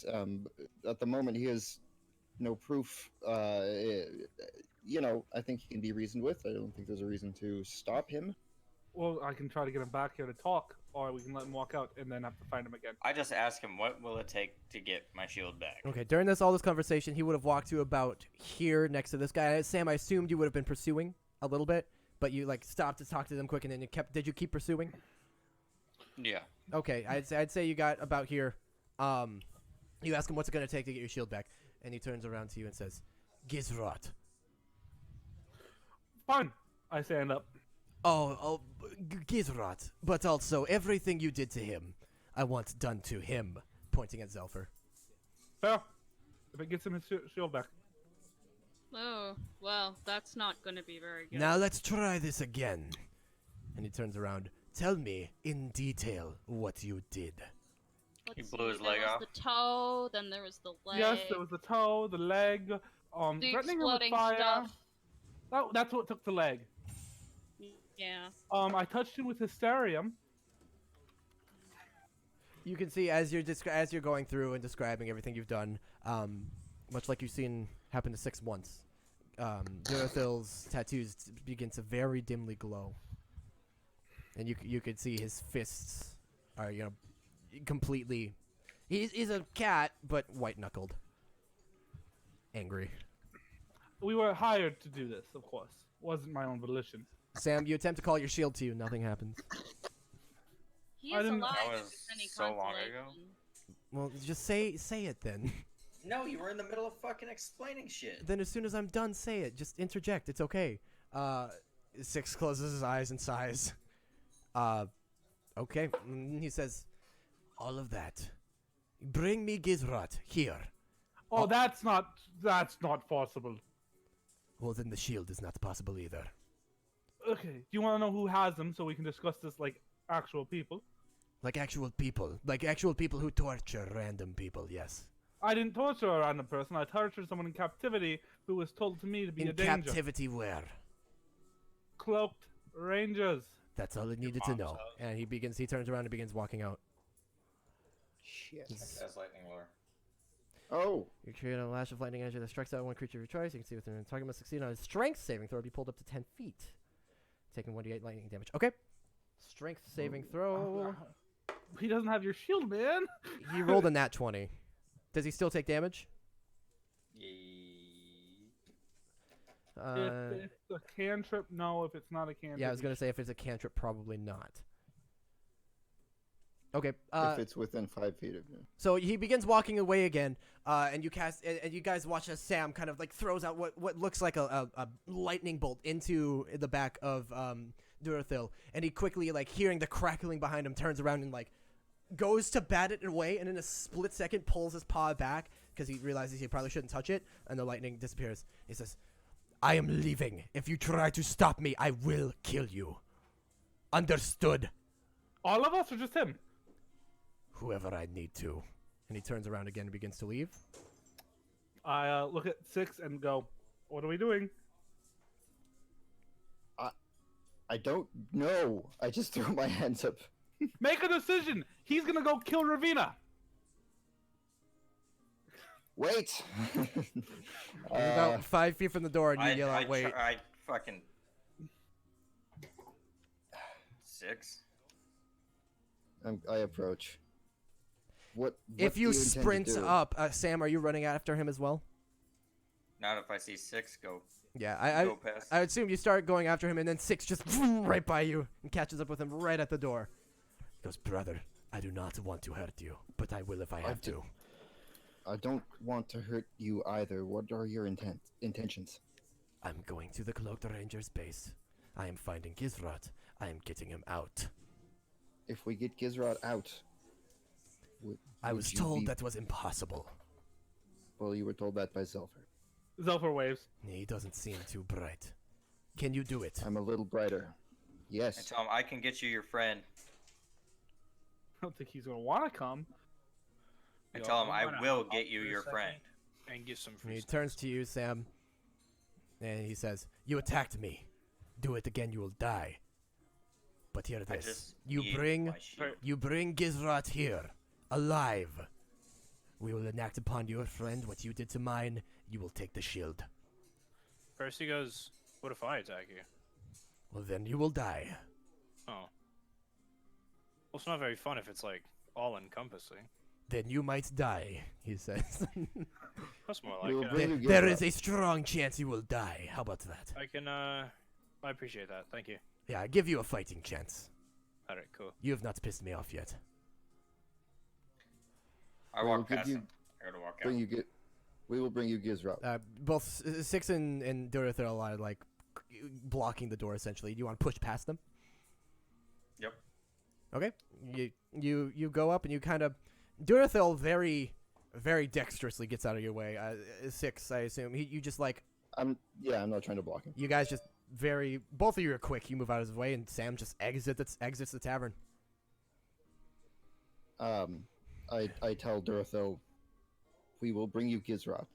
At the moment, he has no proof. I think he can be reasoned with. I don't think there's a reason to stop him. Well, I can try to get him back here to talk, or we can let him walk out and then have to find him again. I just asked him, what will it take to get my shield back? Okay, during all this conversation, he would have walked to about here next to this guy. Sam, I assumed you would have been pursuing a little bit, but you stopped to talk to them quick, and then did you keep pursuing? Yeah. Okay, I'd say you got about here. You ask him what's it going to take to get your shield back, and he turns around to you and says, Gizrot. Fine. I stand up. Oh, Gizrot, but also everything you did to him, I want done to him, pointing at Zelfer. Fair. If it gets him his shield back. Oh, well, that's not gonna be very good. Now let's try this again. And he turns around. Tell me in detail what you did. Let's He blew his see, leg there off. was the toe, then there was the leg. Yes, there was the toe, the leg, the threatening him with exploding fire. stuff. That's what took the leg. Yeah. I touched him with hysterium. You can see as you're going through and describing everything you've done, much like you've seen happen to 6 once, Durathil's tattoos begin to very dimly glow, and you could see his fists are completely. He's a cat, but white knuckled, angry. We were hired to do this, of course. Wasn't my own volition. Sam, you attempt to call your shield to you, nothing happens. He I is didn't- alive. That if was it's any so long ago. consolation. Well, just say it then. No, you were in the middle of fucking explaining shit. Then as soon as I'm done, say it. Just interject. It's okay. 6 closes his eyes and sighs. Okay. He says, all of that. Bring me Gizrat here. Oh, that's not possible. Well, then the shield is not possible either. Okay, do you want to know who has them so we can discuss this like actual people? Like actual people. Like actual people who torture random people, yes. I didn't torture a random person. I tortured someone in captivity who was told to me to be a In danger. captivity where? Cloaked rangers. That's all it needed to mom's know. house. And he turns around and begins walking out. Shit. That's lightning lore. Oh. You create a lash of lightning energy that strikes out one creature you choice. You can see within the target must succeed on a strength saving throw to be pulled up to 10 feet. Taking 1d8 lightning damage. Okay. Strength saving throw. He doesn't have your shield, man. He rolled a nat 20. Does he still take damage? If it's a cantrip, no. If it's not a cantrip, Yeah, I was going to say if it's a cantrip, probably not. Okay. If it's within 5 feet of you. So he begins walking away again, and you guys watch as Sam kind of throws out what looks like a lightning bolt into the back of Durathil, and he quickly, hearing the crackling behind him, turns around and goes to bat it away, and in a split second pulls his paw back because he realizes he probably shouldn't touch it, and the lightning disappears. He says, "I am leaving. If you try to stop me, I will kill you. Understood? all of us or just him? Whoever I need to." And he turns around again and begins to leave. I look at 6 and go, What are we doing? I don't know. I just threw my hands up. Make a decision. He's gonna go kill Ravina. Wait. You're about 5 feet from the door, and you yell out, "Wait!" I fucking 6. I approach. What If do you intend to sprint do? up, Sam, are you running after him as well? Not if I see 6 go. Yeah, Go past. I assume you start going after him, and then 6 just right by you and catches up with him right at the door. He goes, "Brother, I do not want to hurt you, but I will if I have to." I don't want to hurt you either. What are your intentions? I'm going to the Cloaked Ranger's base. I am finding Gizrat. I am getting him out. If we get Gizrod out, I would was you told be- that was impossible. Well, you were told that by Zelfer. Zelfer waves. He doesn't seem too bright. Can you do it? I'm a little brighter. I Yes. tell him I can get you your friend. I don't think he's gonna want to come. I Yo, tell him I wanna will hop get you for a your second friend. And get some free He snacks. turns to you, Sam, and he says, "You attacked me. Do it again, you will die. But hear I this: just you need bring my shield. Gizrat here, alive. We will enact upon your friend what you did to mine. You will take the shield. Percy goes, what if I attack you? Well, then you will die." Oh. Well, it's not very fun if it's, like, all-encompassing. "Then you might die," he says. That's more We will like, bring you There Gizrod. is a strong chance you will die. How about that? I can, I appreciate that. Thank you. Yeah, I give you a fighting chance. Alright, cool. You have not pissed me off yet. I We will walk give past you- him. I gotta walk out. We will bring you Gizrod. Both 6 and Durithil are like blocking the door essentially. Do you want to push past them? Yep. Okay. You go up and you kind of Durithil very dexterously gets out of your way. 6, I assume. You just like I'm not trying to block him. you guys just both of you are quick. You move out of his way and Sam just exits the tavern. I tell Duratho, we will bring you Gizrod.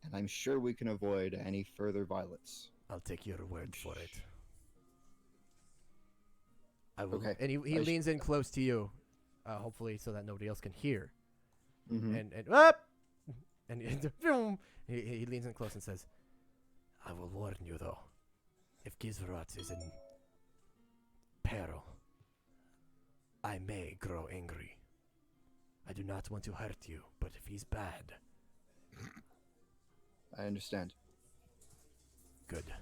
And I'm sure we can avoid any further violence. I'll take your word for it. I will. Okay. And he I leans in close to you, hopefully so that nobody else can hear. Mhm. And he leans in close and says, "I will warn you though, if Gizrat is in peril, I may grow angry. I do not want to hurt you, but if he's bad, I understand. good."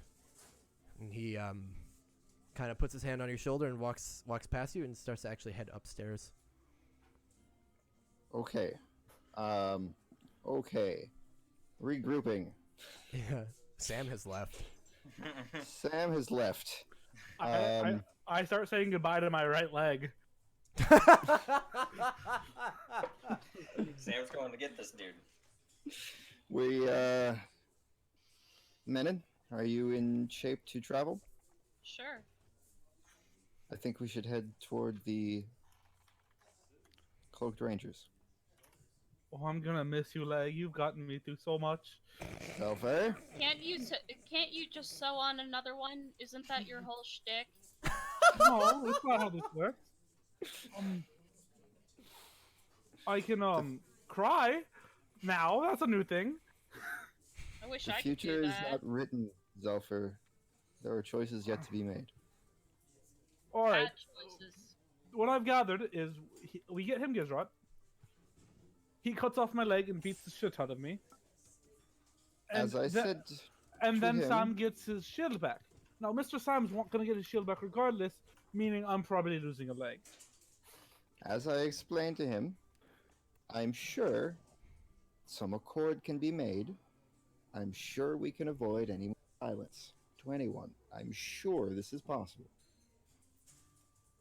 And he kind of puts his hand on your shoulder and walks past you and starts to actually head upstairs. Okay. Okay. Regrouping. Yeah, Sam has left. Sam has left. I start saying goodbye to my right leg. Sam's going to get this dude. We, Menon, are you in shape to travel? Sure. I think we should head toward the Cloaked Rangers. Oh, I'm gonna miss you, leg. You've gotten me through so much. Selfer? Can't you just sew on another one? Isn't that your whole shtick? No, that's not how this works. I can cry now. That's a new thing. I wish The I could future do is that. not written, Zelfer. There are choices yet to be made. All right. Bad choices. What I've gathered is we get him Gizrot. He cuts off my leg and beats the shit out of me. As I said, and to then him- Sam gets his shield back. Now, Mr. Sam's going to get his shield back regardless, meaning I'm probably losing a leg. as I explained to him, I'm sure some accord can be made. I'm sure we can avoid any violence to anyone. I'm sure this is possible.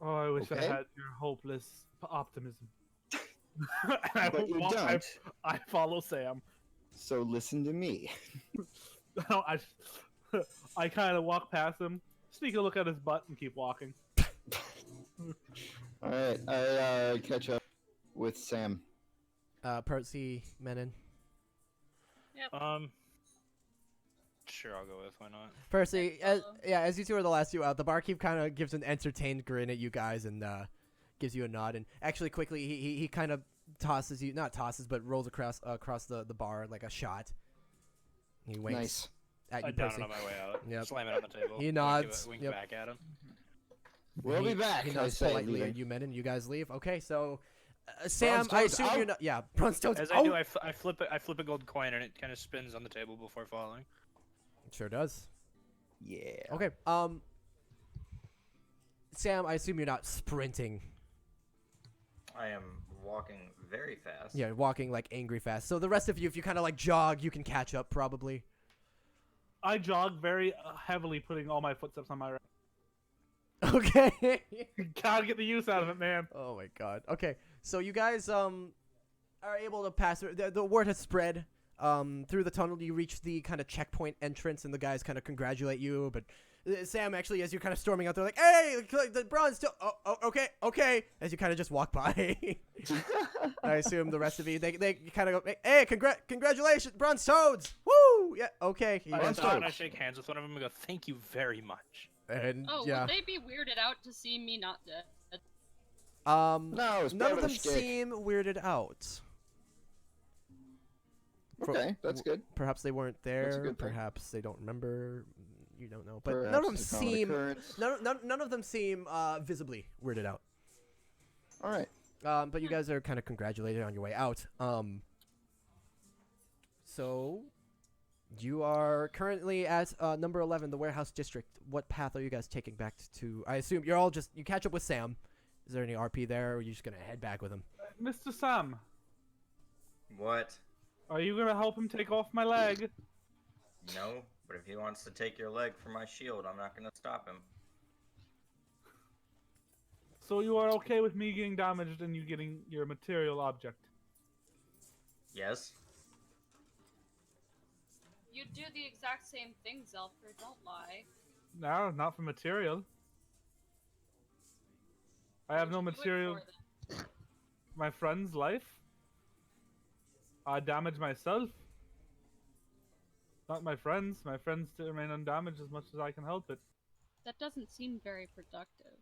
Oh, I wish I Okay. had your hopeless optimism. And I But you walk- don't. I follow Sam. So listen to me. No, I kind of walk past him, sneak a look at his butt, and keep walking. All right, I catch up with Sam. Percy, Menon. I Sure, I'll go with. Why not? Percy, Thanks, as you two are the last two out, the barkeep kind of gives an entertained grin at you guys and gives you a nod. And actually, quickly, he kind of tosses you, not tosses, but rolls across the bar like a shot. He winks Nice. at I you, down Percy. it on my way out. Yep. Slam it on the table. He Wink nods. Wink Yep. back at him. We'll be back. He I nods say, politely leaving. at you men, and you guys leave. Okay, so Sam, Bronze I Toad's assume out. you're not. Yeah, Bronze Toad's As I out. do, I flip it. I flip a gold coin, and it kind of spins on the table before falling. Sure does. Yeah. Okay. Sam, I assume you're not sprinting. I am walking very fast. Yeah, walking like angry fast. So the rest of you, if you kind of like jog, you can catch up probably. I jog very heavily, putting all my footsteps on my right. Okay. Gotta get the use out of it, man. Oh my god. Okay, so you guys are able to pass. The word has spread. Through the tunnel, you reach the kind of checkpoint entrance, and the guys kind of congratulate you. But Sam, actually, as you're kind of storming out there, like, "Hey, the bronze still." Oh, okay. As you kind of just walk by. I assume the rest of you, they kind of go, "Hey, congratulations, bronze toads! Woo! Yeah, okay." You I guys- stop and I shake hands with one of them and go, "Thank you very much." and Oh, yeah, would they be weirded out to see me not dead? No, it's none part of them shtick. seem weirded out. Okay, that's good. Perhaps they weren't That's a there. good thing. Perhaps they don't remember. You don't know. But Perhaps none of them it's a common seem. occurrence. None of them seem visibly weirded out. All right. But you guys are kind of congratulated on your way out. So you are currently at number 11, the warehouse district. What path are you guys taking back to? I assume you're all you catch up with Sam. Is there any RP there, or are you just gonna head back with him? Mr. Sam, What? are you gonna help him take off my leg? No, but if he wants to take your leg for my shield, I'm not gonna stop him. So you are okay with me getting damaged and you getting your material object? Yes? You do the exact same thing, Zelfer. Don't lie. No, not for material. I have no What'd you do it material. for, then? My friend's life. I damage myself. Not my friends. My friends still remain undamaged as much as I can help it. That doesn't seem very productive.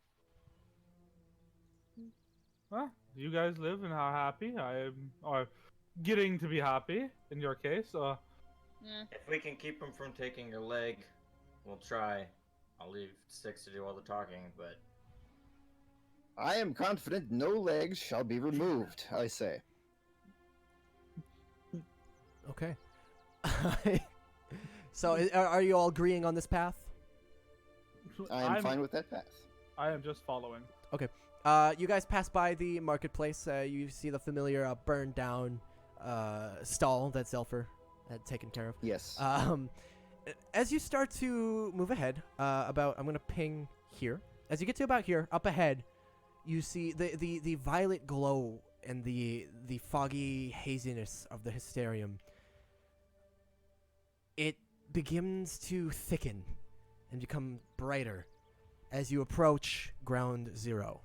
Well, you guys live and are happy. I am, or getting to be happy in your case. If we can keep him from taking your leg, we'll try. I'll leave Six to do all the talking, but I am confident no legs shall be removed, I say. Okay. So are you all agreeing on this path? I am fine with that path. I am just following. You guys pass by the marketplace. You see the familiar burned down stall that Zelfer had taken care of. Yes. As you start to move ahead, I'm gonna ping here. As you get to about here, up ahead, you see the violet glow and the foggy haziness of the hysterium. It begins to thicken and become brighter as you approach ground zero.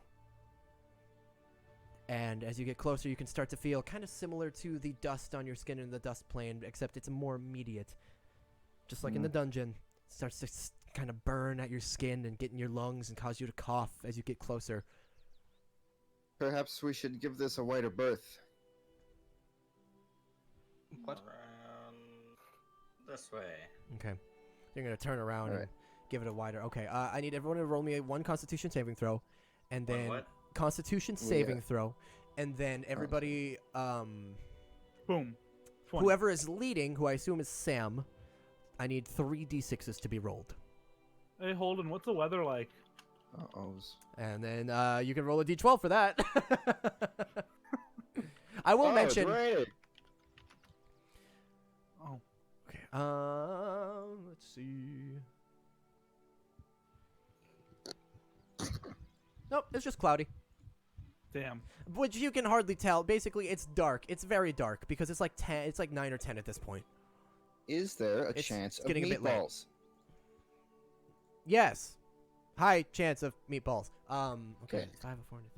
And as you get closer, you can start to feel kind of similar to the dust on your skin in the dust plane, except it's more immediate. Just like in the dungeon, it starts to kind of burn at your skin and get in your lungs and cause you to cough as you get closer. Perhaps we should give this a wider berth. What? around this way. Okay. You're going to turn around Alright. and give it a wider... Okay, I need everyone to roll me one Constitution saving throw. And then... What? Constitution saving throw. And then everybody... Boom. 20. Whoever is leading, who I assume is Sam, I need 3 d6s to be rolled. Hey, Holden, what's the weather like? Uh-ohs. And then you can roll a d12 for that. I will mention... It's raining. Oh. Okay, let's see... Nope, it's just cloudy. Damn. Which you can hardly tell. Basically, it's dark. It's very dark because it's like 10. It's like 9 or 10 at this point. Is there a It's chance of getting a bit late. meatballs? Yes. High chance of meatballs. Okay. Okay. 5, a 4, and a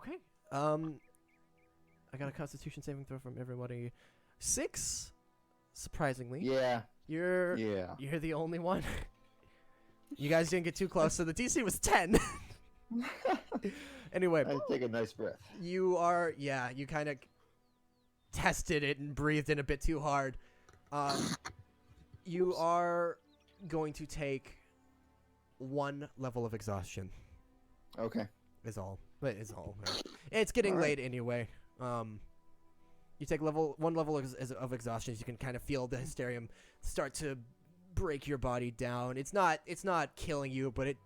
3. Okay. I got a Constitution saving throw from everybody. 6. surprisingly. Yeah. You're the only one. You guys didn't get too close, so the DC was 10. Anyway, I take a nice breath. you kind of tested it and breathed in a bit too hard. You are going to take 1 level of exhaustion. Okay. Is all. It's getting late anyway. You take 1 level of exhaustion. You can kind of feel the hysterium start to break your body down. It's not killing you, but it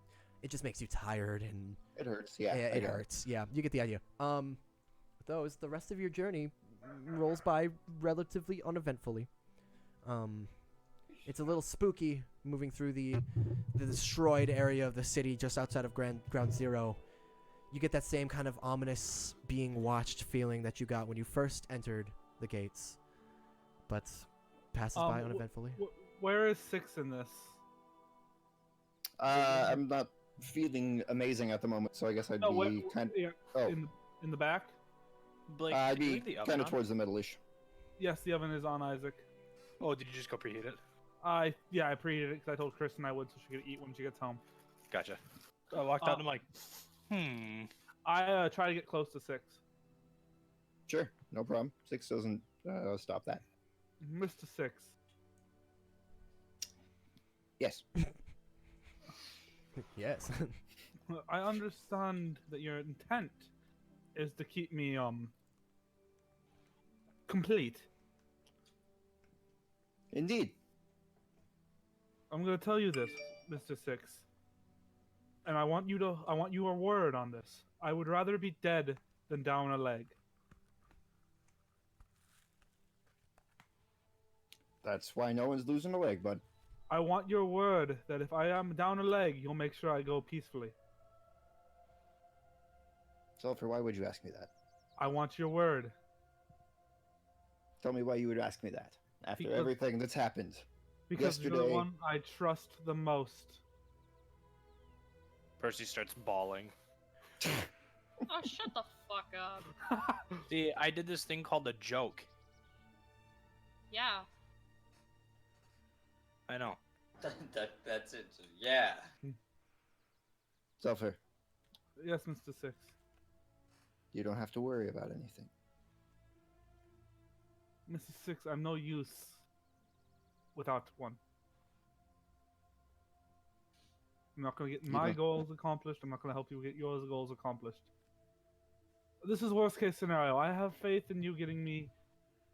just makes you tired and it hurts. Yeah, it hurts. Yeah, you get the idea. Those the rest of your journey rolls by relatively uneventfully. It's a little spooky moving through the destroyed area of the city just outside of Ground Zero. You get that same kind of ominous being watched feeling that you got when you first entered the gates, but passes by uneventfully. Where is 6 in this? I'm not feeling amazing at the moment, so I guess I'd be kind of... Oh. In the back? Blake, I'd did you be leave the oven kind of on? towards the middle-ish. Yes, the oven is on, Isaac. Oh, did you just go preheat it? I preheated it because I told Kristen I would so she could eat when she gets home. Gotcha. I walked out and I'm like, I try to get close to 6. Sure, no problem. 6 doesn't stop that. Mr. 6. Yes. Yes. I understand that your intent is to keep me complete. Indeed. I'm gonna tell you this, Mr. 6. And I want your word on this. I would rather be dead than down a leg. That's why no one's losing a leg, bud. I want your word that if I am down a leg, you'll make sure I go peacefully. Sulfur, why would you ask me that? I want your word. Tell me why you would ask me that after Because- everything that's happened. Because you're the Yesterday- one I trust the most. Percy starts bawling. Oh, shut the fuck up. See, I did this thing called a joke. Yeah. I know. That's it. Yeah. Sulfur, Yes, Mr. 6. you don't have to worry about anything. Mr. 6, I'm no use without one. I'm not going to get my don't- goals accomplished. I'm not going to help you get your goals accomplished. This is worst case scenario. I have faith in you getting me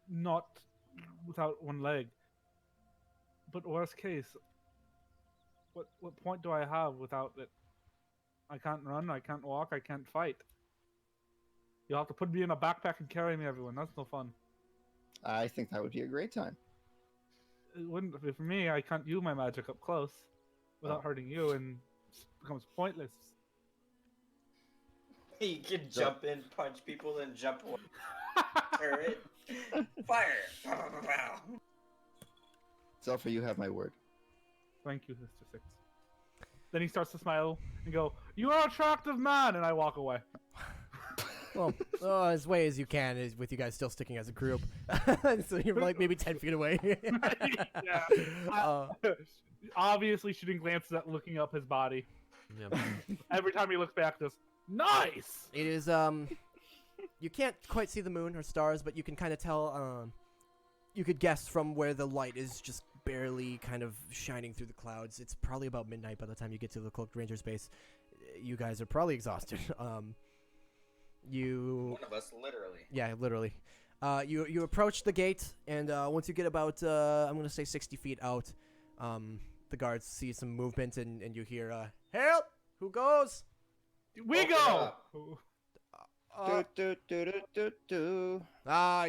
not without one leg. But worst case, what point do I have without it? I can't run, I can't walk, I can't fight. You'll have to put me in a backpack and carry me everyone. That's no fun. I think that would be a great time. It wouldn't be for me. I can't use my magic up close without hurting you, and it becomes pointless. You can jump in, punch people, then jump away. Turret. Fire. Pow, pow, pow, pow. Sulfur, you have my word. Thank you, Mr. 6. Then he starts to smile and go, "You are an attractive man," and I walk away. Well, as way as you can is with you guys still sticking as a group. So you're like maybe 10 feet away. Yeah. Obviously shooting glances at looking up his body. Yeah. Every time he looks back, just nice! It is, you can't quite see the moon or stars, but you can kind of tell, you could guess from where the light is just barely kind of shining through the clouds. It's probably about midnight by the time you get to the Cloaked Ranger's base. You guys are probably exhausted. One of us, literally. Yeah, literally. You approach the gate, and once you get about, I'm gonna say 60 feet out, the guards see some movement, and you hear, "Help! Who goes?" We Open go! up.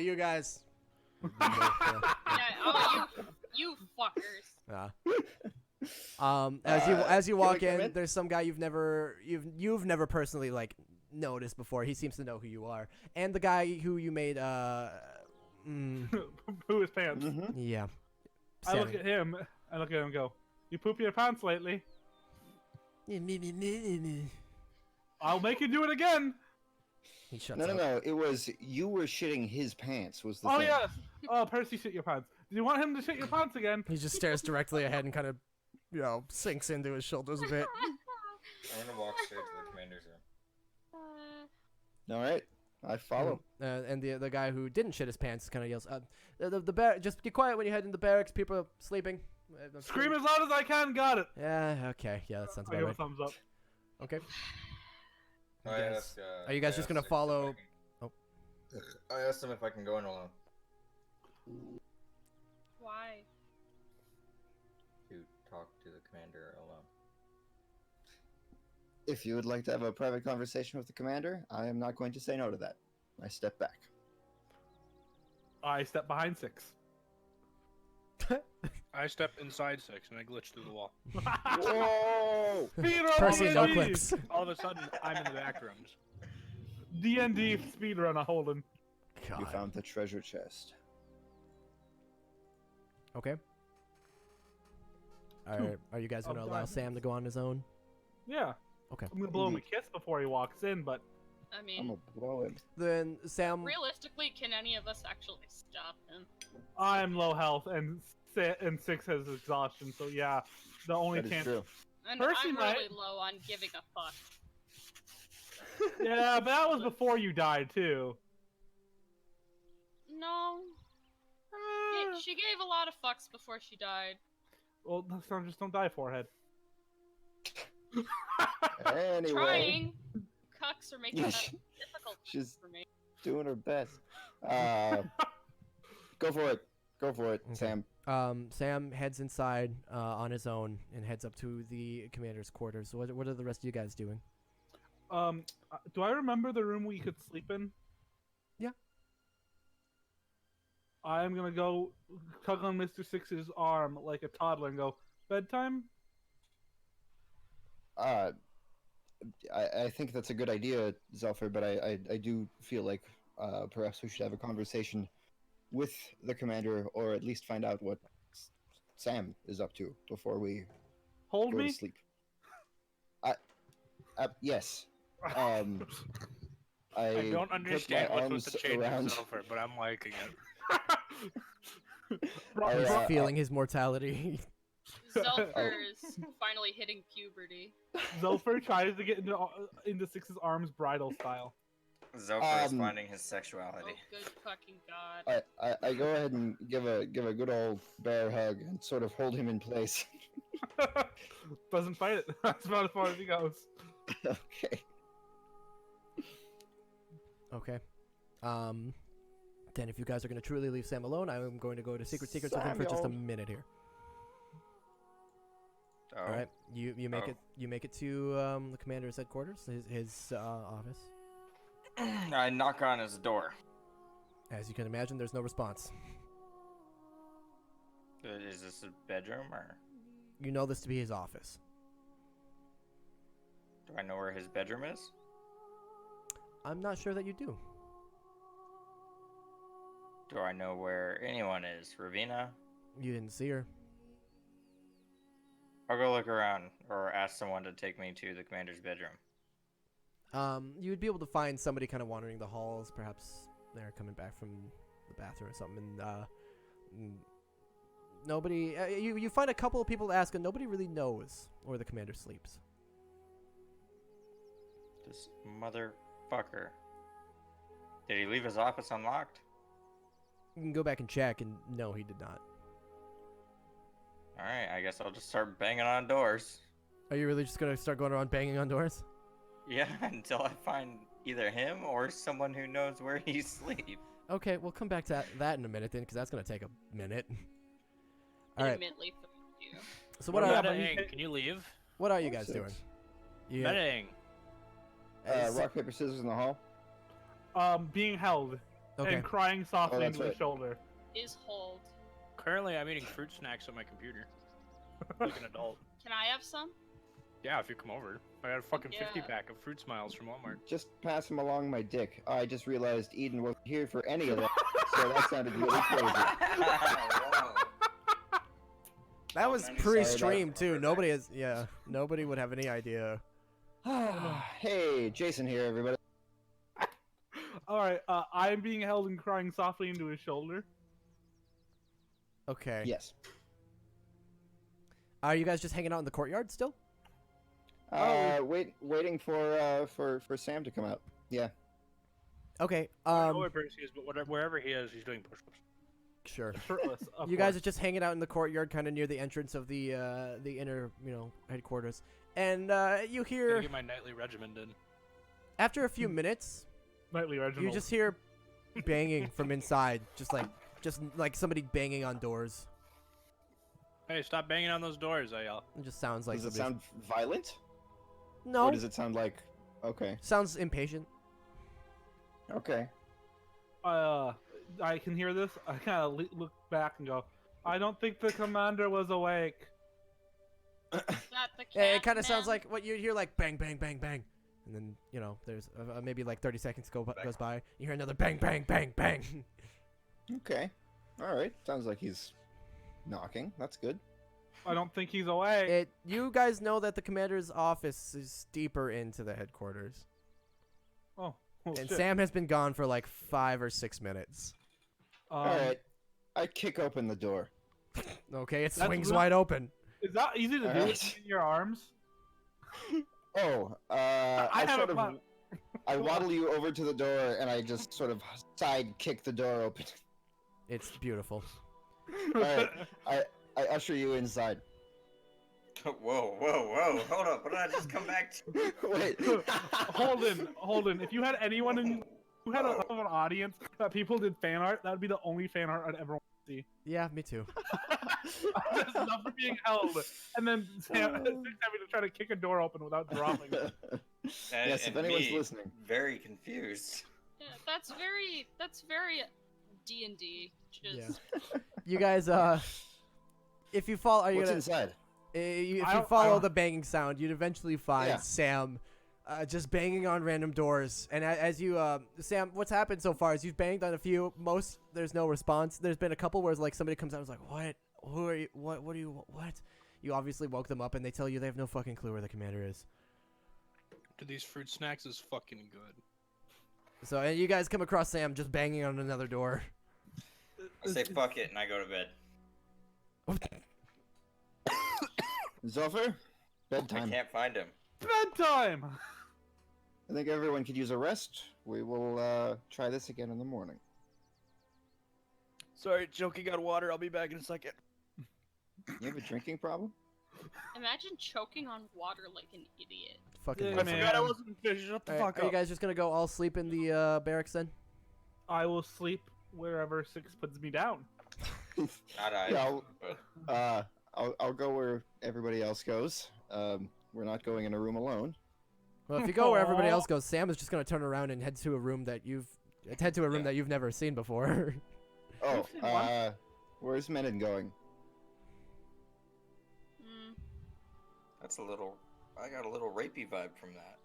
You guys. Yeah, oh, you fuckers. As you walk Can I come in, in? there's some guy you've never personally like noticed before. He seems to know who you are, and the guy who you made Poo his pants. yeah. I look at him, and go, "You poop your pants lately? I'll make you do it again!" He shuts No, up. no. It was you were shitting his pants. Was the Oh thing. yes. Oh, Percy, shit your pants. Do you want him to shit your pants again? He just stares directly ahead and kind of, sinks into his shoulders a bit. I'm gonna walk straight to the commander's room. All right, I follow. And the guy who didn't shit his pants kind of yells, just be quiet when you head into the barracks. People are sleeping. Scream as loud as I can. Got it. Yeah. Okay. Yeah, that sounds I about give a right. thumbs up. Okay. I guys- asked, are you guys I just gonna asked if follow- I can- I asked him if I can go in alone Why? to talk to the commander alone. If you would like to have a private conversation with the commander, I am not going to say no to that. I step back. I step behind 6. I step inside 6 and I glitch through the wall. Whoa! Speedrun Percy, no D&D! clips. All of a sudden, I'm in the back rooms. D&D speedrun, Holden. God. You found the treasure chest. Okay. Are you guys gonna allow Sam to go on his own? Yeah. Okay. I'm gonna blow him a kiss before he walks in, but I I'm mean, gonna blow him. Then Sam. realistically, can any of us actually stop him? I'm low health and 6 has exhaustion, so yeah, the only That is chance. true. And Percy I'm might- really low on giving a fuck. Yeah, but that was before you died too. No. She gave a lot of fucks before she died. Well, next time just don't die, forehead. Anyway, Trying. Cucks are making that difficult she's for me. doing her best. Go for it. Go for it, Sam. Sam heads inside on his own and heads up to the commander's quarters. What are the rest of you guys doing? Do I remember the room we could sleep in? Yeah. I'm gonna go tug on Mr. Six's arm like a toddler and go, bedtime? I think that's a good idea, Zelfer, but I do feel like perhaps we should have a conversation with the commander, or at least find out what Sam is up to before we Hold go me? to sleep. Yes. I don't put understand my what's with arms the change around- of Zelfer, but I'm liking it. I, He's uh, feeling his mortality. Zelfer is finally hitting puberty. Zelfer tries to get into Six's arms bridal style. Zelfer is finding his sexuality. Oh, good fucking god. I go ahead and give a good old bear hug and sort of hold him in place. Doesn't fight it. That's about as far as he goes. Okay. Okay. Then if you guys are going to truly leave Sam alone, I am going to go to Secrets with him for just a Samuel. minute here. Oh. All right. You make Oh. it. You make it to the commander's headquarters, his office. I knock on his door. As you can imagine, there's no response. Is this a bedroom, or You know this to be his office. do I know where his bedroom is? I'm not sure that you do. Do I know where anyone is? Ravina? You didn't see her. I'll go look around, or ask someone to take me to the commander's bedroom. You would be able to find somebody kind of wandering the halls. Perhaps they're coming back from the bathroom or something. And nobody. You find a couple of people to ask, and nobody really knows where the commander sleeps. This motherfucker. Did he leave his office unlocked? You can go back and check, and no, he did not. Alright, I guess I'll just start banging on doors. Are you really just gonna start going around banging on doors? Yeah, until I find either him or someone who knows where he sleeps. Okay, we'll come back to that in a minute then, because that's gonna take a minute. All right. Admittedly, fuck you. So what Yeah, are but you Meta-ing, can't- can you leave? what are you guys Six. doing? You, Meta-ing. Rock, paper, scissors in the hall. Being held okay. and crying softly Oh, that's into his right. shoulder. Is hold. Currently, I'm eating fruit snacks on my computer. Like an adult. Can I have some? Yeah, if you come over. I got a fucking Yeah. 50-pack of Fruit Smiles from Walmart. Just pass him along my dick. I just realized Eden wasn't here for any of that, so that sounded really crazy. That was Sorry, pre-stream too. Nobody has. Yeah, nobody would have any idea. Hey, Jason here, everybody. Alright, I'm being held and crying softly into his shoulder. Okay. Yes. Are you guys just hanging out in the courtyard still? Waiting for Sam to come out. Yeah. Okay. I don't know where Percy is, but wherever he is, he's doing push-ups. Sure. Shirtless. Of You guys course. are just hanging out in the courtyard, kind of near the entrance of the inner, headquarters, and you Gonna hear get my nightly regimen done. after a few minutes, Nightly Reginald. you just hear banging from inside, just like somebody banging on doors. Hey, stop banging on those doors, I yell. It just sounds like Does it somebody. sound violent? No. Or does it sound like... Okay. Sounds impatient. Okay. I can hear this. I kind of look back and go, I don't think the commander was awake. Is that the Yeah, it cat kind of sounds man? like what you hear, like bang, bang, bang, bang, and then there's maybe like 30 seconds goes by. You hear another bang, bang, bang, bang. Okay. All right. Sounds like he's knocking. That's good. I don't think he's awake. You guys know that the commander's office is deeper into the headquarters, Oh and shit. Sam has been gone for like 5 or 6 minutes. All right. I kick open the door. Okay, it That's swings real- wide open. Is that easy to do Alright. with in your arms? Oh, I I have sort a of, plan. I waddle you over to the door, and I just sort of side kick the door open. It's beautiful. Alright, I usher you inside. Whoa, hold up, what did I just come back to? Wait. Holden. If you had anyone in, you had enough of an audience that people did fan art, that would be the only fan art I'd ever want to see. Yeah, me too. Just enough for being held, and then Sam having to try to kick a door open without dropping it. Yes, if And anyone's me, listening. very confused. Yeah, that's very D&D. Just You guys, if you follow, are you What's gonna? inside? If I you don't- follow the banging sound, you'd eventually find Yeah. Sam, just banging on random doors. And as you, Sam, what's happened so far is you've banged on a few. Most there's no response. There's been a couple where like somebody comes out and is like, "What? Who are you? What do you? What?" You obviously woke them up, and they tell you they have no fucking clue where the commander is. Dude, these fruit snacks is fucking good. So and you guys come across Sam just banging on another door. I say fuck it and I go to bed. Zoffer? I Bedtime. can't find him. Bedtime. I think everyone could use a rest. We will try this again in the morning. Sorry, choking on water. I'll be back in a second. You have a drinking problem? imagine choking on water like an idiot. Fucking. Yeah, weird. man. Forgot I wasn't finished. Shut the Alright, fuck are you up. guys just gonna go all sleep in the barracks then? I will sleep wherever Six puts me down. Not I. Yeah, but I'll go where everybody else goes. We're not going in a room alone. Well, if you go where everybody else goes, Sam is just gonna turn around and head to a room that you've never seen before. Oh, You've seen one? where's Menon going? Mm. that's a little. I got a little rapey vibe from that.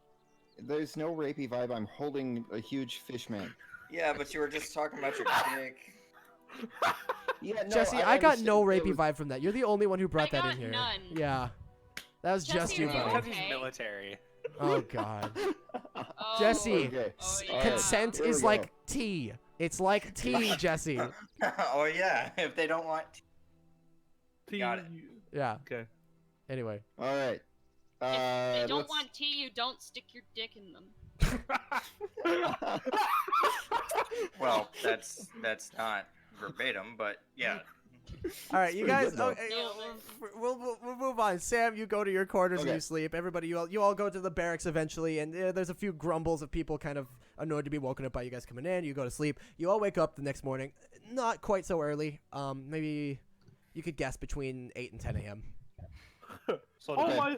There's no rapey vibe. I'm holding a huge fish man. Yeah, but you were just talking about your dick. Yeah, no, Jesse, I got no understand. rapey vibe from that. You're the only one who brought I that got in here. none. Yeah, that was just Jesse, you, are you buddy. Because he's Okay. military. Oh God, Oh. Jesse. Okay. Oh, S- yeah. Consent Here we is go. like tea. It's like tea, Jesse. Oh yeah, if they don't want. Got it. Yeah. Okay. Anyway, All right. If they don't let's- want tea, you don't stick your dick in them. Well, that's not verbatim, but yeah. all right, you pretty guys. good, though. Okay, No, we'll move on. Sam, you go to your quarters and Okay. you sleep. Everybody, you all go to the barracks eventually, and there's a few grumbles of people kind of annoyed to be woken up by you guys coming in. You go to sleep. You all wake up the next morning, not quite so early. Maybe you could guess between 8 and 10 a.m. So All Okay. my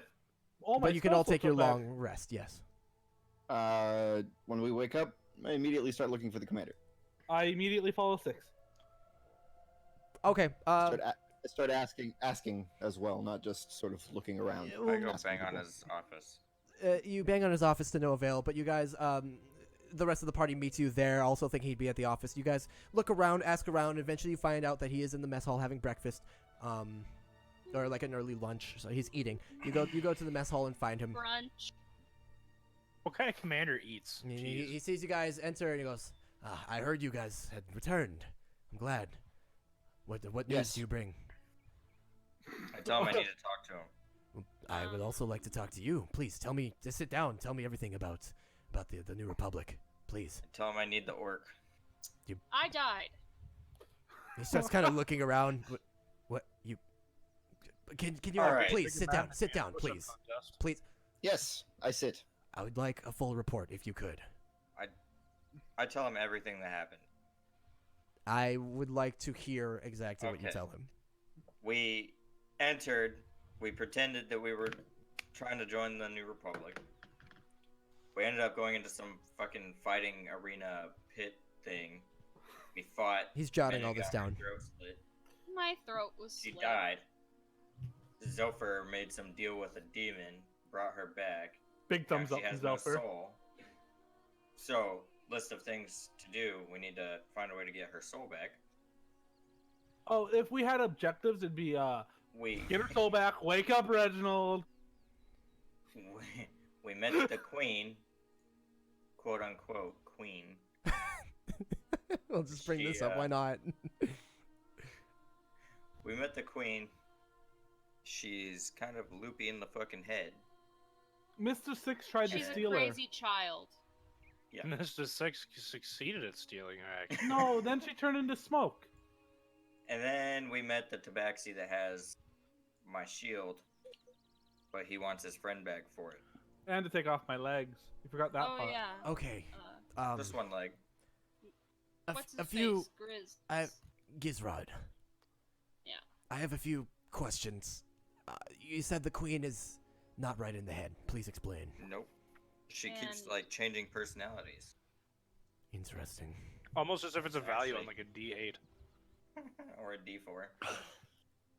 But you can all spells will take your come back. long rest. Yes. When we wake up, I immediately start looking for the commander. I immediately follow Six. Okay. Start asking as well, not just sort of looking around. Yeah, I well, go asking bang on people. his office. You bang on his office to no avail, but you guys, the rest of the party meets you there, also thinking he'd be at the office. You guys look around, ask around, eventually you find out that he is in the mess hall having breakfast, or like an early lunch, so he's eating. You go to the mess hall and find him. Brunch. what kind of commander eats? He sees you guys enter and he goes, "I heard you guys had returned. I'm glad. What news Yes. do you bring? I tell him I need to talk to him. I would also like to talk to you. Please tell me. Just sit down. Tell me everything about the New Republic, please. I tell him I need the orc. I died. He starts kind of looking around. What you? Can you All right. please sit down? Sit down, Push-up please. contest. Please. Yes, I sit. I would like a full report if you could. I tell him everything that happened. I would like to hear exactly what you Okay. tell him. We entered. We pretended that we were trying to join the New Republic. We ended up going into some fucking fighting arena pit thing. We fought. He's jotting Mena all this got her down. throat slit. My throat was She slit. died. Zophyr made some deal with a demon, brought her back. Big thumbs Now up she from has no Zelfer. soul. So, list of things to do. We need to find a way to get her soul back. Oh, if we had objectives, it'd be We get her soul back, wake up Reginald. we met the queen, quote unquote queen. We'll just bring this up. She, Why not? We met the queen. She's kind of loopy in the fucking head. Mr. Six tried to She's a steal her. crazy child. Yeah. Mr. Six succeeded at stealing her, actually. No, then she turned into smoke. And then we met the tabaxi that has my shield, but he wants his friend back for it. And to take off my legs. You forgot that Oh part. yeah. Okay. Just one leg. What's his a few. face? Grizz. Gizrod. Yeah. I have a few questions. You said the queen is not right in the head. Please explain. Nope. She keeps And- like changing personalities. Interesting. Almost as if it's a value on Actually- like a D8. Or a D4.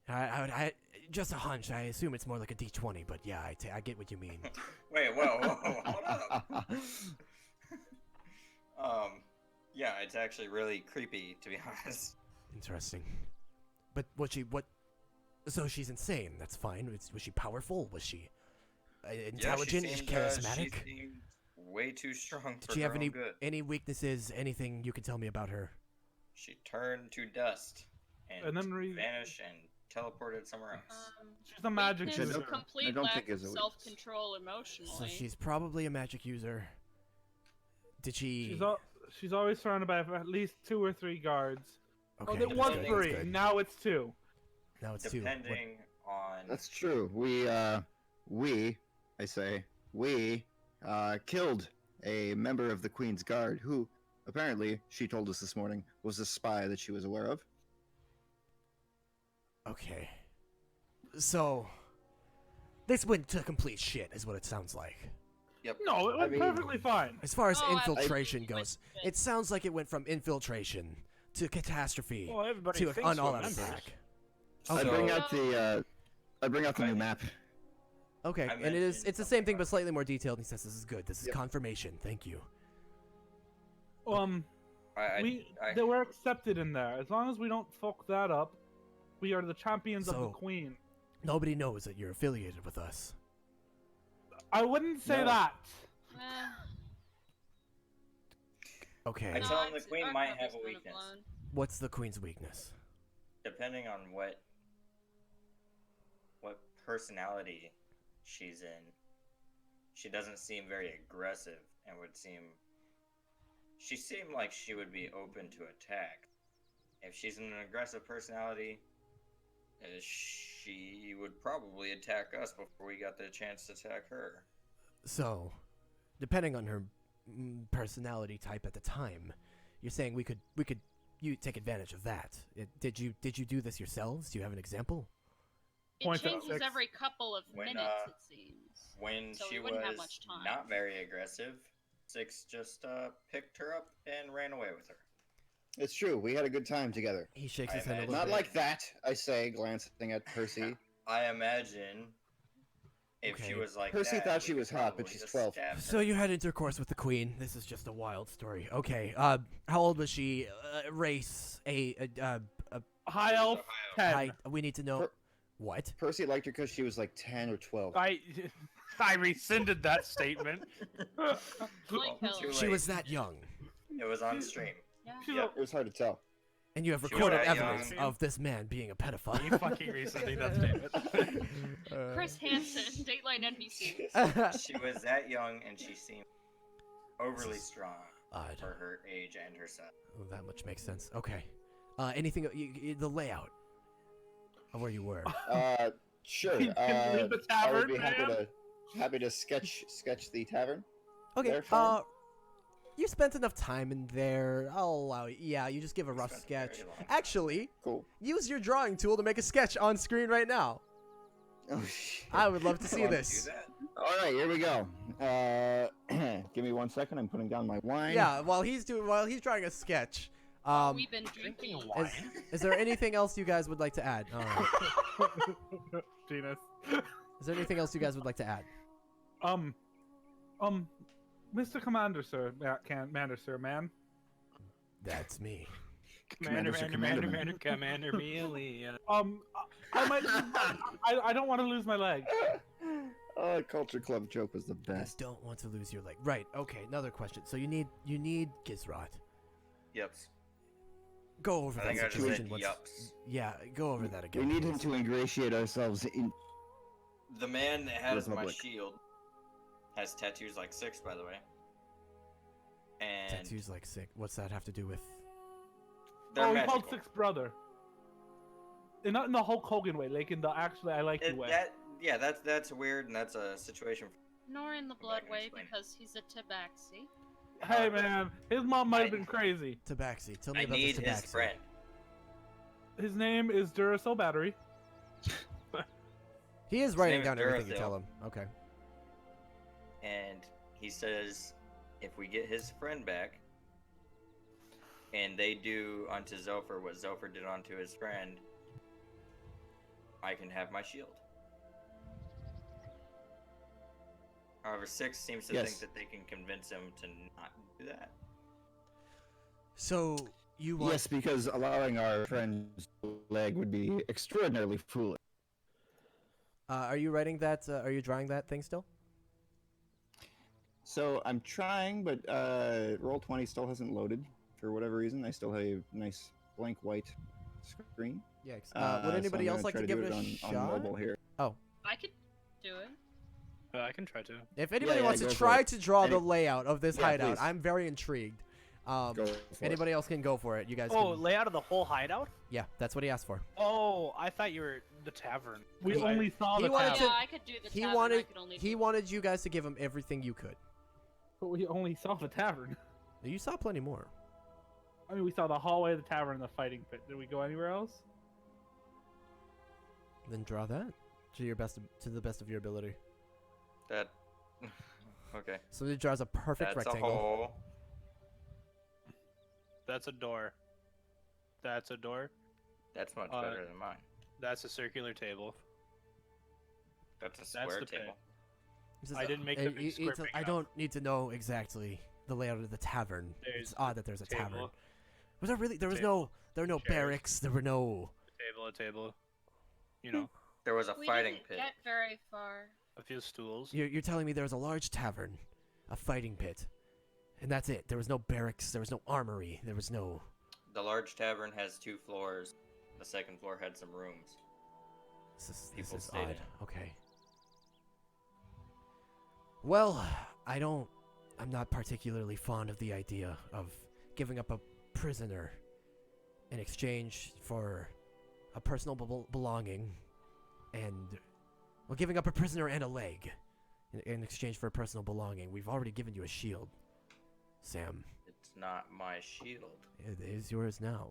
I just a hunch. I assume it's more like a D20, but yeah, I get what you mean. Wait, whoa, hold up. Yeah, it's actually really creepy, to be honest. Interesting. But so she's insane. That's fine. Was she powerful? Was she intelligent? Yeah, she seemed, charismatic? She seemed way too strong Did for she her have own good. any weaknesses? Anything you can tell me about her? She turned to dust and And then vanished and teleported somewhere else. She's a magic weakness, user. complete I don't lack think of it's a weakness. self-control emotionally. So she's probably a magic user. Did she? She's always surrounded by at least 2 or 3 guards. Okay, Oh, it that's was good, that's 3. good. Now it's 2. Now it's two. What- Depending on That's true. We killed a member of the Queen's Guard who, apparently, she told us this morning, was a spy that she was aware of. Okay. So this went to complete shit, is what it sounds like. Yep. No, it went mean- perfectly fine. As far as Oh, infiltration absolutely. goes, it sounds like it went from infiltration to catastrophe Well, everybody to thinks an all-out we're members. attack. I So- bring out the new map. Okay, I and it's mentioned the same something thing but about- slightly more detailed. He says this is good. This is Yep. confirmation. Thank you. They were accepted in there. As long as we don't fuck that up, we are the champions of the So- Queen. Nobody knows that you're affiliated with us. I wouldn't say No. that. Eh, Okay. I no, tell him the it's- queen our might cover's have a kinda weakness. blown. What's the queen's weakness? Depending on what personality she's in, she doesn't seem very aggressive and would seem. She seemed like she would be open to attack. If she's an aggressive personality, she would probably attack us before we got the chance to attack her. So, depending on her personality type at the time, you're saying we could you take advantage of that. Did you do this yourselves? Do you have an example? It Point out changes 6. every couple of When, minutes, it seems. When So she we wouldn't have was much time. not very aggressive, Six just picked her up and ran away with her. It's true. We had a good time together. He shakes I his head a imagine. little Not bit. like that, I say, glancing at Percy. I imagine if she Okay. was like Percy that, thought we she could was hot, but probably she's just 12. stab her. So you had intercourse with the queen. This is just a wild story. Okay. How old was she? Race? High elf, 10. Height? We need to know. Per- What? Percy liked her because she was like 10 or 12. I rescinded that statement. Like Well, hell. too She late. was that young. It was on stream. Yeah. She's Yep. It was hard to tell. And you have She was recorded that evidence young. of this man being a pedophile. You fucking recently that statement. Chris Hansen, Dateline NBC. She was that young, and she seemed overly strong Odd. for her age and her size. Oh, that much makes sense. Okay. Anything? The layout of where you were. Sure. You can leave the I would tavern, be happy man. to sketch the tavern. Okay. They're fine. You spent enough time in there. I'll allow you. Yeah, you just give a rough Spent a very sketch. long time. Actually, Cool. use your drawing tool to make a sketch on screen right now. Oh, shit. I would love to see Do this. that. All right, here we go. Give me 1 second. I'm putting down my wine. Yeah, while he's drawing a sketch. We've been drinking. Is there anything else you guys would like to add? All right. Genus. Is there anything else you guys would like to add? Mr. Commander, sir, Commander, sir, man. That's me. Commander, Sir, Commander, Commander, Commander, Commander Mealy. I might. I don't want to lose my leg. Oh, Culture Club joke was the I best. don't want to lose your leg. Right. Okay. Another question. So you need Gizrot. Yups. Go over I that think I just situation. said once- yups. Yeah. Go over that again. We need him please. to ingratiate ourselves in. The man that has my Republic. shield has tattoos like 6, by the way. And Tattoos like sick. What's that have to do with? they're Oh, he magical. called Six brother. And not in the Hulk Hogan way, like in the actually I like you way. That's weird, and that's a situation. Nor in the Come blood back and way explain. because he's a tabaxi. Hey man, his mom might have I- been crazy. Tabaxi. Tell me I about need this Tabaxi. his friend. His name is Duracell Battery. He is His writing name is down everything you Duracell. tell him. Okay. And he says if we get his friend back and they do unto Zophyr what Zophyr did unto his friend, I can have my shield. However, 6 seems to Yes. think that they can convince him to not do that. So you want? Yes, because allowing our friend's leg would be extraordinarily foolish. Are you writing that? Are you drawing that thing still? So I'm trying, but Roll20 still hasn't loaded for whatever reason. I still have a nice blank white screen. Yeah. So Would anybody I'm else gonna like try to give do it a on shot? mobile here. I could do it. I can try to. If anybody yeah, wants go to for try it. to draw the Any- layout of this Yeah, hideout, please. I'm very intrigued. Go for it. Anybody else can go for it. You guys. Oh, can... layout of the whole hideout? Yeah, that's what he asked for. Oh, I thought you were the tavern. We 'Cause I- only saw He the wanted tavern, to- Yeah, I could do the He tavern. I wanted. could only He do... wanted you guys to give him everything you could. but we only saw the tavern. You saw plenty more. I mean, we saw the hallway, the tavern, and the fighting pit. Did we go anywhere else? Then draw that to the best of your ability. That. Okay. So he draws a perfect That's rectangle. a hole. That's a door. That's a door. That's much Uh, better than mine. That's a circular table. That's a That's square the pit. table. He says, I didn't make the big square big I enough. don't need to know exactly the layout of the tavern. There's It's odd that there's a table. tavern. Was there really? There was Table. there were no Chairs. barracks. There were no. A table. You know, There was a We fighting didn't pit. get very far. a few stools. You're telling me there was a large tavern, a fighting pit, and that's it. There was no barracks. There was no armory. There was no. The large tavern has 2 floors. The second floor had some rooms. This People is stayed odd. in. Okay. Well, I'm not particularly fond of the idea of giving up a prisoner in exchange for a personal belonging, and well, giving up a prisoner and a leg in exchange for a personal belonging. We've already given you a shield, Sam. It's not my shield. It is yours now.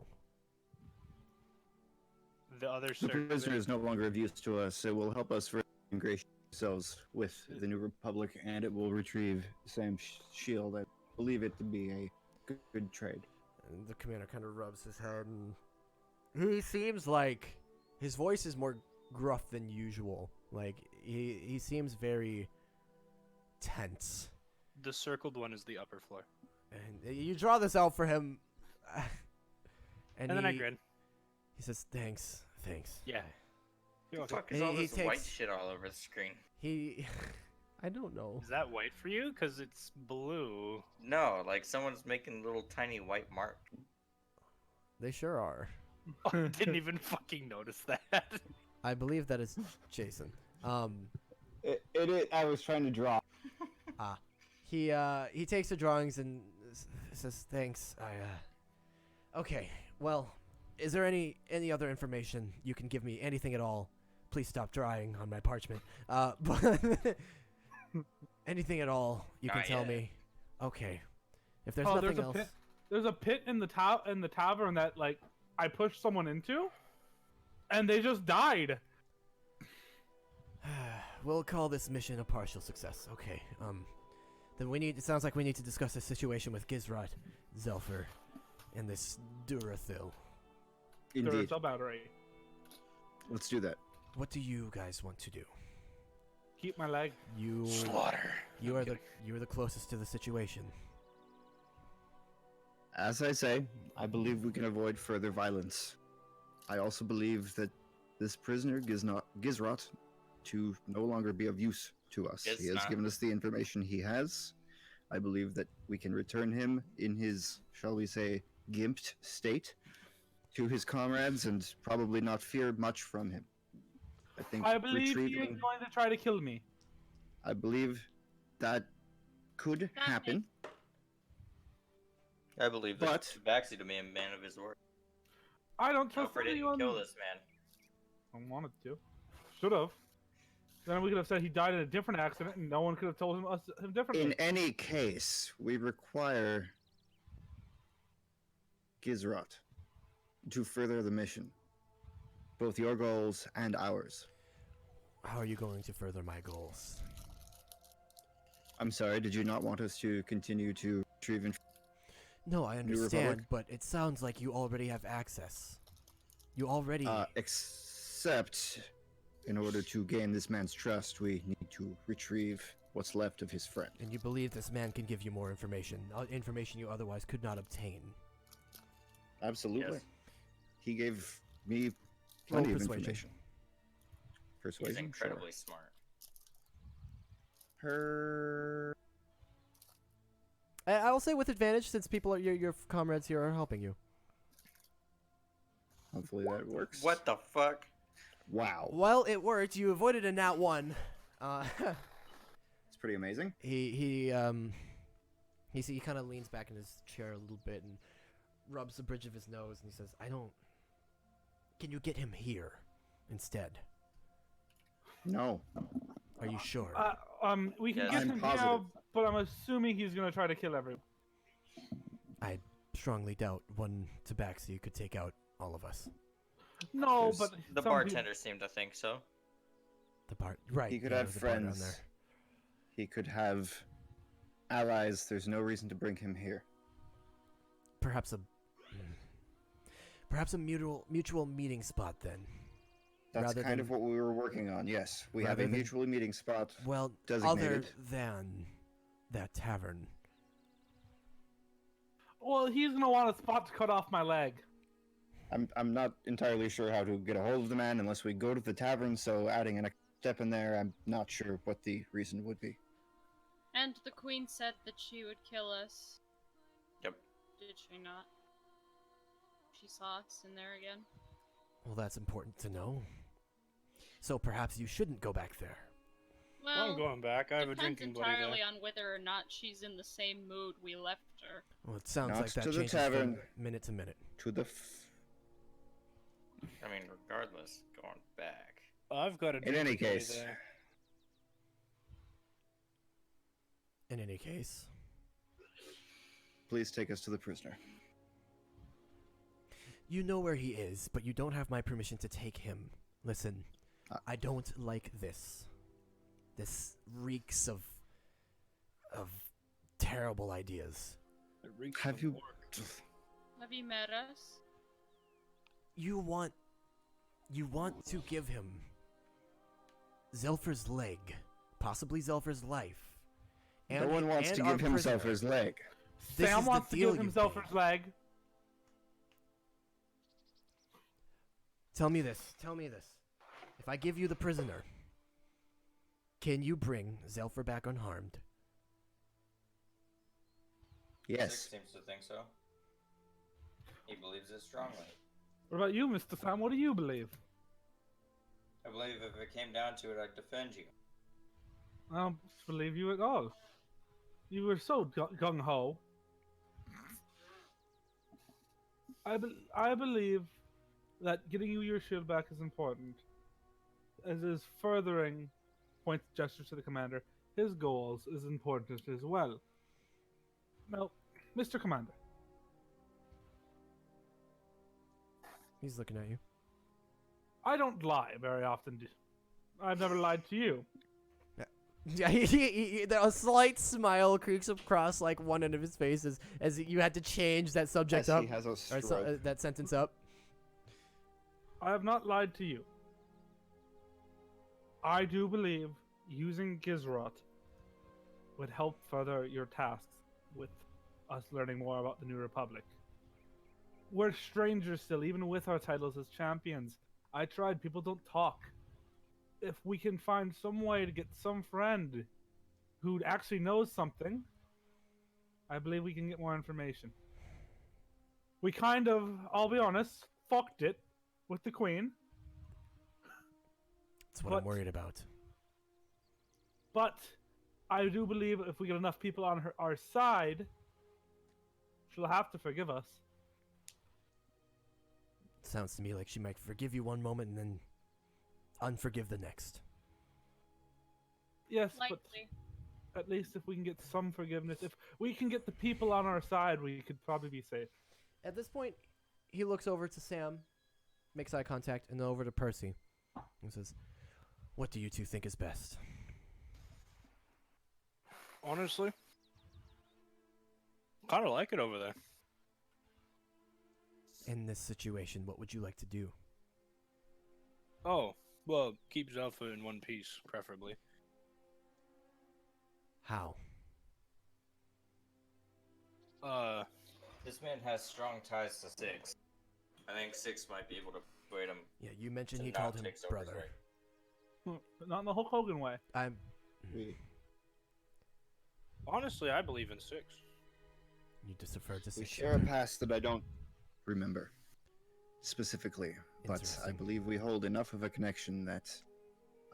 The other The circular. prisoner is no longer of use to us. It will help us further ingratiate ourselves with the New Republic, and it will retrieve Sam's shield. I believe it to be a good trade. And the commander kind of rubs his head, and he seems like his voice is more gruff than usual. Like he seems very tense. The circled one is the upper floor. And you draw this out for him, And then I grin. He says, "Thanks, thanks." Yeah. The fuck He- is all he this white takes- shit all over the screen? He, I don't know. Is that white for you? Because it's blue. No, like someone's making little tiny white mark. They sure are. Oh, didn't even fucking notice that. I believe that is Jason. I was trying to draw. He takes the drawings and says, "Thanks. Okay. Well, is there any other information you can give me? Anything at all? Please stop drawing on my parchment. But anything at all you can tell me? Okay. If there's nothing else." There's a pit in the tavern that like I pushed someone into, and they just died. We'll call this mission a partial success. Okay. Then it sounds like we need to discuss the situation with Gizrat, Zelfer, and this Durathil. Indeed. Duracell battery. Let's do that. What do you guys want to do? Keep my leg. Slaughter. You are the closest to the situation. As I say, I believe we can avoid further violence. I also believe that this prisoner, Gizrat, to no longer be of use to us. He has given us the information he has. I believe that we can return him in his, shall we say, gimped state to his comrades and probably not fear much from him. I believe he is going to try to kill me. I believe that could happen. I believe that Tabaxi to be a man of his word. I don't trust Zelfer didn't anyone. kill this man. I wanted to. Should have. Then we could have said he died in a different accident, and no one could have told him differently. In any case, we require Gizrat to further the mission. Both your goals and ours. How are you going to further my goals? I'm sorry, did you not want us to continue to retrieve No, I understand, but it sounds like you already have access. You already... except, in order to gain this man's trust, we need to retrieve what's left of his friend. And you believe this man can give you more information, information you otherwise could not obtain. Absolutely. Yes. He gave me plenty of persuasion. information. Persuasion? He's incredibly smart. I will say with advantage, since people are your comrades here are helping you. Hopefully that works. What the fuck? Wow. Well, it worked. You avoided a nat 1. It's pretty amazing. He kind of leans back in his chair a little bit and rubs the bridge of his nose, and he says, Can you get him here instead? No. Are you sure? We can Yes. get I'm him positive. here, but I'm assuming he's gonna try to kill everyone. I strongly doubt one Tabaxi could take out all of us. No, There's- but The some bartender seemed to think so. The bar, right? He could yeah, have there's a bar down friends. there. He could have allies. There's no reason to bring him here. Perhaps a mutual meeting spot then. That's Rather kind than- of what we were working on, yes. We have Rather a than- mutual meeting spot. Well, other Designated. than that tavern. Well, he's gonna want a spot to cut off my leg. I'm not entirely sure how to get a hold of the man unless we go to the tavern, so adding an extra step in there, I'm not sure what the reason would be. And the queen said that she would kill us. Yep. Did she not? She saw us in there again. Well, that's important to know. So perhaps you shouldn't go back there. Well, I'm going back. I have a depends drinking buddy entirely there. on whether or not she's in the same mood we left her. Well, it sounds Not like that to the changes tavern. from minute to minute. To the I mean, regardless, going back. I've got a In any drinking buddy case, there. In any case, please take us to the prisoner. you know where he is, but you don't have my permission to take him. Listen, I don't like this. This reeks of terrible ideas. It reeks Have of you? pork. Have you met us? You want to give him Zelfer's leg, possibly Zelfer's life. No one wants and to our give himself prisoner. his leg. This Sam is the wants to deal give you himself made. his leg. Tell me this. If I give you the prisoner, can you bring Zelfer back unharmed? Yes. Six seems to think so. He believes it strongly. What about you, Mr. Sam? What do you believe? I believe if it came down to it, I'd defend you. I don't believe you at all. You were so gung ho. I believe that getting you your shield back is important, as is furthering, points gestures to the commander, his goals is important as well. Now, Mr. Commander. He's looking at you. I don't lie very often. I've never lied to you. Yeah, a slight smile creaks across like one end of his face as you had to change that subject As up, he has a or stroke. that sentence up. I have not lied to you. I do believe using Gizrot would help further your tasks with us learning more about the New Republic. We're strangers still, even with our titles as champions. I tried, people don't talk. If we can find some way to get some friend who actually knows something, I believe we can get more information. We kind of, I'll be honest, fucked it with the Queen. That's what I'm worried about. But I do believe if we get enough people on our side, she'll have to forgive us. Sounds to me like she might forgive you one moment and then unforgive the next. Yes, Likely. but at least if we can get some forgiveness, if we can get the people on our side, we could probably be safe. At this point, he looks over to Sam, makes eye contact, and then over to Percy, and says, "What do you two think is best?" Honestly, kind of like it over there. In this situation, what would you like to do? Oh, well, keep Zelfa in one piece, preferably. How? This man has strong ties to Six. I think Six might be able to persuade him. Yeah, you mentioned to he not called him take Zelfa's brother. way. But not in the Hulk Hogan way. Honestly, I believe in Six. You just defer to We Six. share a past that I don't remember specifically, but I Interesting. believe we hold enough of a connection that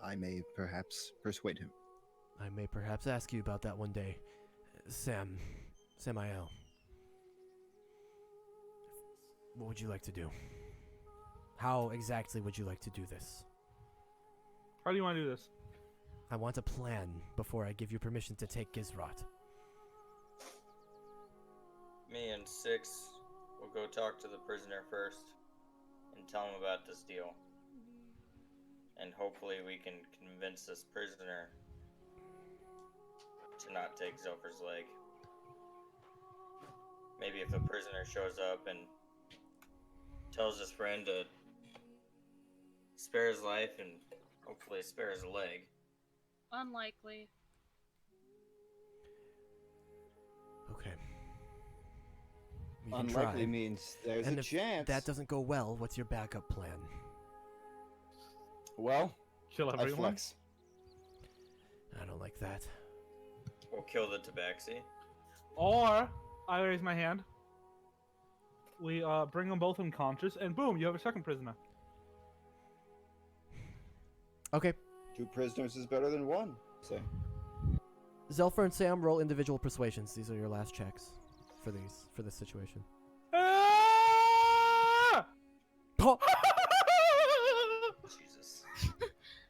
I may perhaps persuade him. I may perhaps ask you about that one day. Samael. What would you like to do? How exactly would you like to do this? How do you want to do this? I want a plan before I give you permission to take Gizrot. Me and Six will go talk to the prisoner first and tell him about this deal. And hopefully we can convince this prisoner to not take Zelfer's leg. Maybe if the prisoner shows up and tells his friend to spare his life and hopefully spare his leg. Unlikely. Okay. We can Unlikely try. means there's And a if chance. that doesn't go well, what's your backup plan? Well, Kill I everyone? flex. I don't like that. We'll kill the tabaxi. Or, I raise my hand. We bring them both unconscious, and boom, you have a second prisoner. Okay. 2 prisoners is better than 1. Say. Zelfer and Sam roll individual persuasions. These are your last checks for this situation. Ah! Oh! Jesus.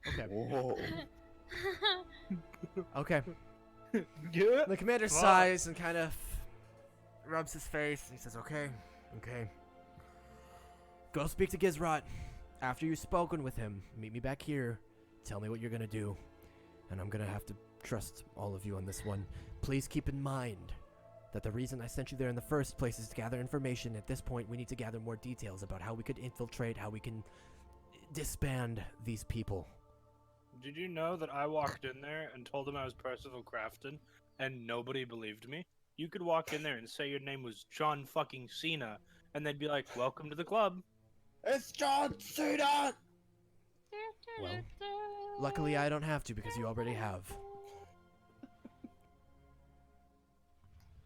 Okay. Whoa. Okay. Yeah. The commander Fuck. sighs and kind of rubs his face. And he says, "Okay, okay. Go speak to Gizrot. After you've spoken with him, meet me back here. Tell me what you're gonna do, and I'm gonna have to trust all of you on this one. Please keep in mind that the reason I sent you there in the first place is to gather information. At this point, we need to gather more details about how we could infiltrate, how we can disband these people." Did you know that I walked in there and told them I was Percival Crafton, and nobody believed me? You could walk in there and say your name was John fucking Cena, and they'd be like, "Welcome to the club." It's John Cena! Well, luckily I don't have to because you already have.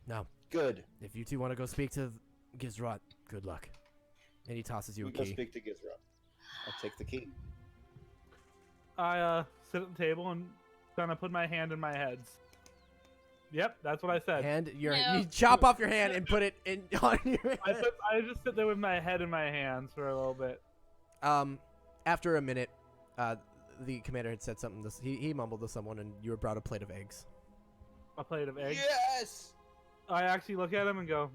Now, Good. if you two want to go speak to Gizrot, good luck. And he tosses you a We go key. speak to Gizra. I'll take the key. I sit at the table and kind of put my hand in my head. Yep, that's what I said. No. You chop off your hand and put it in on your head. I just sit there with my head in my hands for a little bit. After a minute, the commander had said something. He mumbled to someone, and you were brought a plate of eggs. A plate of eggs. Yes! I actually look at him and go,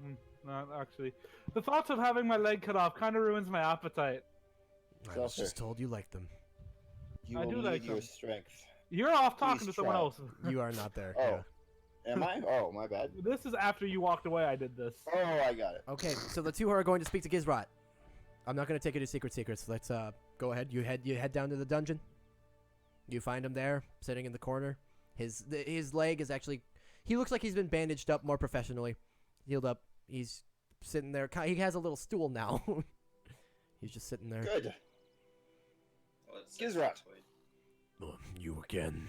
not actually. The thought of having my leg cut off kind of ruins my appetite. I was Seltzer. just told you liked them. You I will do need like your them. strength. You're off talking Please to someone try. else. You are not there. Oh. Yeah. Am I? Oh, my bad. This is after you walked away. I did this. Oh, I got it. Okay, so the two who are going to speak to Gizrot. I'm not going to take you to secrets. Let's go ahead. You head down to the dungeon. You find him there, sitting in the corner. His leg is actually. He looks like he's been bandaged up more professionally, healed up. He's sitting there. He has a little stool now. He's just sitting there. Good. Well, it's Gizrat. You again.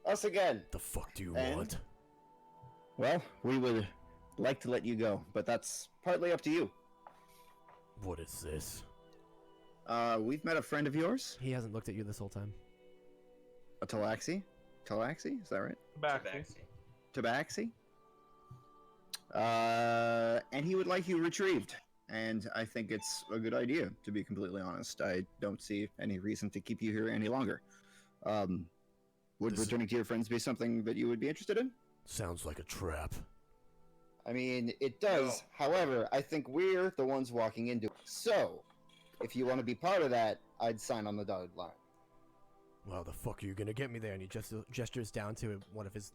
Us again. The fuck do you And? want? Well, we would like to let you go, but that's partly up to you. What is this? We've met a friend of yours, He hasn't looked at you this whole time. a Talaxi. Talaxi, is that right? Back. Tabaxi. Tabaxi. And he would like you retrieved. And I think it's a good idea, to be completely honest. I don't see any reason to keep you here any longer. Would This is- returning to your friends be something that you would be interested in? Sounds like a trap. I mean, it does. However, I think we're the ones walking into it. So, if you want to be part of that, I'd sign on the dotted line. Well, the fuck are you gonna get me there? And he just gestures down to one of his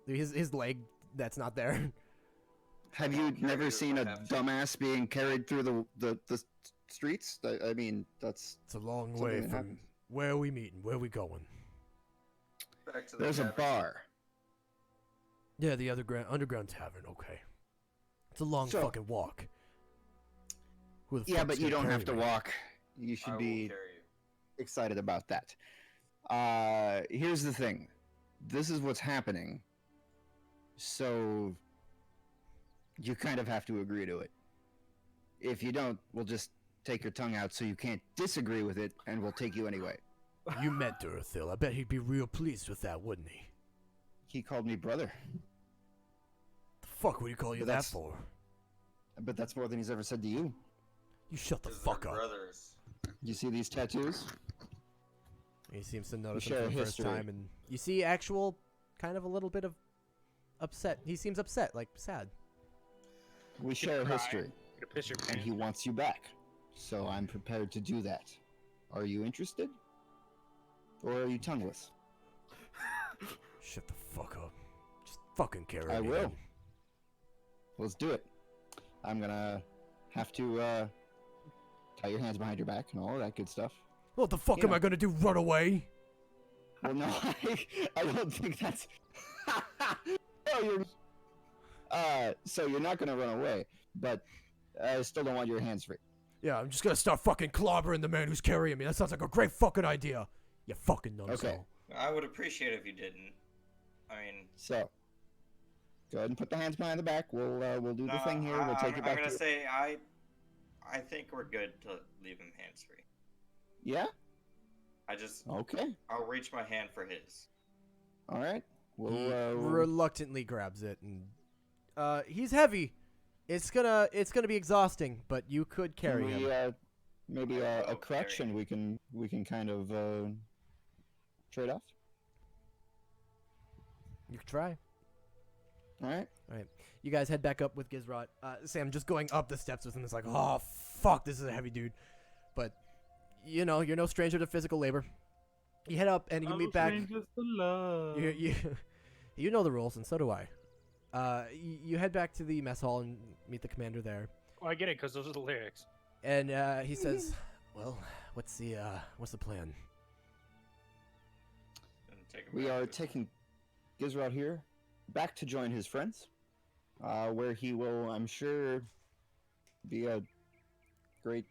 his leg that's not there. Have I'll you carry never you if seen I a have to. dumbass being carried through the streets? I mean, that's It's a long something way that from happens. where we meeting. Where we going? Back to the There's a tavern. bar. Yeah, the underground tavern. Okay. It's a long So- fucking walk. Who the Yeah, fuck's but you gonna don't have to carry me? walk. You I should will be carry you. excited about that. Here's the thing. This is what's happening. So you kind of have to agree to it. If you don't, we'll just take your tongue out so you can't disagree with it, and we'll take you anyway. You met Durathil. I bet he'd be real pleased with that, wouldn't he? He called me brother, The fuck would he call you But that that's- for? but that's more than he's ever said to you. You shut the 'Cause they're fuck up. brothers. You see these tattoos? He seems to notice share them for a the first history. time, and you see actual, kind of a little bit of upset. He seems upset, like sad. We share a cry. history, Gonna piss your and he pants. wants you back. So I'm prepared to do that. Are you interested? Or are you tongueless? Shut the fuck up. Just fucking carry I me. will. then. Let's do it. I'm gonna have to tie your hands behind your back and all of that good stuff. What the fuck You am know. I gonna do? Run away? Well, no, I don't think that's. Oh, so you're not gonna run away, but I still don't want your hands free. Yeah, I'm just gonna start fucking clobbering the man who's carrying me. That sounds like a great fucking idea. You fucking numbskull. Okay. I would appreciate it if you didn't. I mean, So, go ahead and put the hands behind the back. We'll do the no, thing here. We'll take I'm you back gonna to. say I think we're good to leave him hands free. Yeah. Okay. I'll reach my hand for his. All right. He We'll. reluctantly grabs it, and he's heavy. It's gonna be exhausting, but you could carry Can we, him. maybe I a will crutch, carry and we can kind of trade off. You could try. All right. You guys head back up with Gizrot. Sam just going up the steps with him is like, oh fuck, this is a heavy dude. But you know, you're no stranger to physical labor. You head up and you I'm meet back. strangers to love. You know the rules, and so do I. You head back to the mess hall and meet the commander there. Oh, I get it, because those are the lyrics. And he says, "Well, what's the plan?" And take him We back are to- taking Gizrot here back to join his friends, where he will, I'm sure, be a great.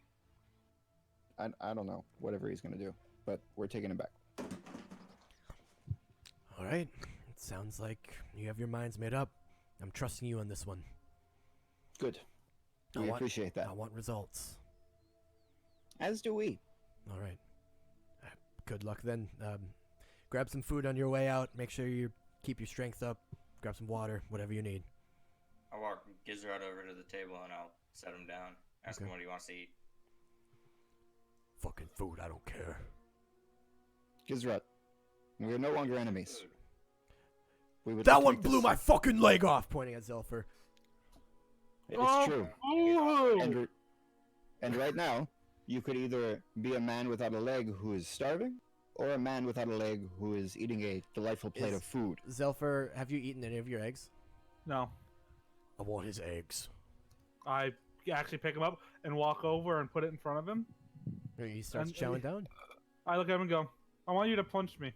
I don't know, whatever he's gonna do, but we're taking him back. All right. It sounds like you have your minds made up. I'm trusting you on this one. Good. I We want- appreciate that. I want results. As do we. All right. Good luck then. Grab some food on your way out. Make sure you keep your strength up. Grab some water, whatever you need. I'll walk Gizrod over to the table and I'll set him down. Ask him Okay. what he wants to eat. Fucking food, I don't care. Gizrut, we are no longer enemies. Food. We would That like to one make blew this- my fucking leg off, pointing at Zelfer. It's Oh, true. ooh. And right now, you could either be a man without a leg who is starving, or a man without a leg who is eating a delightful plate Is- of food. Zelfer, have you eaten any of your eggs? No. I want his eggs. I actually pick him up and walk over and put it in front of him. He starts And- chowing down. I look at him and go, I want you to punch me.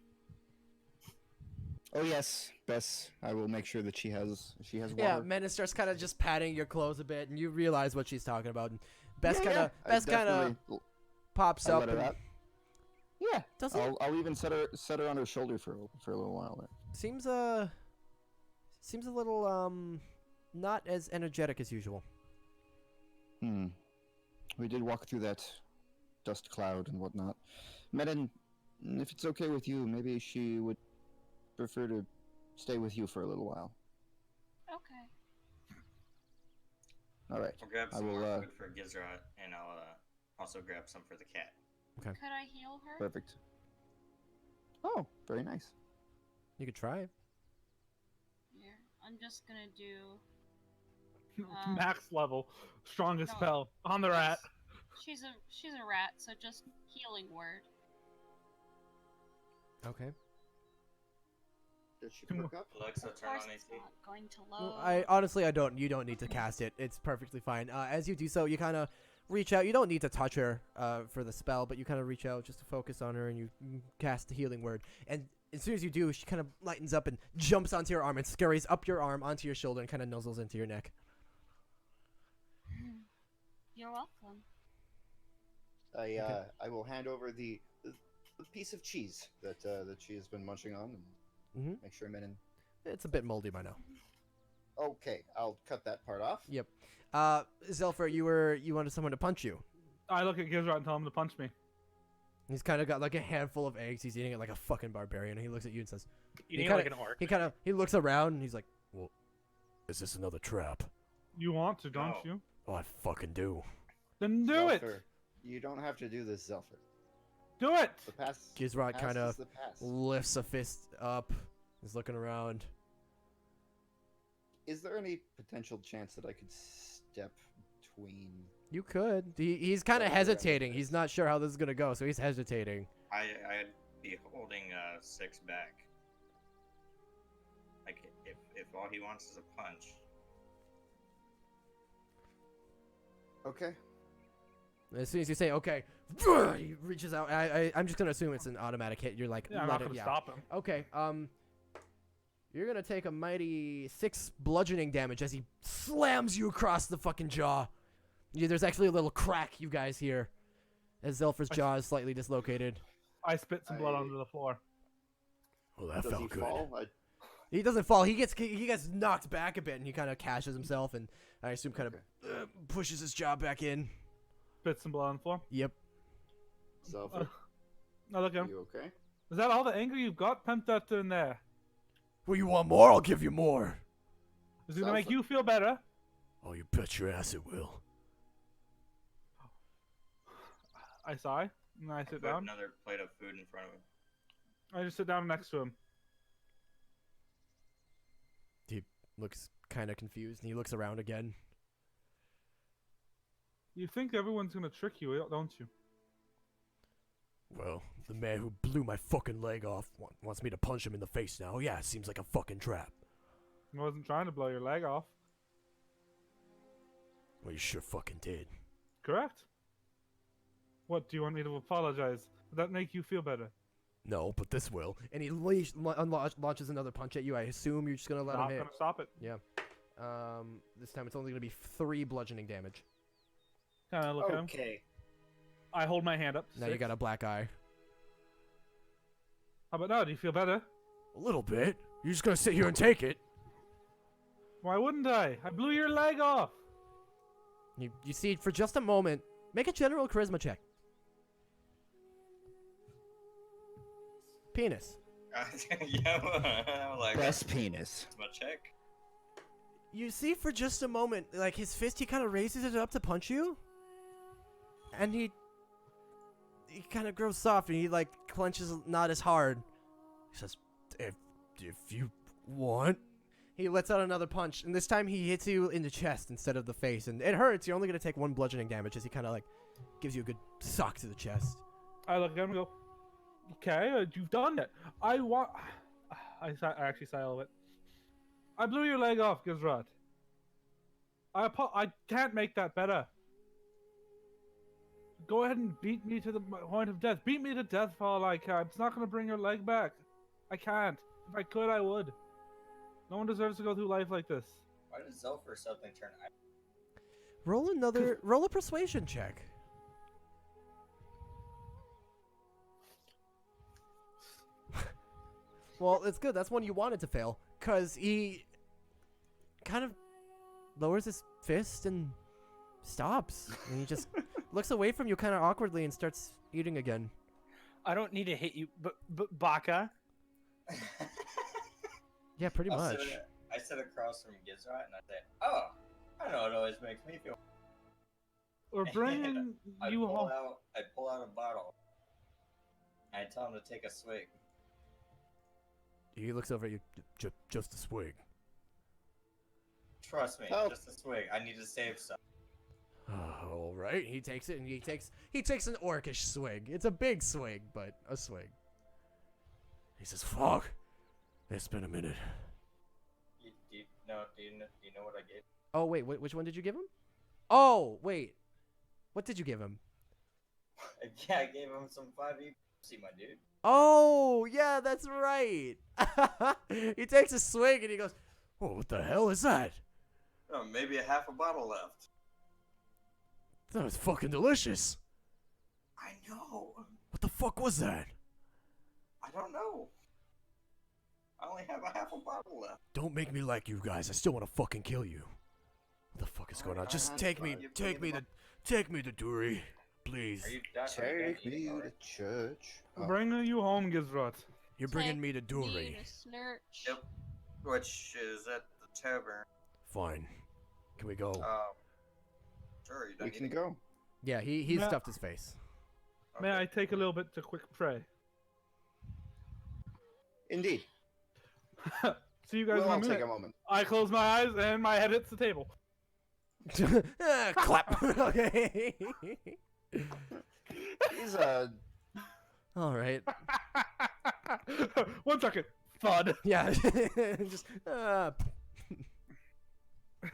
Oh yes, Bess. I will make sure that she has water. Yeah, Menace starts kind of just patting your clothes a bit, and you realize what she's talking about. And Bess Yeah, kind of I Bess kind of definitely- pops I up. let her And out. Yeah, does it I'll even set her on her shoulder for a little while there. seems a little not as energetic as usual. We did walk through that dust cloud and whatnot. Menin, if it's okay with you, maybe she would prefer to stay with you for a little while. Okay. All right. I'll grab I some will, more food for Gizrod, and I'll also grab some for the cat. Could I heal her? Perfect. Oh, very nice. You could try. Here, I'm just gonna do. Max level, strongest no. spell on the rat. She's a rat, so just healing word. Okay. Did she perk up? Alexa, Of turn course, on it's AC. not going to Well, load. You don't need to cast it. It's perfectly fine. As you do so, you kind of reach out. You don't need to touch her for the spell, but you kind of reach out just to focus on her, and you cast the healing word. And as soon as you do, she kind of lightens up and jumps onto your arm and scurries up your arm onto your shoulder and kind of nuzzles into your neck. You're welcome. I will hand over the piece of cheese that she has been munching on, and Mhm. make sure Menin. It's a bit moldy by now. Okay, I'll cut that part off. Yep. Zelfer, you wanted someone to punch you. I look at Gizrod and tell him to punch me. He's kind of got like a handful of eggs. He's eating it like a fucking barbarian. And he looks at you and says, Eating kinda- like an orc. he looks around and he's like, well, is this another trap? You want to, don't No. you? Oh, I fucking do. Then do it. Zelfer, you don't have to do this, Zelfer. Do it. The past. Gizrod past kind is of the past. lifts a fist up. He's looking around. Is there any potential chance that I could step between? You could. He's kind of Zelfer and hesitating. this. He's not sure how this is gonna go, so he's hesitating. I'd be holding 6 back. Like if all he wants is a punch. Okay. As soon as you say okay, he reaches out. I'm just gonna assume it's an automatic hit. You're like, Yeah, I'm let not it- gonna yeah. stop him. Okay, you're gonna take a mighty 6 bludgeoning damage as he slams you across the fucking jaw. Yeah, there's actually a little crack you guys hear as Zelfer's jaw is slightly dislocated. I spit some blood I- onto the floor. Well, that Does he fall? He doesn't fall. He gets knocked back a bit, and he kind of catches himself, and I assume kind of pushes his jaw back in. Spit some blood on the floor. Yep. Zelfer, I look at are him. you okay? Is that all the anger you've got? Pump that in there. Well, you want more? I'll give you more. Is it gonna make Zelfer. you feel better? Oh, you bet your ass it will. I sigh, and I I sit put down. another plate of food in front of him. I just sit down next to him. He looks kind of confused, and he looks around again. You think everyone's gonna trick you, don't you? Well, the man who blew my fucking leg off wants me to punch him in the face now. Yeah, it seems like a fucking trap. I wasn't trying to blow your leg off. Well, you sure fucking did. Correct? What, do you want me to apologize? Would that make you feel better? No, but this will. And he launches another punch at you. I assume you're just gonna let Not him hit. gonna stop it. Yeah. This time it's only gonna be 3 bludgeoning damage. Kinda look at him. Okay. I hold my hand up. Now you 6. got a black eye. How about now? Do you feel better? A little bit. You're just gonna sit here and take it. Why wouldn't I? I blew your leg off. You see for just a moment. Make a general charisma check. Penis. Yeah, like Best penis. my check. You see for just a moment, like his fist, he kind of raises it up to punch you, and he kind of grows soft and he like clenches not as hard. He says, "If you want." He lets out another punch, and this time he hits you in the chest instead of the face, and it hurts. You're only gonna take 1 bludgeoning damage as he kind of like gives you a good sock to the chest. I look at him and go, okay, you've done it. I actually sigh a little bit. I blew your leg off, Gizrat. I can't make that better. Go ahead and beat me to the point of death. Beat me to death for all I can. It's not going to bring your leg back. I can't. If I could, I would. No one deserves to go through life like this. Why does Zelfer suddenly turn? Roll a persuasion check. Well, it's good. That's one you wanted to fail, because he kind of lowers his fist and stops. And he just looks away from you kind of awkwardly and starts eating again. I don't need to hit you, but Baka. Yeah, pretty I'll much. I sit across from Gizrat and I say, "Oh, I know it always makes me feel." We're bringing I you pull home. out. I pull out a bottle. I tell him to take a swig. He looks over at you. Just a swig. Trust me, Oh. just a swig. I need to save some. All right. He takes it and he takes an orcish swig. It's a big swig, but a swig. He says, "Fuck, it's been a minute." Do you know what I gave? Oh wait, which one did you give him? Oh wait, what did you give him? Yeah, I gave him some 5e. See, my dude. Oh yeah, that's right. He takes a swig and he goes, "Oh, what the hell is that? Oh, maybe a half a bottle left. That was fucking delicious. I know. What the fuck was that? I don't know. I only have a half a bottle left. Don't make me like you guys. I still want to fucking kill you. What the fuck is going on? Just take me to Dury, please. Are you Take me to church. We're bringing you home, Gizrat. You're bringing me to Need Dury. a snurch. Yep. Which is at the tavern. Fine. Can we go? Sure, you don't We need can to go. Yeah, he Yeah. stuffed his face. May I take a little bit to quick pray? Indeed. See you guys We'll in a all take minute. a moment. I close my eyes and my head hits the table. Clap. Okay. He's All right. 1 second. Thud. Yeah. Just.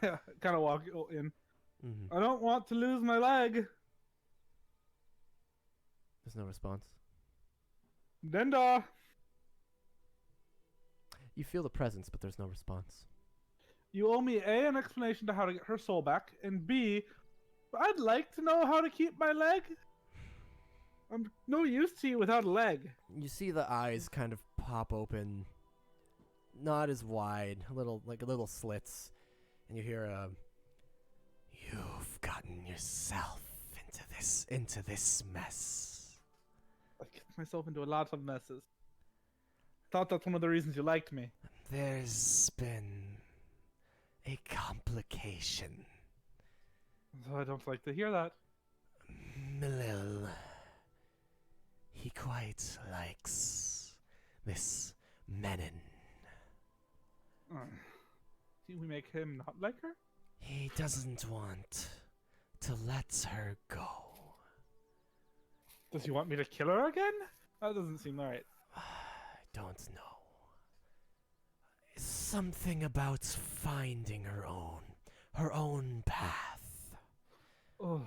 Kind of walk in. Mhm. I don't want to lose my leg. There's no response. Denda. You feel the presence, but there's no response. You owe me A, an explanation to how to get her soul back, and B, I'd like to know how to keep my leg. I'm no use to you without a leg. You see the eyes kind of pop open, not as wide, a little slits, and you hear "You've gotten yourself into this mess." I've get myself into a lot of messes. Thought that's one of the reasons you liked me. There's been a complication. So I don't like to hear that. Milil, he quite likes Miss Menon. See, we make him not like her? He doesn't want to let her go. Does he want me to kill her again? That doesn't seem right. I don't know. Something about finding her own path. Oh.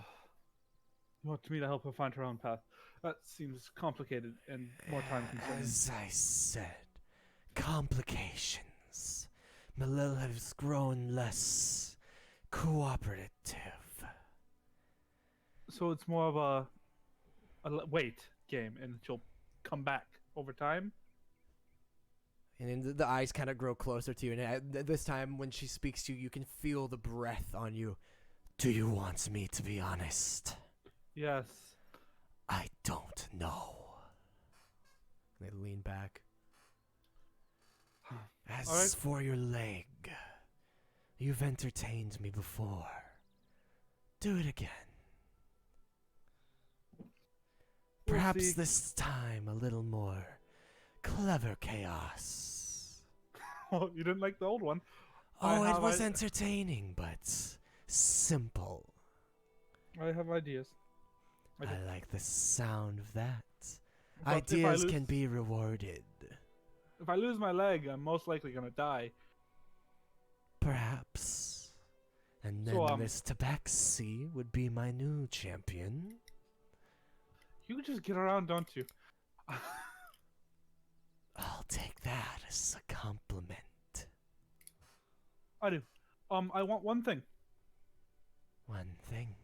You want me to help her find her own path? That seems complicated and more time consuming. As I said, complications. Milil has grown less cooperative. So it's more of a wait game, and she'll come back over time. And then the eyes kind of grow closer to you, and this time when she speaks to you, you can feel the breath on you. Do you want me to be honest? Yes. I don't know. They lean back. As Alright. for your leg, you've entertained me before. Do it again. We'll Perhaps see. this time a little more clever chaos. Oh, you didn't like the old one. Oh, it have was I- entertaining, but simple. I have ideas. I do. I like the sound of that. But if I Ideas lose- can be rewarded. If I lose my leg, I'm most likely gonna die. Perhaps. And then So, this Tabaxi would be my new champion. You just get around, don't you? I'll take that as a compliment. I do. I want one thing. One thing.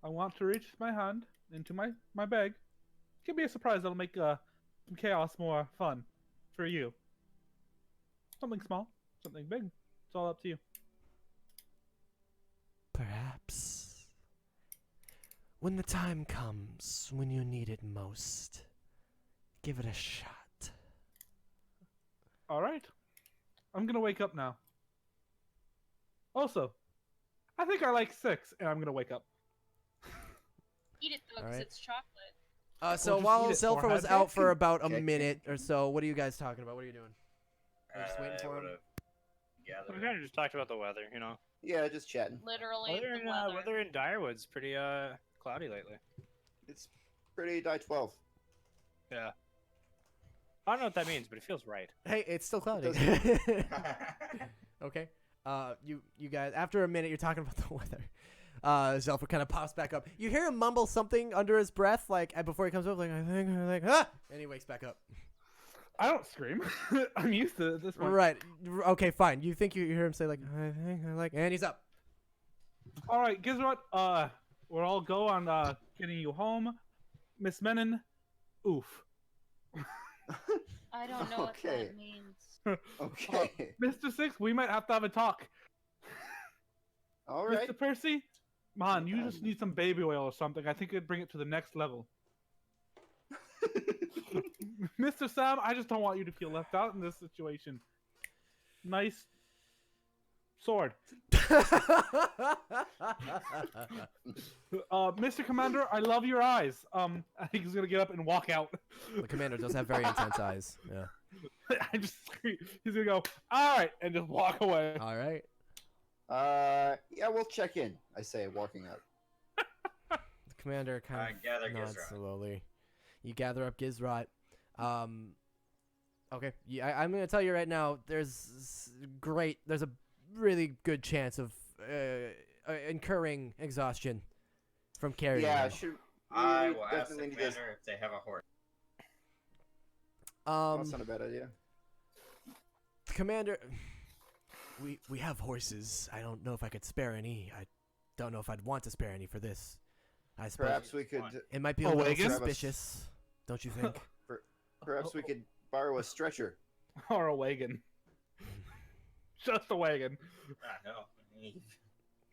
I want to reach my hand into my bag. Give me a surprise that'll make some chaos more fun for you. Something small, something big. It's all up to you. Perhaps. When the time comes, when you need it most, give it a shot. All right. I'm gonna wake up now. Also, I think I like 6, and I'm gonna wake up. Eat it though, because Alright. it's chocolate. So just while eat it, Zelpher was forehead. out for about a Okay. minute or so, what are you guys talking about? What are you doing? Are you just waiting for him? would've We gathered. kind of just talked about the weather, you know. Yeah, just chatting. Literally, Weather the weather. weather in Direwood's pretty cloudy lately. It's pretty die 12. Yeah. I don't know what that means, but it feels right. Hey, it's still cloudy. Okay. You guys, after a minute, you're talking about the weather. Zelpher kind of pops back up. You hear him mumble something under his breath, like before he comes up, like I think, ah, and he wakes back up. I don't scream. I'm used to this one. Right. Okay. Fine. You think you hear him say like I think, and he's up. All right, guess what? We'll all go on getting you home, Miss Menon. Oof. I don't know what Okay. that means. Okay. Mr. 6, we might have to have a talk. All right. Mr. Percy, man, you Okay. just need some baby oil or something. I think it'd bring it to the next level. Mr. Sam, I just don't want you to feel left out in this situation. Nice sword. Mr. Commander, I love your eyes. I think he's gonna get up and walk out. The commander does have very intense eyes. Yeah. I just he's gonna go, all right, and just walk away. All right. Yeah, we'll check in. I say, walking out. The commander kind of Gather nods Gizrot. slowly. You gather up Gizrot. Okay. Yeah, I'm gonna tell you right now. There's a really good chance of incurring exhaustion from carrying. Yeah, him. should. I we will ask the definitely need this. commander if they have a horse. That's not a bad idea. Commander, we have horses. I don't know if I could spare any. I don't know if I'd want to spare any for this. I suppose Perhaps we could. it might be a Oh, little wagon? suspicious, don't you think? Perhaps we could borrow a stretcher. Or a wagon. Just a wagon. No.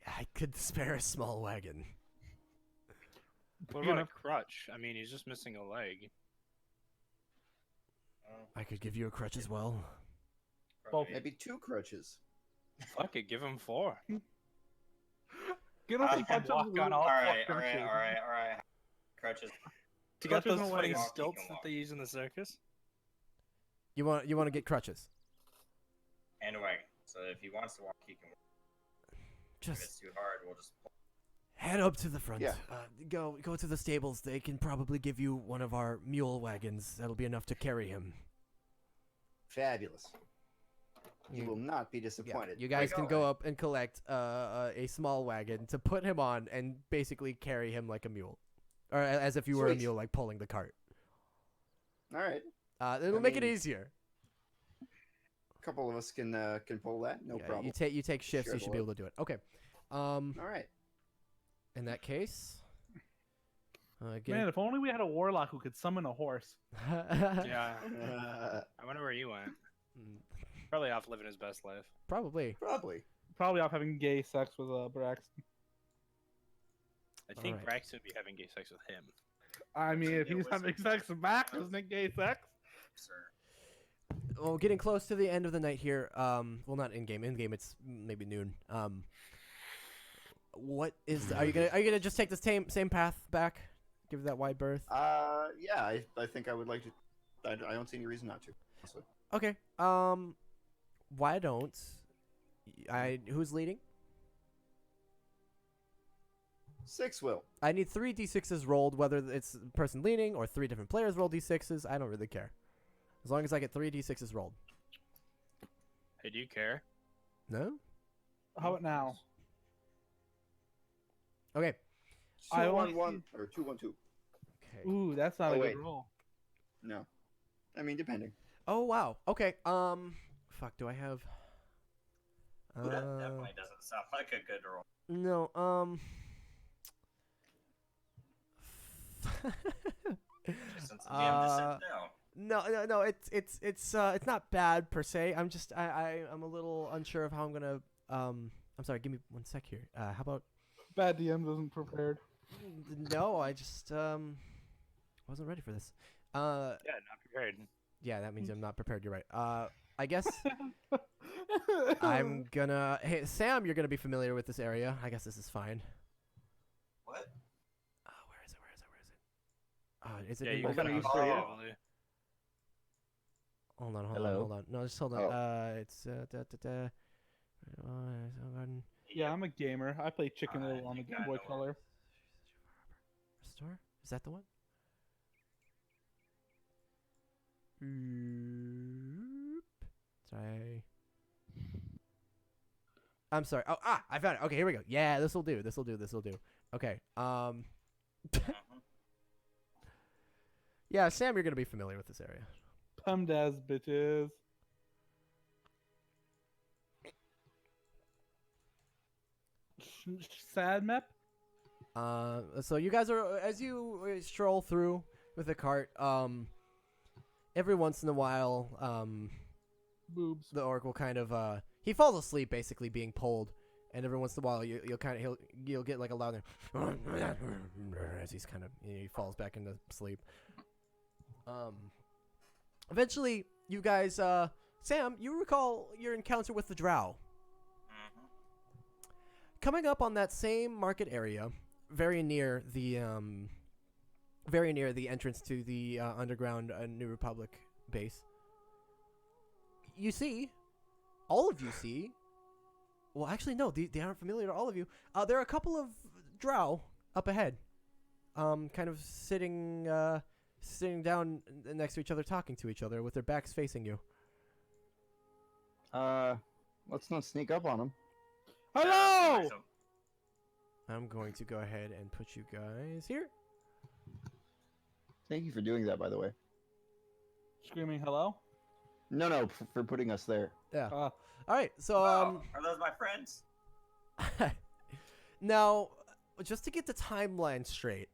I could spare a small wagon. What You about know- a crutch? I mean, he's just missing a leg. I could give you a crutch as well. Well, Maybe 2 crutches. Fuck it, him 4. Get off I the can bunch walk of on all All right. crutches. Crutches. You got Crutches those and funny wagons. stilts Walk, that walk. they use in the circus? You want to get crutches? And a wagon. So if he wants to walk, he can walk. If it's Just too hard, we'll just pull. head up to the front. Yeah. Go to the stables. They can probably give you one of our mule wagons. That'll be enough to carry him. Fabulous. You You- will not be Yeah, disappointed. you guys can go, go right? up and collect a small wagon to put him on and basically carry him like a mule, or as if you were a Sweet. mule, like pulling the cart. All right. It'll I make it mean, easier. A couple of us can pull that. No Yeah, problem. You take shifts. Sure, You should be Lord. able to do it. Okay. All right. In that case, Man, again. if only we had a warlock who could summon a horse. Yeah. Uh, I wonder where you went. Mm, Probably off living his best life. Probably. probably. Probably off having gay sex with Braxton. I think Alright. Braxton would be having gay sex with him. I mean, if Yeah, he's having sex back, isn't it gay sex? Sir. Well, getting close to the end of the night here. Well, not in game. In game, it's maybe noon. What is? Are you gonna just take the same path back? Give it that wide berth. Yeah, I think I would like to. I don't see any reason not to. Honestly. Okay. Why don't I? Who's leading? 6 will. I need 3 d6s rolled, whether it's the person leading or 3 different players roll d6s. I don't really care, as long as I get 3 d6s rolled. Hey, do you care? No. How about now? Okay. I 2 want 1 1 or 2 1 2. Okay. Ooh, that's not Oh, a wait. good roll. No, I mean depending. Oh wow. Okay. Fuck. Do I have? Ooh, that definitely doesn't sound like a good roll. No. Just since the GM just said no. No. It's not bad per se. I'm a little unsure of how I'm gonna. I'm sorry. Give me 1 sec here. How about? Bad DM isn't prepared. No, I just wasn't ready for this. Yeah, not prepared. Yeah, that means I'm not prepared. You're right. I guess I'm gonna. Hey, Sam, you're gonna be familiar with this area. I guess this is fine. What? Where is it? Is it? Yeah, in you the- kind of you used for to you? heavily. Hold on. Hello? Hold on. No, just hold on. Oh. It's garden. Yeah, I'm a gamer. I play Chicken I Little on the think Game I Boy know where Color. Restore? Is that the one? Sorry. I'm sorry. Oh, I found it. Okay, here we go. Yeah, this will do. This will do. Okay. Yeah, Sam, you're gonna be familiar with this area. Pumdaz, bitches. Sad map? So you guys are, as you stroll through with the cart, every once in a while, Boobs. the orc will kind of, he falls asleep basically being pulled, and every once in a while you'll kind of, you'll get like a loud, as he's kind of, he falls back into sleep. Eventually, you guys, Sam, you recall your encounter with the drow. Mhm. Coming up on that same market area, very near the entrance to the underground New Republic base, you see, all of you see. Well, actually, no, they aren't familiar to all of you. There are a couple of drow up ahead, kind of sitting down next to each other, talking to each other with their backs facing you. Let's not sneak up on them. Hello! So, I'm going to go ahead and put you guys here. Thank you for doing that, by the way. Screaming hello? No, for putting us there. Yeah. Uh, All right. So oh, are those my friends? now, just to get the timeline straight,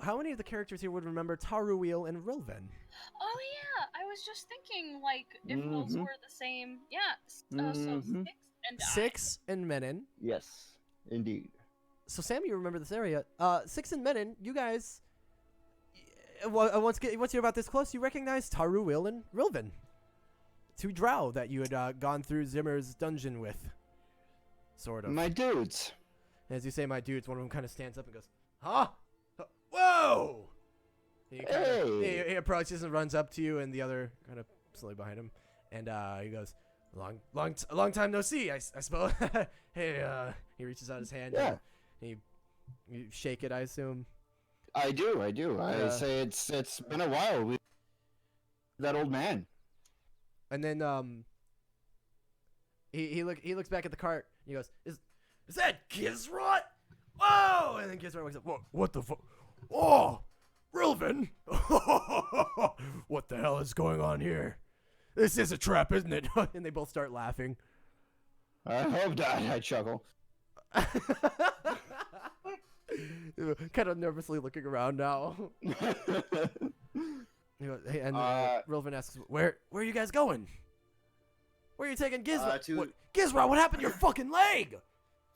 how many of the characters here would remember Taruwheel and Rilven? Oh yeah, I was just thinking like if those Mhm. were the same. Yeah. So Mhm. Six and I. 6 and Menon. Yes, indeed. So Sam, you remember this area. 6 and Menon, you guys. Once you're about this close, you recognize Taruwheel and Rilven, 2 drow that you had gone through Zimmer's dungeon with. Sort of. My dudes. As you say, my dudes, one of them kind of stands up and goes, "Huh? Whoa!" He, Hey! he approaches and runs up to you, and the other kind of slowly behind him, and he goes, "Long time no see, I suppose." Hey, he reaches out his hand. Yeah. And you shake it, I assume. I do. I Yeah. say it's been a while. That old man. And then he looks back at the cart. And he goes, "Is that Gizrot? Whoa!" And then Gizrot wakes up. What the fuck? Oh, Rilven! What the hell is going on here? This is a trap, isn't it? And they both start laughing. I hope not. I chuckle. Kind of nervously looking around now. He goes, hey, and Rilven asks, "Where are you guys going? Where are you taking Gizrot? To- Gizrot, what happened to your fucking leg?"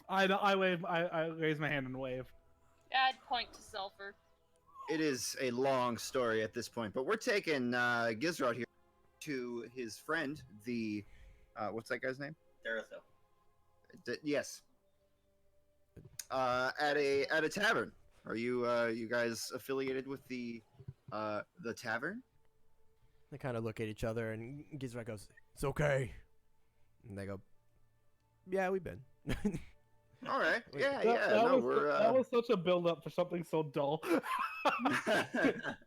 I wave. I raise my hand and wave. I'd point to Sulfur. It is a long story at this point, but we're taking Gizrod here to his friend, the what's that guy's name? Darathil. Yes. At a tavern. Are you guys affiliated with the tavern? They kind of look at each other, and Gizrat goes, "It's okay." And they go, "Yeah, we've been." All right. Yeah, That was such a build up for something so dull.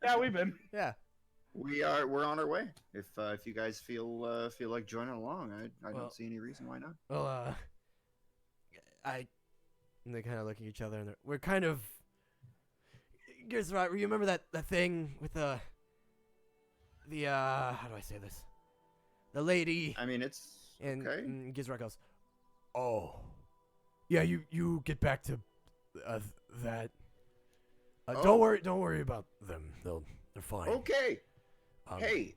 Yeah, we've been. Yeah. We're on our way. If you guys feel like joining along, I Well- don't see any reason why not. Well, and they kind of look at each other, and we're kind of. Gizrat, you remember that thing with the how do I say this? The lady. I mean, it's And, okay. and Gizrat goes, "Oh, yeah, you get back to that. Oh. Don't worry about them. They're fine." Okay. Um, Hey,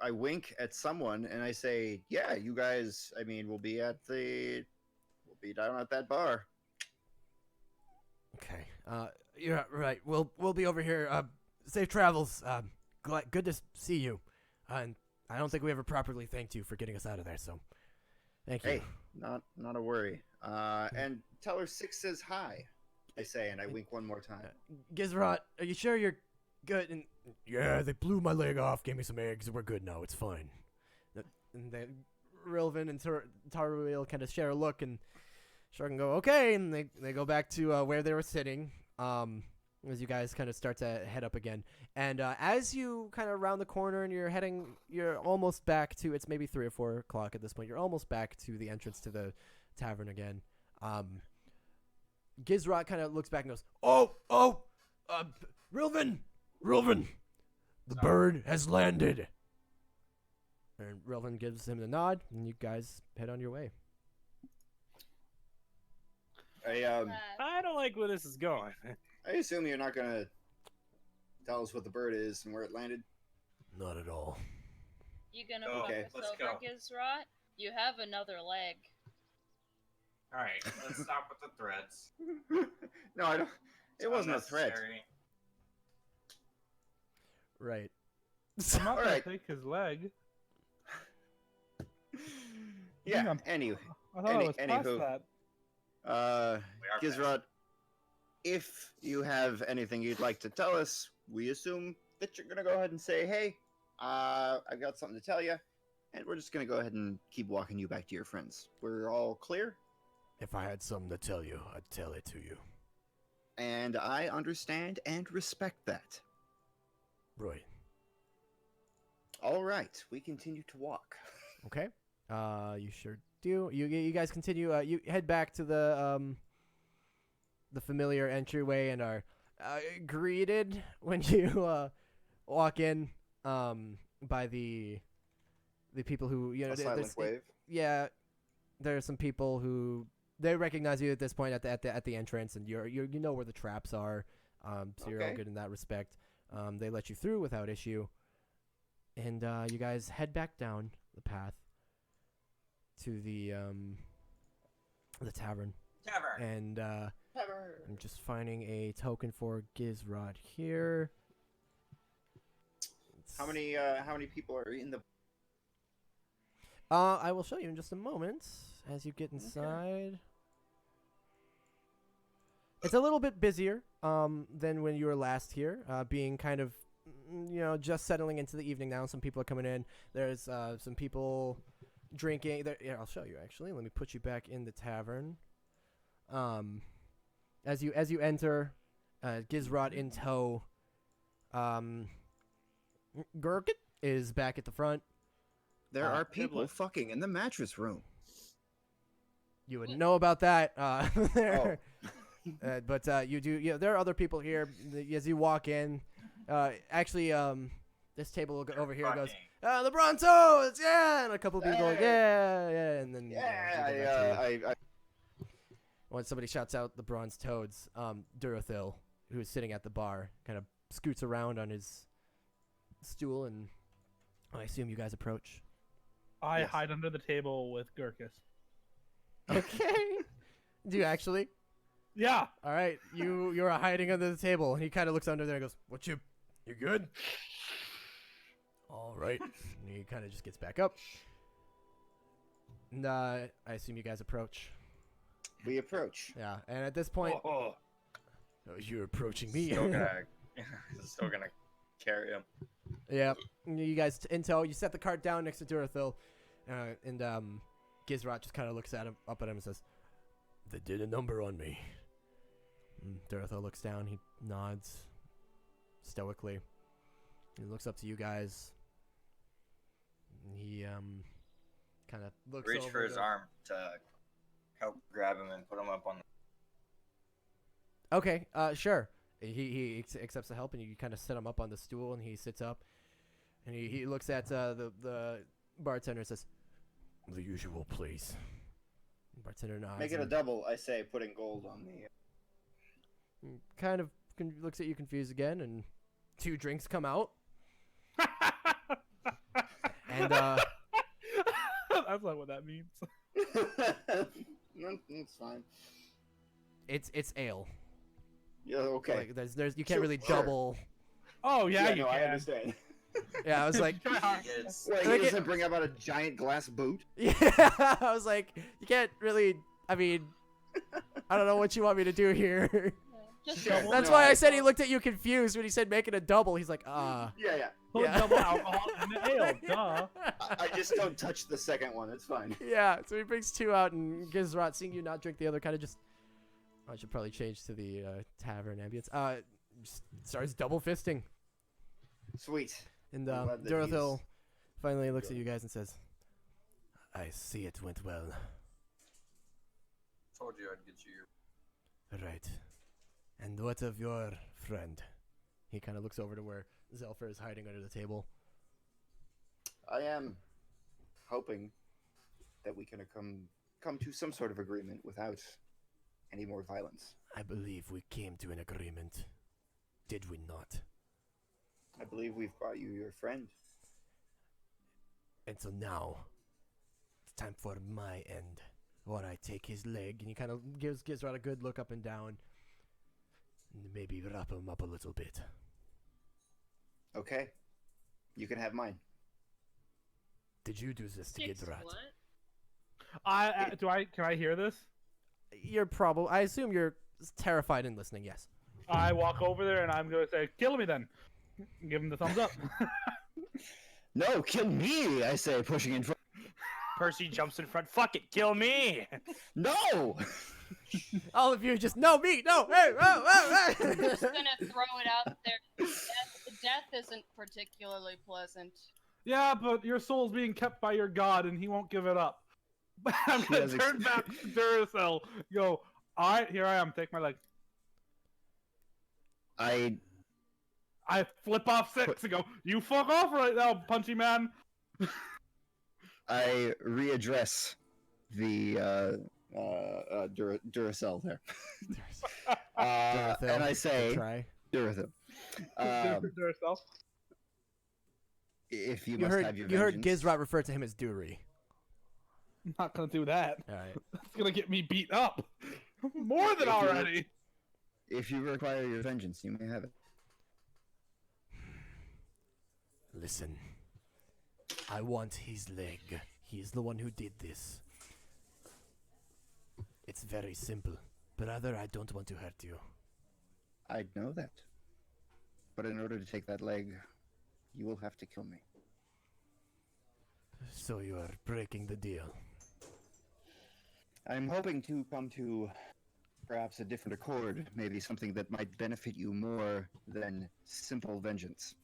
I wink at someone and I say, "Yeah, you guys. I mean, we'll be down at that bar." Okay. You're right. We'll be over here. Safe travels. Good to see you. And I don't think we ever properly thanked you for getting us out of there. So, thank you. Hey, not a worry. And tell her Six says hi. I say, and I wink one more time. Gizrat, are you sure you're good? And yeah, they blew my leg off, gave me some eggs. We're good now. It's fine. And then Rilvin and Taruil kind of share a look, and Shark can go, okay, and they go back to where they were sitting. As you guys kind of start to head up again, and as you kind of round the corner and you're almost back to, it's maybe 3 or 4 o'clock at this point. You're almost back to the entrance to the tavern again. Gizrat kind of looks back and goes, Rilvin, the bird has landed. And Rilvin gives him the nod, and you guys head on your way. I don't like where this is going. I assume you're not gonna tell us what the bird is and where it landed. Not at all. You gonna Okay, fuck us let's over, go. Gizrat? You have another leg. Alright, let's stop with the threats. No, I don't. It's It wasn't a threat. unnecessary. Right. I'm not gonna Alright. take his leg. Yeah. I'm- Anyway, I thought I was past anywho. that. We are Gizrod, if you have anything you'd like to tell us, we assume that you're gonna go ahead and say, "Hey, I've got something to tell you," and we're just gonna go ahead and keep walking you back to your friends. We're all clear, If I had something to tell you, I'd tell it to you. and I understand and respect that. Right. All right, we continue to walk. Okay. You sure do. You guys continue. You head back to the familiar entryway and are greeted when you walk in by the people who A silent there's- wave. Yeah, there are some people who they recognize you at this point at the entrance, and you know where the traps are. So you're all Okay. good in that respect. They let you through without issue, and you guys head back down the path to the tavern. Tavern. And I'm just finding a token for Gizrod here. How many people are in the? I will show you in just a moment as you get inside. It's a little bit busier than when you were last here, being kind of, just settling into the evening now. Some people are coming in. There's some people drinking. Here, I'll show you actually. Let me put you back in the tavern. As you enter, Gizrod in tow. Gurkit is back at the front. There are good people luck. fucking in the mattress room. You would know about that. There. But you do. Yeah, there are other people here. As you walk in, actually, this table will go over here goes, the Brontos, yeah, and a couple of people, Hey. yeah, and then Yeah, we go back to you. I When somebody shouts out the Bronze Toads, Durathil, who's sitting at the bar, kind of scoots around on his stool, and I assume you guys approach. I Yes. hide under the table with Gurkus. Okay. Do you actually? Yeah. All right. You're hiding under the table, and he kind of looks under there and goes, "What you good?" All right. And he kind of just gets back up. And I assume you guys approach. We approach. Yeah. And at this point, Oh, you're approaching me. still gonna carry him. Yeah. You guys intel. You set the cart down next to Durathil, and Gizrat just kind of looks at him, up at him, and says, "They did a number on me." Durathil looks down. He nods stoically. He looks up to you guys. He kind of looks Reach over for his to- arm to help grab him and put him up on the... Okay, sure. He accepts the help, and you kind of set him up on the stool, and he sits up, and he looks at the bartender and says, "The usual, please." The bartender nods. Make it a and double, I say, putting gold on the. kind of looks at you confused again, and 2 drinks come out. And That's not what that means. No, it's fine. it's ale. Yeah, okay. Like there's you can't Sure, really sure. double. Oh yeah, you no, I can. understand. Yeah, I was like, Try hard. It's... Wait, Like he it- doesn't bring out a giant glass boot? yeah. I was like, you can't really. I mean, I don't know what you want me to do here. Just Sure. That's No, why I I- said he looked at you confused when he said make it a double. He's like, Yeah, yeah. Put Yeah. double alcohol in the ale. Duh. I just don't touch the second one. It's fine. Yeah, so he brings 2 out, and Gizrat, seeing you not drink the other, kind of just. I should probably change to the tavern ambience. Just starts double fisting, Sweet. and I'm glad that Durathil he's finally looks at good. you guys and says, "I see it went well." Told you I'd get you. Right. And what of your friend? He kind of looks over to where Zelfer is hiding under the table. I am hoping that we can come to some sort of agreement without any more violence. I believe we came to an agreement. Did we not? I believe we've brought you your friend. And so now, it's time for my end. When I take his leg, and he kind of gives Gizrat a good look up and down. And maybe wrap him up a little bit. Okay. You can have mine. Did you do this to Six Gizrat? what? Can I hear this? You're probably. I assume you're terrified and listening. Yes. I walk over there and I'm gonna say, "Kill me then." Give him the thumbs up. No, kill me, I say, pushing in front. Percy jumps in front. Fuck it, kill me! No! All of you just no me no hey I'm just gonna throw it out there. Death isn't particularly pleasant. Yeah, but your soul's being kept by your god, and he won't give it up. I'm He gonna has turn back to Duracell. Go. All right, here I am. Take my leg. I flip off 6 and go. You fuck off right now, punchy man. readdress the Duracell there. And I say, try. Duracell. Duracell. If you You must heard have your you heard vengeance, Gizrat refer to him as Dury. I'm not gonna do that. All right. It's gonna get me beat up more than If you- already. if you require your vengeance, you may have it. Listen, I want his leg. He's the one who did this. It's very simple. Brother, I don't want to hurt you. I know that. But in order to take that leg, you will have to kill me. So you are breaking the deal. I'm hoping to come to perhaps a different accord, maybe something that might benefit you more than simple vengeance.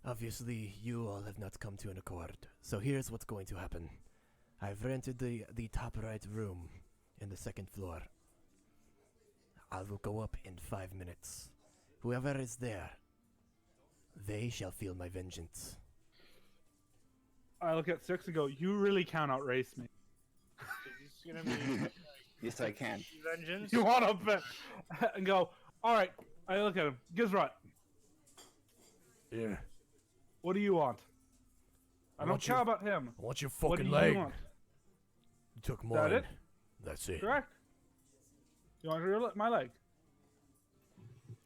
Obviously, you all have not come to an accord. So here's what's going to happen. I've rented the top right room in the 2nd floor. I will go up in 5 minutes. Whoever is there, they shall feel my vengeance. I look at 6 and go. You really can't outrace me. He's gonna be Yes, I can. vengeance. You want to bet? And go. All right. I look at him. Gizrat. Yeah. What do you want? I don't want care your- about him. I want your What do fucking you leg. want? Took that mine. it? That's it. Correct. You want my leg?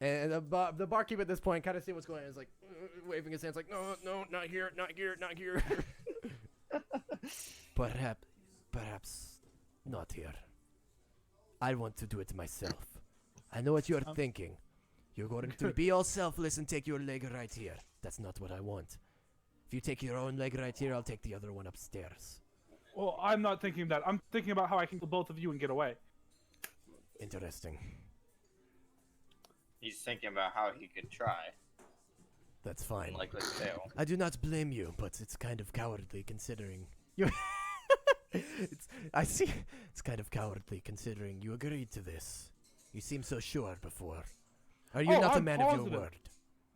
And the barkeep at this point kind of seeing what's going on is like waving his hands like, no, not here, not here, not here. Perhaps not here. I want to do it myself. I know what you're thinking. You're going to be all selfless and take your leg right here. That's not what I want. If you take your own leg right here, I'll take the other one upstairs. Well, I'm not thinking that. I'm thinking about how I can kill both of you and get away. Interesting. He's thinking about how he could try. That's fine. And likely fail. I do not blame you, but it's kind of cowardly considering you. I see. It's kind of cowardly considering you agreed to this. You seem so sure before. Are you not a I'm man of positive. your word?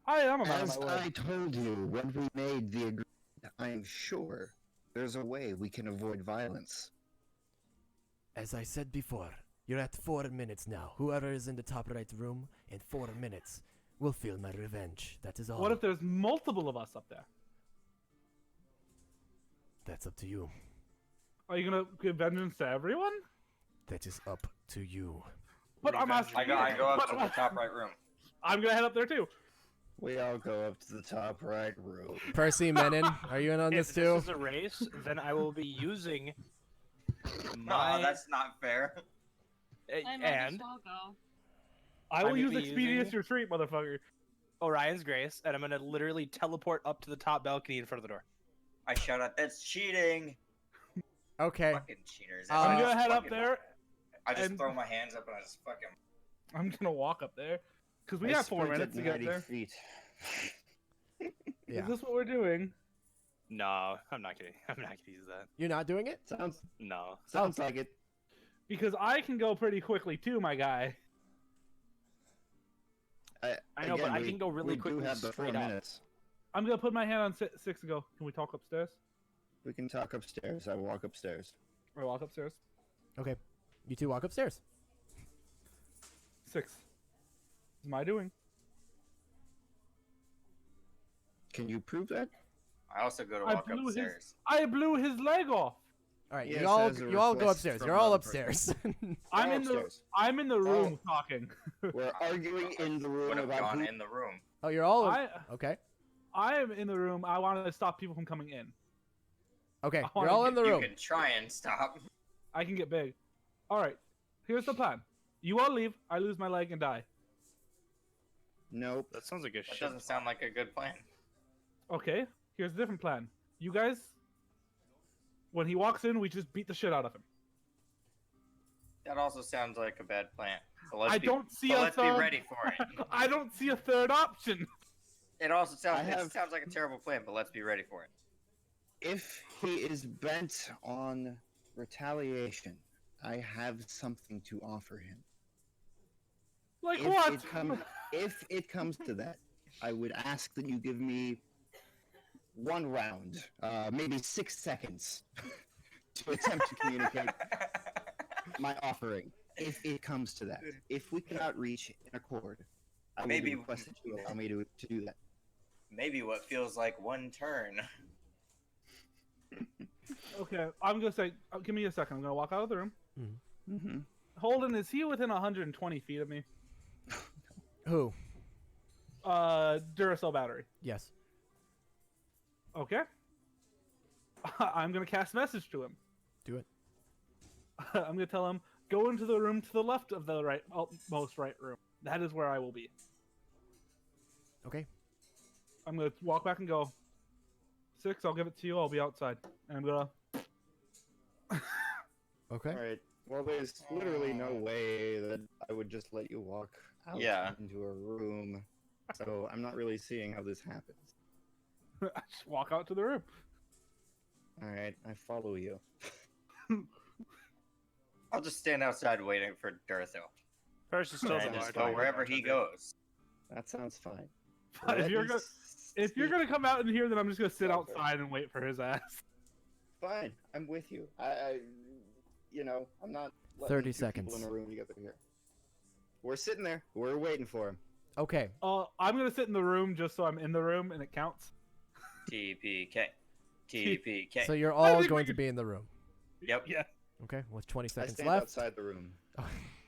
I am a man As of my word. I told you when we made the agreement, I'm sure there's a way we can avoid violence. As I said before, you're at 4 minutes now. Whoever is in the top right room in 4 minutes will feel my revenge. That is all. What if there's multiple of us up there? That's up to you. Are you gonna give vengeance to everyone? That is up to you. But I'm Revenge. asking I go up but- to the top right room. I'm gonna head up there too. We all go up to the top right room. Percy Menon, are you in on If this too? this is a race, then I will be using No, my that's not fair. I might as and well go. I will I'm use gonna be Expedious using- Retreat, motherfucker. Orion's Grace, and I'm gonna literally teleport up to the top balcony in front of the door. I shout out, that's cheating. Okay. Fucking cheaters. I'm I gonna just head up fucking- there. I just and- throw my hands up and I just fucking. I'm gonna walk up there. Because we I have 4 sprinted minutes to get 90 there. feet. Yeah. Is this what we're doing? No, I'm not gonna. I'm not gonna use that. You're not doing it? No. Sounds like it. Because I can go pretty quickly too, my guy. I know, but I can go really we quickly do have the 4 straight up. minutes. I'm gonna put my hand on six and go. Can we talk upstairs? We can talk upstairs. I walk upstairs. Or walk upstairs. Okay. You two walk upstairs. 6. It's my doing. Can you prove that? I also go to I walk blew his- upstairs. I blew his leg off. All right. Yes, you all as a you all go request upstairs. from You're all another person. upstairs. I'm All in the upstairs. I'm in the room talking. We're arguing in the room Would have about gone who. in the room. Oh, you're all okay. I am in the room. I want to stop people from coming in. Okay. I You're wanna all in the You room. can try and stop. I can get big. All right. Here's the plan. You all leave. I lose my leg and die. Nope. That sounds like a That shit. doesn't sound like a good plan. Okay. Here's a different plan. You guys, when he walks in, we just beat the shit out of him. That also sounds like a bad plan. So let's I be, don't see but a let's be third. ready for it. I don't see a third option. It also sounds I have- it sounds like a terrible plan, but let's be ready for it. If he is bent on retaliation, I have something to offer him. Like If what? if it comes to that, I would ask that you give me 1 round, maybe 6 seconds, to attempt to communicate my offering. If it comes to that, if we cannot reach an accord, I Maybe- will request that you allow me to do that. Maybe what feels like one turn. Okay, I'm gonna say. Give me a second. I'm gonna walk out of the room. Mm-hmm. Holden, is he within 120 feet of me? Who? Duracell battery. Yes. Okay. I'm gonna cast message to him. Do it. I'm gonna tell him go into the room to the left of the most right room. That is where I will be. Okay. I'm gonna walk back and go. 6, I'll give it to you. I'll be outside, and I'm gonna. Okay. All right. Well, there's literally no way that I would just let you walk out Yeah. into a room. So I'm not really seeing how this happens. I just walk out to the room. All right, I follow you. I'll just stand outside waiting for Durthil. Percy still And doesn't just know go what wherever I'm he doing. goes. That sounds fine. If Let you're me gonna if you're speak. gonna come out in here, then I'm just gonna sit Go for it. outside and wait for his ass. Fine, I'm with you. I'm not. letting 30 two seconds. People in a room together here. We're sitting there. We're waiting for him. Okay. I'm gonna sit in the room just so I'm in the room and it counts. TPK. TPK. So you're I all think going we to be in the room. Yep. Yeah. Okay, with 20 I seconds stand left. outside the room.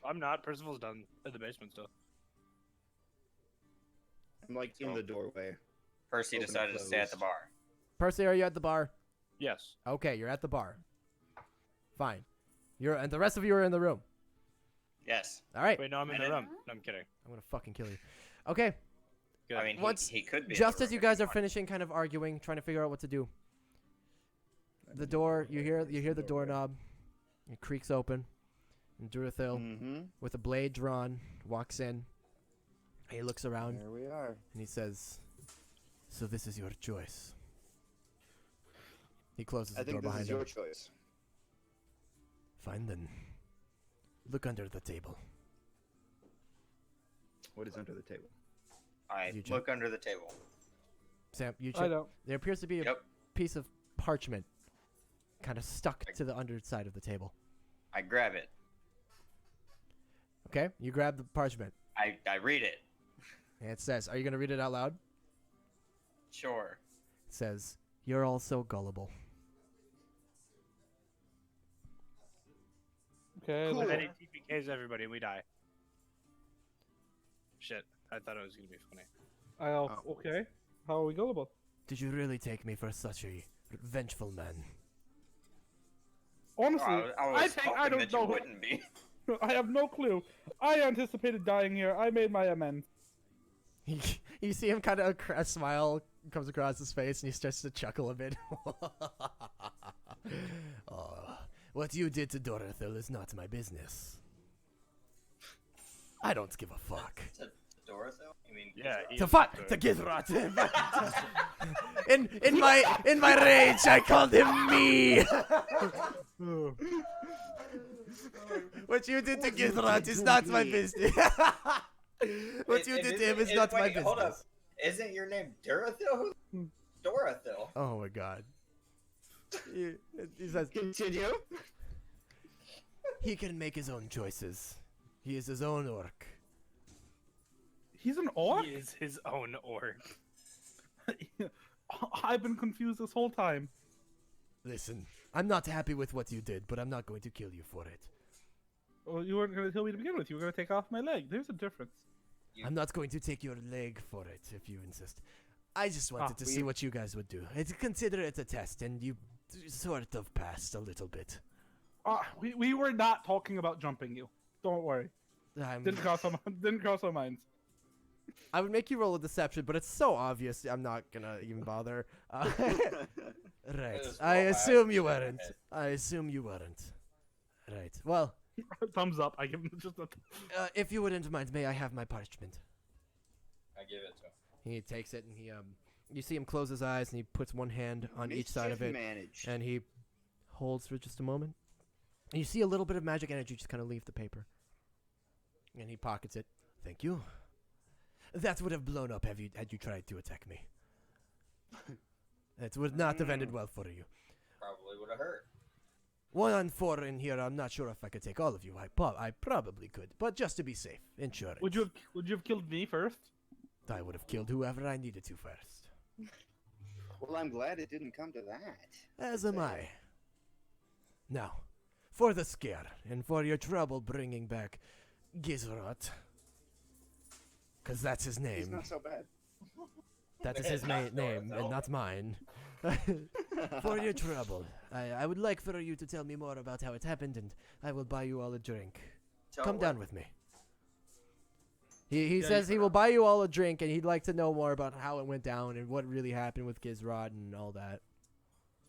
I'm not. Percival's down in the basement still. I'm like in the doorway. Percy Open and decided to stay at the closed. bar. Percy, are you at the bar? Yes. Okay, you're at the bar. Fine. And the rest of you are in the room. Yes. All right. Wait, no, I'm in the room. No, I'm kidding. I'm gonna fucking kill you. Okay. Good. I mean, Once- he could be. in Just the as room you if he guys are wanted. finishing, kind of arguing, trying to figure out what to do, the door. You hear the doorknob. It creaks open, and Durathil, Mm-hmm. with a blade drawn, walks in. He looks around There we are. and he says, "So this is your choice." He closes I the door think this behind is him. your choice. Fine then. Look under the table. What is under the table? I You look under the table. Sam, you I check. don't. There appears to be a Yep. piece of parchment, kind of stuck to the underside of the table. I grab it. Okay, you grab the parchment, I read it. and it says, "Are you gonna read it out loud?" Sure. It says, "You're all so gullible." Okay. Cool. And then he TPKs everybody and we die. Shit. I thought it was going to be funny. Okay. How are we gullible? Did you really take me for such a vengeful man? Honestly, I was hoping I don't that know. you wouldn't be. I have no clue. I anticipated dying here. I made my amends. You see him kind of a smile comes across his face, and he starts to chuckle a bit. Oh, what you did to Dorothil is not my business. I don't give a fuck. To Dorothil? You mean? Yeah. he To is fuck the- to Githrat. in my rage, I called him me. What you did to Githrat is not my business. What you did to him is not my wait, hold up. business. Isn't your name Dorothil? Dorothil. Oh my god. He says Continue. he can make his own choices. He is his own orc. He's an orc? He is his own orc. I've been confused this whole time. Listen, I'm not happy with what you did, but I'm not going to kill you for it. Well, you weren't going to kill me to begin with. You were going to take off my leg. There's a difference. I'm not going to take your leg for it, if you insist. I just wanted to see what you guys would do. Consider it a test, and you sort of passed a little bit. We were not talking about jumping you. Don't worry. Didn't cross our minds. I would make you roll a deception, but it's so obvious I'm not gonna even bother. Right. I assume you weren't. Right. Well, Thumbs up. I give him just a. if you wouldn't mind, may I have my parchment? I give it to him. He takes it and he you see him close his eyes and he puts one hand on each side of it Managed. and he holds for just a moment. And you see a little bit of magic energy just kind of leave the paper. And he pockets it. Thank you. That would have blown up had you tried to attack me. It would not have ended well for you. Probably would have hurt. 1 on 4 in here. I'm not sure if I could take all of you. I probably could, but just to be safe, insurance. Would you have killed me first? I would have killed whoever I needed to first. Well, I'm glad it didn't come to that. As am I. Now, for the scare, and for your trouble bringing back Gizrot. Because that's his He's name. not so bad. That is his name, and not mine. For your trouble, I would like for you to tell me more about how it happened, and I will buy you all a drink. Come down with me. He says he will buy you all a drink, and he'd like to know more about how it went down and what really happened with Gizrot and all that.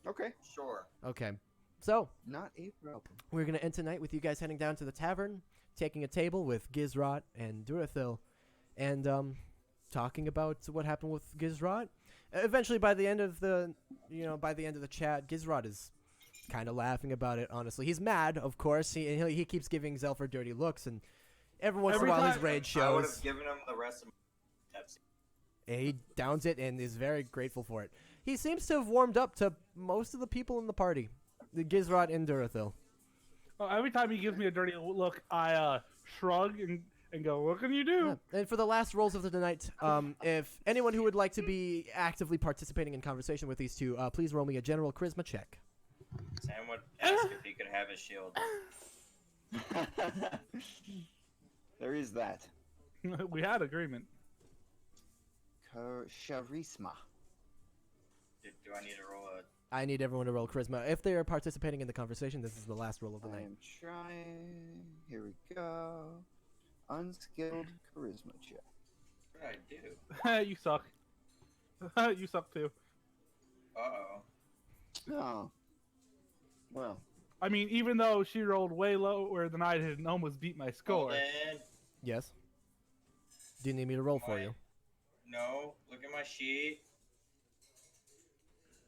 Okay. Sure. Okay, so Not a problem. we're going to end tonight with you guys heading down to the tavern, taking a table with Gizrot and Durathil, and talking about what happened with Gizrot. Eventually, by the end of the chat, Gizrot is kind of laughing about it. Honestly, he's mad, of course. He keeps giving Zelfer dirty looks, and every once in a while his rage I would shows. have given him the rest of my Pepsi. And he downs it and is very grateful for it. He seems to have warmed up to most of the people in the party, the Gizrot and Durathil. Every time he gives me a dirty look, I shrug and go, "What can you do?" Yeah. And for the last rolls of the night, if anyone who would like to be actively participating in conversation with these two, please roll me a general charisma check. Sam would ask if he could have his shield. There is that. We had agreement. Charisma. Do I need to roll a? I need everyone to roll charisma. If they are participating in the conversation, this is the last roll of the I night. am trying. Here we go. Unskilled charisma check. What did I do? You suck. You suck too. Uh-oh. Oh. Well. I mean, even though she rolled way lower than I did and almost beat my score. Hold in. Yes. Do you need me to roll for Why? you? No, look at my sheet.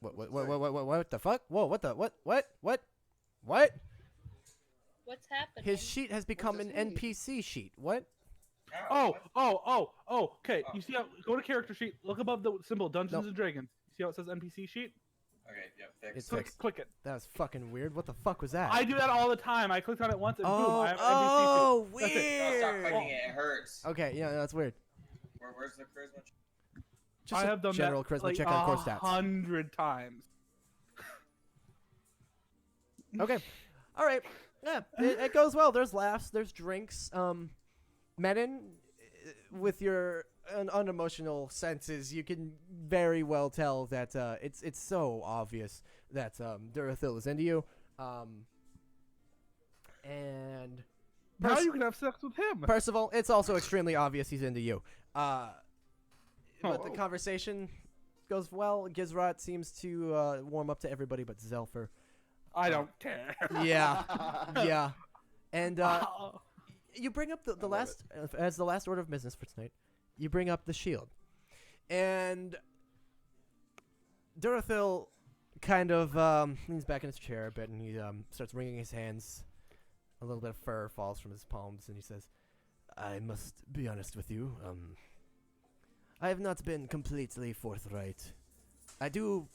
What the fuck? Whoa, what? What's happening? His sheet has become an does he? NPC sheet. What? Oh, what? okay. Oh. You see how? Go to character sheet. Look above the symbol Dungeons Nope. and Dragons. See how it says NPC sheet? Okay, yep, fix. It's Click, fixed. click it. That was fucking weird. What the fuck was that? I do that all the time. I clicked on it once and boom, Oh, I have an NPC oh, sheet. That's it. weird. No, stop clicking it. It hurts. Okay, yeah, that's weird. Where's the charisma? Just I a have done general that charisma like check on core stats. 100 times. Okay. All right. Yeah, it goes well. There's laughs. There's drinks. Menon, with your unemotional senses, you can very well tell that it's so obvious that Durathil is into you. And Now you can have sex with him. Percival, it's also extremely obvious he's into you. But the Oh. conversation goes well. Gizrat seems to warm up to everybody but Zelfer. I don't care. Yeah, yeah. And you bring up the last, as the last order of business for tonight, you bring up the shield. And Durathil kind of leans back in his chair a bit, and he starts wringing his hands. A little bit of fur falls from his palms, and he says, I must be honest with you. I have not been completely forthright. I do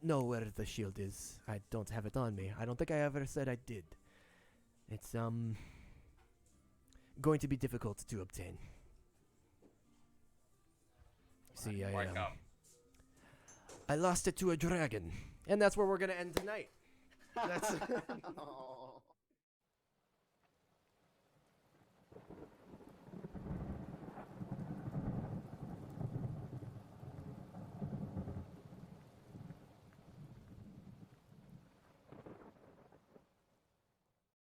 know where the shield is. I don't have it on me. I don't think I ever said I did. It's going to be difficult to obtain. See, Why come? I lost it to a dragon, and that's where we're gonna end tonight. That's. Oh.